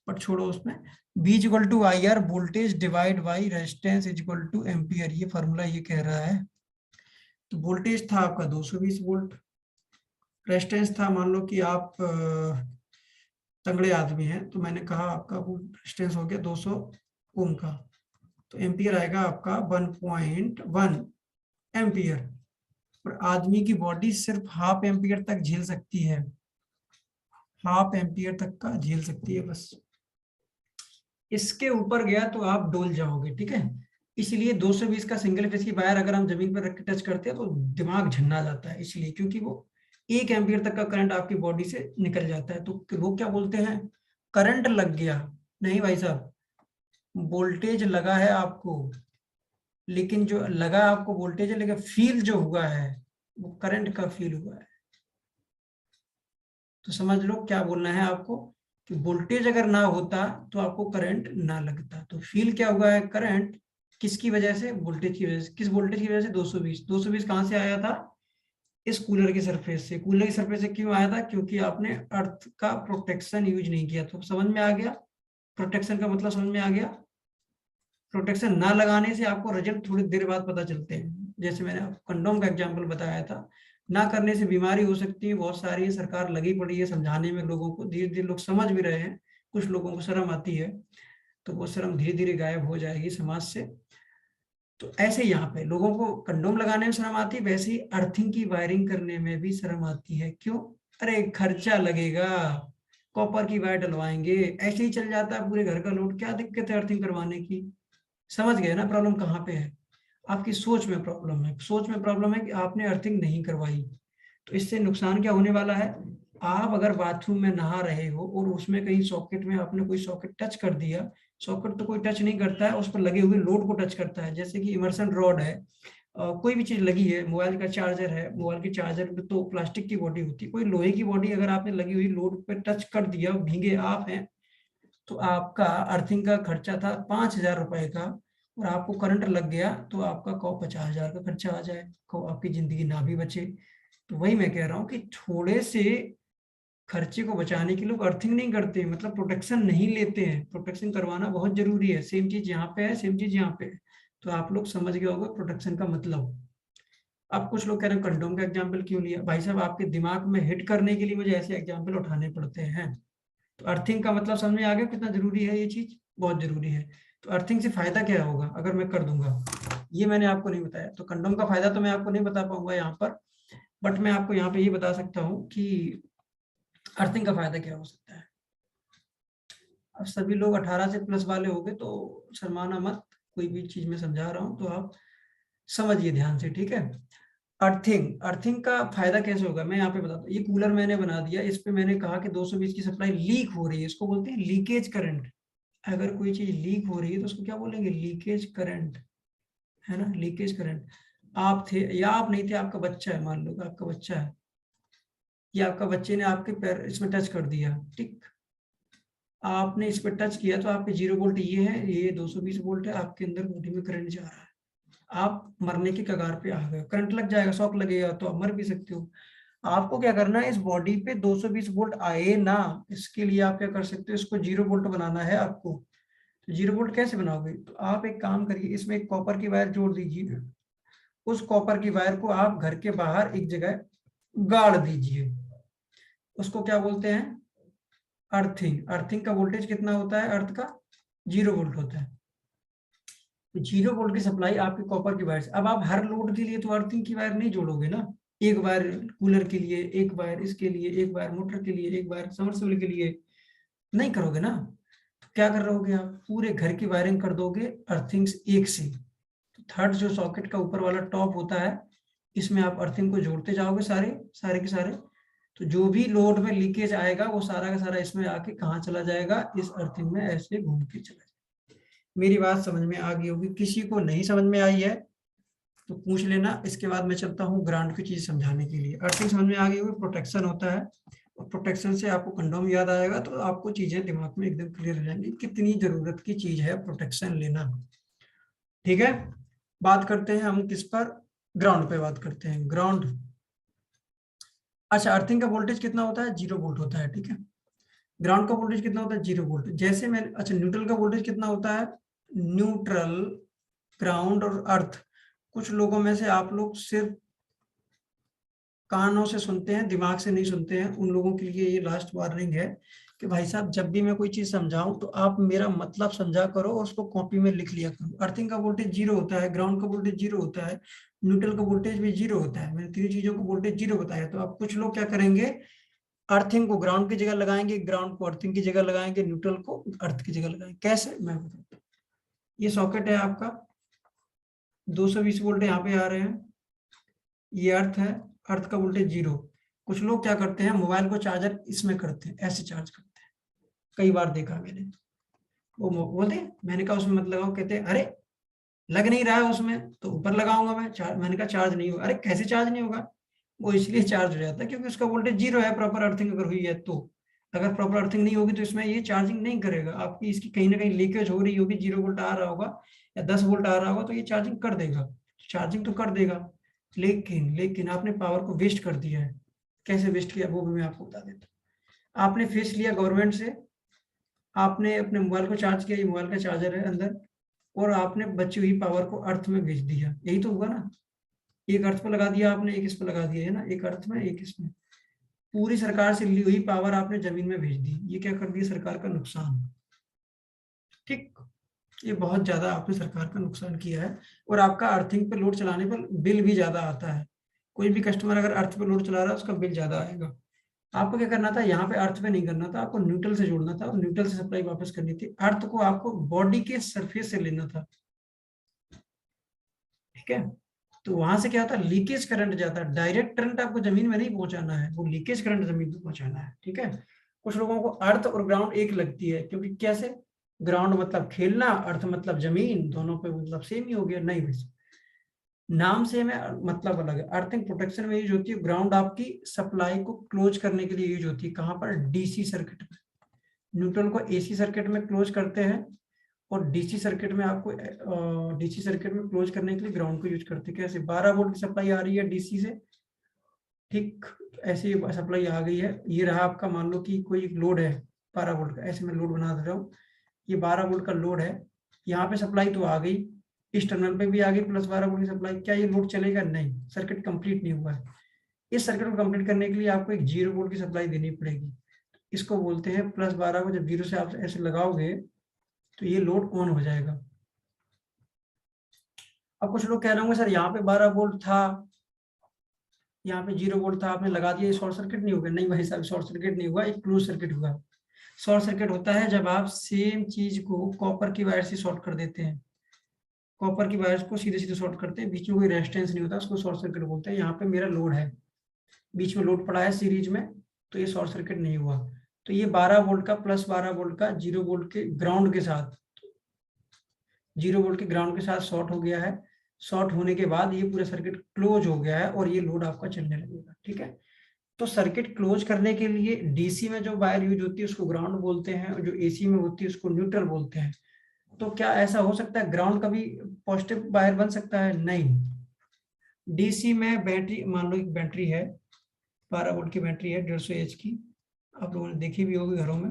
बट छोड़ो उसमें। B = IR, voltage divide by resistance = ampere, ये फॉर्मूला ये कह रहा है। तो वोल्टेज था आपका 220 वोल्ट, रेजिस्टेंस था, मान लो कि आप तगड़े आदमी हैं, तो मैंने कहा आपका रेजिस्टेंस हो गया 200 ओम का, तो एम्पियर आएगा आपका 1.1 एम्पियर। और आदमी की बॉडी सिर्फ ½ एम्पियर तक झेल सकती है, ½ एम्पियर तक का झेल सकती है बस, इसके ऊपर गया तो आप डोल जाओगे, ठीक है। इसलिए 220 का सिंगल फेज की वायर अगर हम जमीन पर रख के टच करते हैं तो दिमाग झन्ना जाता है, इसलिए क्योंकि वो 1 एम्पियर तक का करंट आपकी बॉडी से निकल जाता है। तो लोग क्या बोलते हैं, करंट लग गया, नहीं भाई साहब, वोल्टेज लगा है आपको, लेकिन जो लगा आपको वोल्टेज है, लेकिन फील जो हुआ है वो करंट का फील हुआ है। तो समझ लो क्या बोलना है आपको, कि वोल्टेज अगर ना होता तो आपको करंट ना लगता। तो फील क्या हुआ है, करंट, किसकी वजह से, वोल्टेज की वजह से। किस वोल्टेज की वजह से, 220। 220 कहां से आया था, इस कूलर की सरफेस से। कूलर की सरफेस से क्यों आया था, क्योंकि आपने अर्थ का प्रोटेक्शन यूज नहीं किया। तो समझ में आ गया, प्रोटेक्शन का मतलब समझ में आ गया। प्रोटेक्शन ना लगाने से आपको रिजल्ट थोड़ी देर बाद पता चलते हैं, जैसे मैंने कंडोम का एग्जांपल बताया था, ना करने से बीमारी हो सकती है बहुत सारी। सरकार लगी पड़ी है समझाने में लोगों को, धीरे धीरे लोग समझ भी रहे हैं, कुछ लोगों को शर्म आती है, तो वो शर्म धीरे धीरे गायब हो जाएगी समाज से। तो ऐसे यहाँ पे लोगों को कंडोम लगाने में शर्म आती है, वैसे ही अर्थिंग की वायरिंग करने में भी शर्म आती है। क्यों, अरे खर्चा लगेगा, कॉपर की वायर डलवाएंगे, ऐसे ही चल जाता है पूरे घर का लोड, क्या दिक्कत है अर्थिंग करवाने की। समझ गए ना प्रॉब्लम कहाँ पे है? आपकी सोच में प्रॉब्लम है। सोच में प्रॉब्लम है कि आपने अर्थिंग नहीं करवाई। तो इससे नुकसान क्या होने वाला है? आप अगर बाथरूम में नहा रहे हो और उसमें कहीं सॉकेट में आपने कोई सॉकेट टच कर दिया, सॉकेट तो कोई टच नहीं करता है, उस पर लगे हुए लोड को टच करता है। जैसे कि इमर्सन रॉड है, कोई भी चीज लगी है, मोबाइल का चार्जर है, मोबाइल के चार्जर में तो प्लास्टिक की बॉडी होती है, कोई लोहे की बॉडी अगर आपने लगी हुई लोड पे टच कर दिया, भीगे आप हैं, तो आपका अर्थिंग का खर्चा था 5,000 रुपए का और आपको करंट लग गया तो आपका 50,000 का खर्चा आ जाए, आपकी जिंदगी ना भी बचे। तो वही मैं कह रहा हूँ कि थोड़े से खर्चे को बचाने के लोग अर्थिंग नहीं करते, मतलब प्रोटेक्शन नहीं लेते हैं। प्रोटेक्शन करवाना बहुत जरूरी है। सेम चीज यहाँ पे है, सेम चीज यहाँ पे है। तो आप लोग समझ गए होंगे प्रोटेक्शन का मतलब। अब कुछ लोग कह रहे हैं कंडोम का एग्जाम्पल क्यों लिया? भाई साहब आपके दिमाग में हिट करने के लिए मुझे ऐसे एग्जाम्पल उठाने पड़ते हैं। तो अर्थिंग का मतलब समझ में आ गया कितना जरूरी है ये चीज? बहुत जरूरी है। तो अर्थिंग से फायदा क्या होगा अगर मैं कर दूंगा, ये मैंने आपको नहीं बताया। तो कंडोम का फायदा तो मैं आपको नहीं बता पाऊंगा यहाँ पर, बट मैं आपको यहाँ पे ये बता सकता हूँ कि अर्थिंग का फायदा क्या हो सकता है। अब सभी लोग 18 से प्लस वाले हो गए तो शर्माना मत, कोई भी चीज में समझा रहा हूँ तो आप समझिए ध्यान से, ठीक है। अर्थिंग का फायदा कैसे होगा मैं यहाँ पे बताता हूँ। ये कूलर मैंने बना दिया, इस पे मैंने कहा कि 220 की सप्लाई लीक हो रही है, इसको बोलते हैं लीकेज करंट। अगर कोई चीज लीक हो रही है तो उसको क्या बोलेंगे? लीकेज करंट, है ना, लीकेज करंट। आप थे या आप नहीं थे, आपका बच्चा है, मान लो आपका बच्चा है, या आपका बच्चे ने आपके पैर इसमें टच कर दिया, ठीक, आपने इस पर टच किया तो आपके 0 वोल्ट ये है, ये 220 वोल्ट है, आपके अंदर बॉडी में करंट जा रहा है, आप मरने के कगार पे आ गए, करंट लग जाएगा, शॉक लगेगा तो आप मर भी सकते हो। आपको क्या करना है, इस बॉडी पे 220 वोल्ट आए ना, इसके लिए आप क्या कर सकते हो, इसको 0 वोल्ट बनाना है आपको। तो 0 वोल्ट कैसे बनाओगे? तो आप एक काम करिए, इसमें एक कॉपर की वायर जोड़ दीजिए, उस कॉपर की वायर को आप घर के बाहर एक जगह गाड़ दीजिए, उसको क्या बोलते हैं? अर्थिंग। अर्थिंग का वोल्टेज कितना होता है? अर्थ का 0 वोल्ट होता है। तो 0 वोल्ट की सप्लाई आपके कॉपर की वायर से। अब आप हर लोड के लिए तो अर्थिंग की वायर नहीं जोड़ोगे ना, एक वायर कूलर के लिए, एक वायर इसके लिए, एक वायर मोटर के लिए, एक वायर समरसेबल के लिए, नहीं करोगे ना। तो क्या कर रहोगे आप? पूरे घर की वायरिंग कर दोगे अर्थिंग्स एक से। तो थर्ड जो सॉकेट का ऊपर वाला टॉप होता है, इसमें आप अर्थिंग को जोड़ते जाओगे सारे सारे के सारे। तो जो भी लोड में लीकेज आएगा वो सारा का सारा इसमें आके कहाँ चला जाएगा? इस अर्थिंग में ऐसे घूम के चला जाएगा। मेरी बात समझ में आ गई होगी। किसी को नहीं समझ में आई है तो पूछ लेना, इसके बाद मैं चलता हूँ ग्रांट की चीज समझाने के लिए। अर्थिंग समझ में आ गई होगी, प्रोटेक्शन होता है, और प्रोटेक्शन से आपको कंडोम याद आएगा तो आपको चीजें दिमाग में एकदम क्लियर हो जाएंगी, कितनी जरूरत की चीज है प्रोटेक्शन लेना, ठीक है। बात करते हैं हम किस पर? ग्राउंड पे बात करते हैं, ग्राउंड। अच्छा, अर्थिंग का वोल्टेज कितना होता है? 0 वोल्ट होता है, ठीक है। ग्राउंड का वोल्टेज कितना होता है? 0 वोल्ट। जैसे मैंने, अच्छा, न्यूट्रल का वोल्टेज कितना होता है? न्यूट्रल, ग्राउंड और अर्थ। कुछ लोगों में से आप लोग सिर्फ कानों से सुनते हैं, दिमाग से नहीं सुनते हैं, उन लोगों के लिए ये लास्ट वार्निंग है कि भाई साहब जब भी मैं कोई चीज समझाऊं तो आप मेरा मतलब समझा करो और उसको कॉपी में लिख लिया करो। अर्थिंग का वोल्टेज 0 होता है, ग्राउंड का वोल्टेज 0 होता है, न्यूट्रल का वोल्टेज भी 0 होता है। मैंने 3 चीजों को वोल्टेज 0 बताया। तो आप कुछ लोग क्या करेंगे, अर्थिंग को ग्राउंड की जगह लगाएंगे, ग्राउंड को अर्थिंग की जगह लगाएंगे, न्यूट्रल को अर्थ की जगह लगाएंगे। कैसे, मैं बताता हूँ। ये सॉकेट है आपका, 220 वोल्ट यहाँ पे आ रहे हैं, ये अर्थ है, अर्थ का वोल्टेज 0। कुछ लोग क्या करते हैं, मोबाइल को चार्जर इसमें करते हैं, ऐसे चार्ज करते हैं, कई बार देखा मैंने। वो बोलते हैं, मैंने कहा उसमें मत लगाओ, कहते हैं अरे लग नहीं रहा है उसमें तो ऊपर लगाऊंगा मैं। मैंने कहा चार्ज नहीं होगा। अरे कैसे चार्ज नहीं होगा? वो इसलिए चार्ज हो जाता है क्योंकि उसका वोल्टेज 0 है, प्रॉपर अर्थिंग अगर हुई है तो। अगर प्रॉपर अर्थिंग नहीं होगी तो इसमें ये चार्जिंग नहीं करेगा। आपकी इसकी कहीं ना कहीं लीकेज हो रही होगी, 0 वोल्ट आ रहा होगा या 10 वोल्ट आ रहा होगा तो ये चार्जिंग कर देगा, चार्जिंग तो कर देगा। लेकिन आपने पावर को वेस्ट कर दिया है। कैसे वेस्ट किया वो भी मैं आपको बता देता हूँ। आपने फीस लिया गवर्नमेंट से, आपने अपने मोबाइल को चार्ज किया, ये मोबाइल का चार्जर है अंदर, और आपने बची हुई पावर को अर्थ में भेज दिया। यही तो हुआ ना, एक अर्थ पर लगा दिया आपने, एक इस पर लगा दिया है ना, एक अर्थ में एक इसमें। पूरी सरकार से ली हुई पावर आपने जमीन में भेज दी। ये क्या कर दिया? सरकार का नुकसान, ठीक। ये बहुत ज्यादा आपने सरकार का नुकसान किया है। और आपका अर्थिंग पे लोड चलाने पर बिल भी ज्यादा आता है। कोई भी कस्टमर अगर अर्थ पे लोड चला रहा है उसका बिल ज्यादा आएगा। आपको क्या करना था, यहाँ पे अर्थ पे नहीं करना था, आपको न्यूट्रल से जोड़ना था और न्यूट्रल से सप्लाई वापस करनी थी। अर्थ को आपको बॉडी के सरफेस से लेना था, ठीक है। तो वहां से क्या होता है, लीकेज करंट जाता है, डायरेक्ट करंट आपको जमीन में नहीं पहुंचाना है, वो लीकेज करंट जमीन पे पहुंचाना है, ठीक है। कुछ लोगों को अर्थ और ग्राउंड एक लगती है, क्योंकि कैसे, ग्राउंड मतलब खेलना, अर्थ मतलब जमीन, दोनों पे मतलब सेम ही हो गया। नहीं भाई, नाम सेम है, मतलब अलग है। अर्थिंग प्रोटेक्शन में यूज होती है, ग्राउंड आपकी सप्लाई को क्लोज करने के लिए यूज होती है। कहाँ पर, डीसी सर्किट में। न्यूट्रल को एसी सर्किट में क्लोज करते हैं, और डीसी सर्किट में आपको डीसी सर्किट में क्लोज करने के लिए ग्राउंड को यूज करते हैं। कैसे, 12 वोल्ट की सप्लाई आ रही है डीसी से, ठीक, ऐसी सप्लाई आ गई है। ये रहा आपका, मान लो कि कोई लोड है 12 वोल्ट का, ऐसे मैं लोड बना दे रहा हूँ, ये 12 वोल्ट का लोड है, यहाँ पे सप्लाई तो आ गई, इस टर्मिनल पे भी आ गई प्लस 12 वोल्ट की सप्लाई। क्या ये लोड चलेगा? नहीं, सर्किट कंप्लीट नहीं हुआ है। इस सर्किट को कंप्लीट करने के लिए आपको एक 0 वोल्ट की सप्लाई देनी पड़ेगी। इसको बोलते हैं प्लस 12 को जब 0 से आप ऐसे लगाओगे तो ये लोड ऑन हो जाएगा। अब कुछ लोग कह रहे होंगे सर यहाँ पे 12 वोल्ट था, यहाँ पे 0 वोल्ट था, आपने लगा दिया, शॉर्ट सर्किट नहीं होगा। नहीं भाई साहब, शॉर्ट सर्किट नहीं हुआ, एक क्लोज सर्किट हुआ। शॉर्ट सर्किट होता है जब आप सेम चीज को कॉपर की वायर से शॉर्ट कर देते हैं, कॉपर की वायर्स को सीधे सीधे शॉर्ट करते हैं, बीच में कोई रेजिस्टेंस नहीं होता, उसको शॉर्ट सर्किट बोलते हैं। यहाँ पे मेरा लोड है, बीच में लोड पड़ा है सीरीज में, तो ये शॉर्ट सर्किट नहीं हुआ। तो ये 12 वोल्ट का प्लस 12 वोल्ट का 0 वोल्ट के ग्राउंड के साथ, 0 वोल्ट के ग्राउंड के साथ शॉर्ट हो गया है। शॉर्ट होने के बाद ये पूरा सर्किट क्लोज हो गया है और ये लोड आपका चलने लगेगा, ठीक है। तो सर्किट क्लोज करने के लिए डीसी में जो वायर यूज होती है उसको ग्राउंड बोलते हैं, और जो एसी में होती है उसको न्यूट्रल बोलते हैं। तो क्या ऐसा हो सकता है ग्राउंड का भी पॉजिटिव वायर बन सकता है? नहीं। डीसी में बैटरी, मान लो एक बैटरी है, 12 वोल्ट की बैटरी है 150 एच की, आप लोगों ने देखी भी होगी घरों में।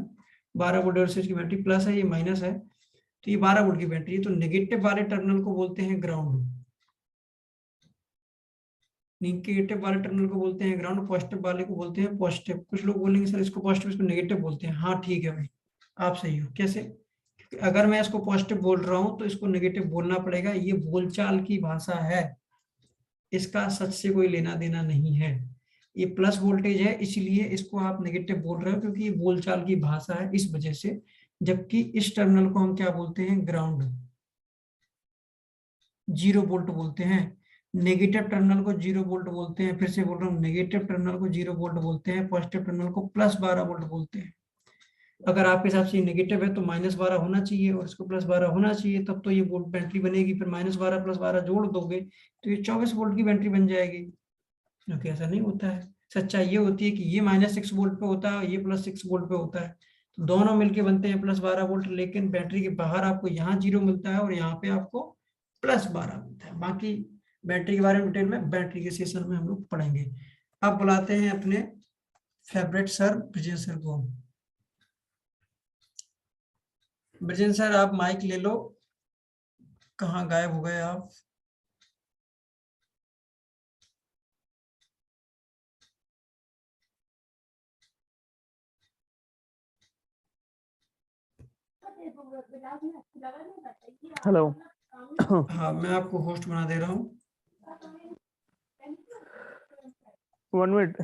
12 वोल्ट 150 एच की बैटरी, प्लस है, ये माइनस है, तो ये 12 वोल्ट की बैटरी है। तो नेगेटिव वाले टर्मिनल को बोलते हैं ग्राउंड, नेगेटिव वाले टर्मिनल को बोलते हैं ग्राउंड, पॉजिटिव वाले को बोलते हैं पॉजिटिव। कुछ लोग बोलेंगे सर इसको पॉजिटिव, इसको नेगेटिव बोलते हैं। हाँ ठीक है भाई, आप सही हो। कैसे? क्योंकि अगर मैं इसको पॉजिटिव बोल रहा हूं तो इसको नेगेटिव बोलना पड़ेगा, ये बोलचाल की भाषा है, इसका सच से कोई लेना देना नहीं है। ये प्लस वोल्टेज है इसलिए इसको आप नेगेटिव बोल रहे हो, क्योंकि ये बोलचाल की भाषा है इस वजह से। जबकि इस टर्मिनल को हम क्या बोलते हैं? ग्राउंड, 0 वोल्ट बोलते हैं। नेगेटिव टर्मिनल को 0 वोल्ट बोलते हैं, फिर से बोल रहा हूँ, नेगेटिव टर्मिनल को 0 वोल्ट बोलते हैं, पॉजिटिव टर्मिनल को प्लस 12 वोल्ट बोलते हैं। अगर आपके हिसाब से नेगेटिव है तो माइनस 12 होना चाहिए और इसको प्लस 12 होना चाहिए, तब तो ये वोल्ट बैटरी बनेगी। फिर माइनस 12 प्लस 12 जोड़ दोगे तो ये 24 वोल्ट की बैटरी बन जाएगी। क्योंकि ऐसा नहीं होता है, सच्चाई ये होती है कि ये -6 वोल्ट पे होता है, ये +6 वोल्ट पे होता है, तो दोनों मिलके बनते हैं प्लस 12 वोल्ट। लेकिन बैटरी के बाहर आपको यहाँ 0 मिलता है और यहाँ पे आपको प्लस 12 मिलता है। बाकी बैटरी के बारे में डिटेल में बैटरी के सेशन में हम लोग पढ़ेंगे। अब बुलाते हैं अपने फेवरेट सर ब्रिजेश सर को। ब्रिजेश सर आप माइक ले लो, कहाँ गायब हो गए आप? हेलो। हाँ मैं आपको होस्ट बना दे रहा हूँ। 1 मिनट,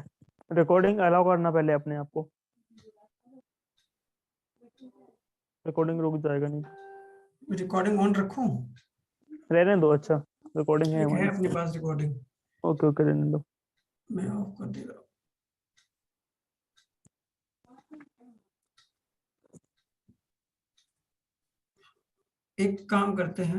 रिकॉर्डिंग अलाउ करना पहले अपने आप को, रिकॉर्डिंग रुक जाएगा नहीं। रिकॉर्डिंग ऑन रखूं? रहने दो, अच्छा रिकॉर्डिंग है एक है हमारी। अपने पास रिकॉर्डिंग, ओके ओके, रहने दो। मैं ऑफ कर दे रहा हूँ। एक काम करते हैं,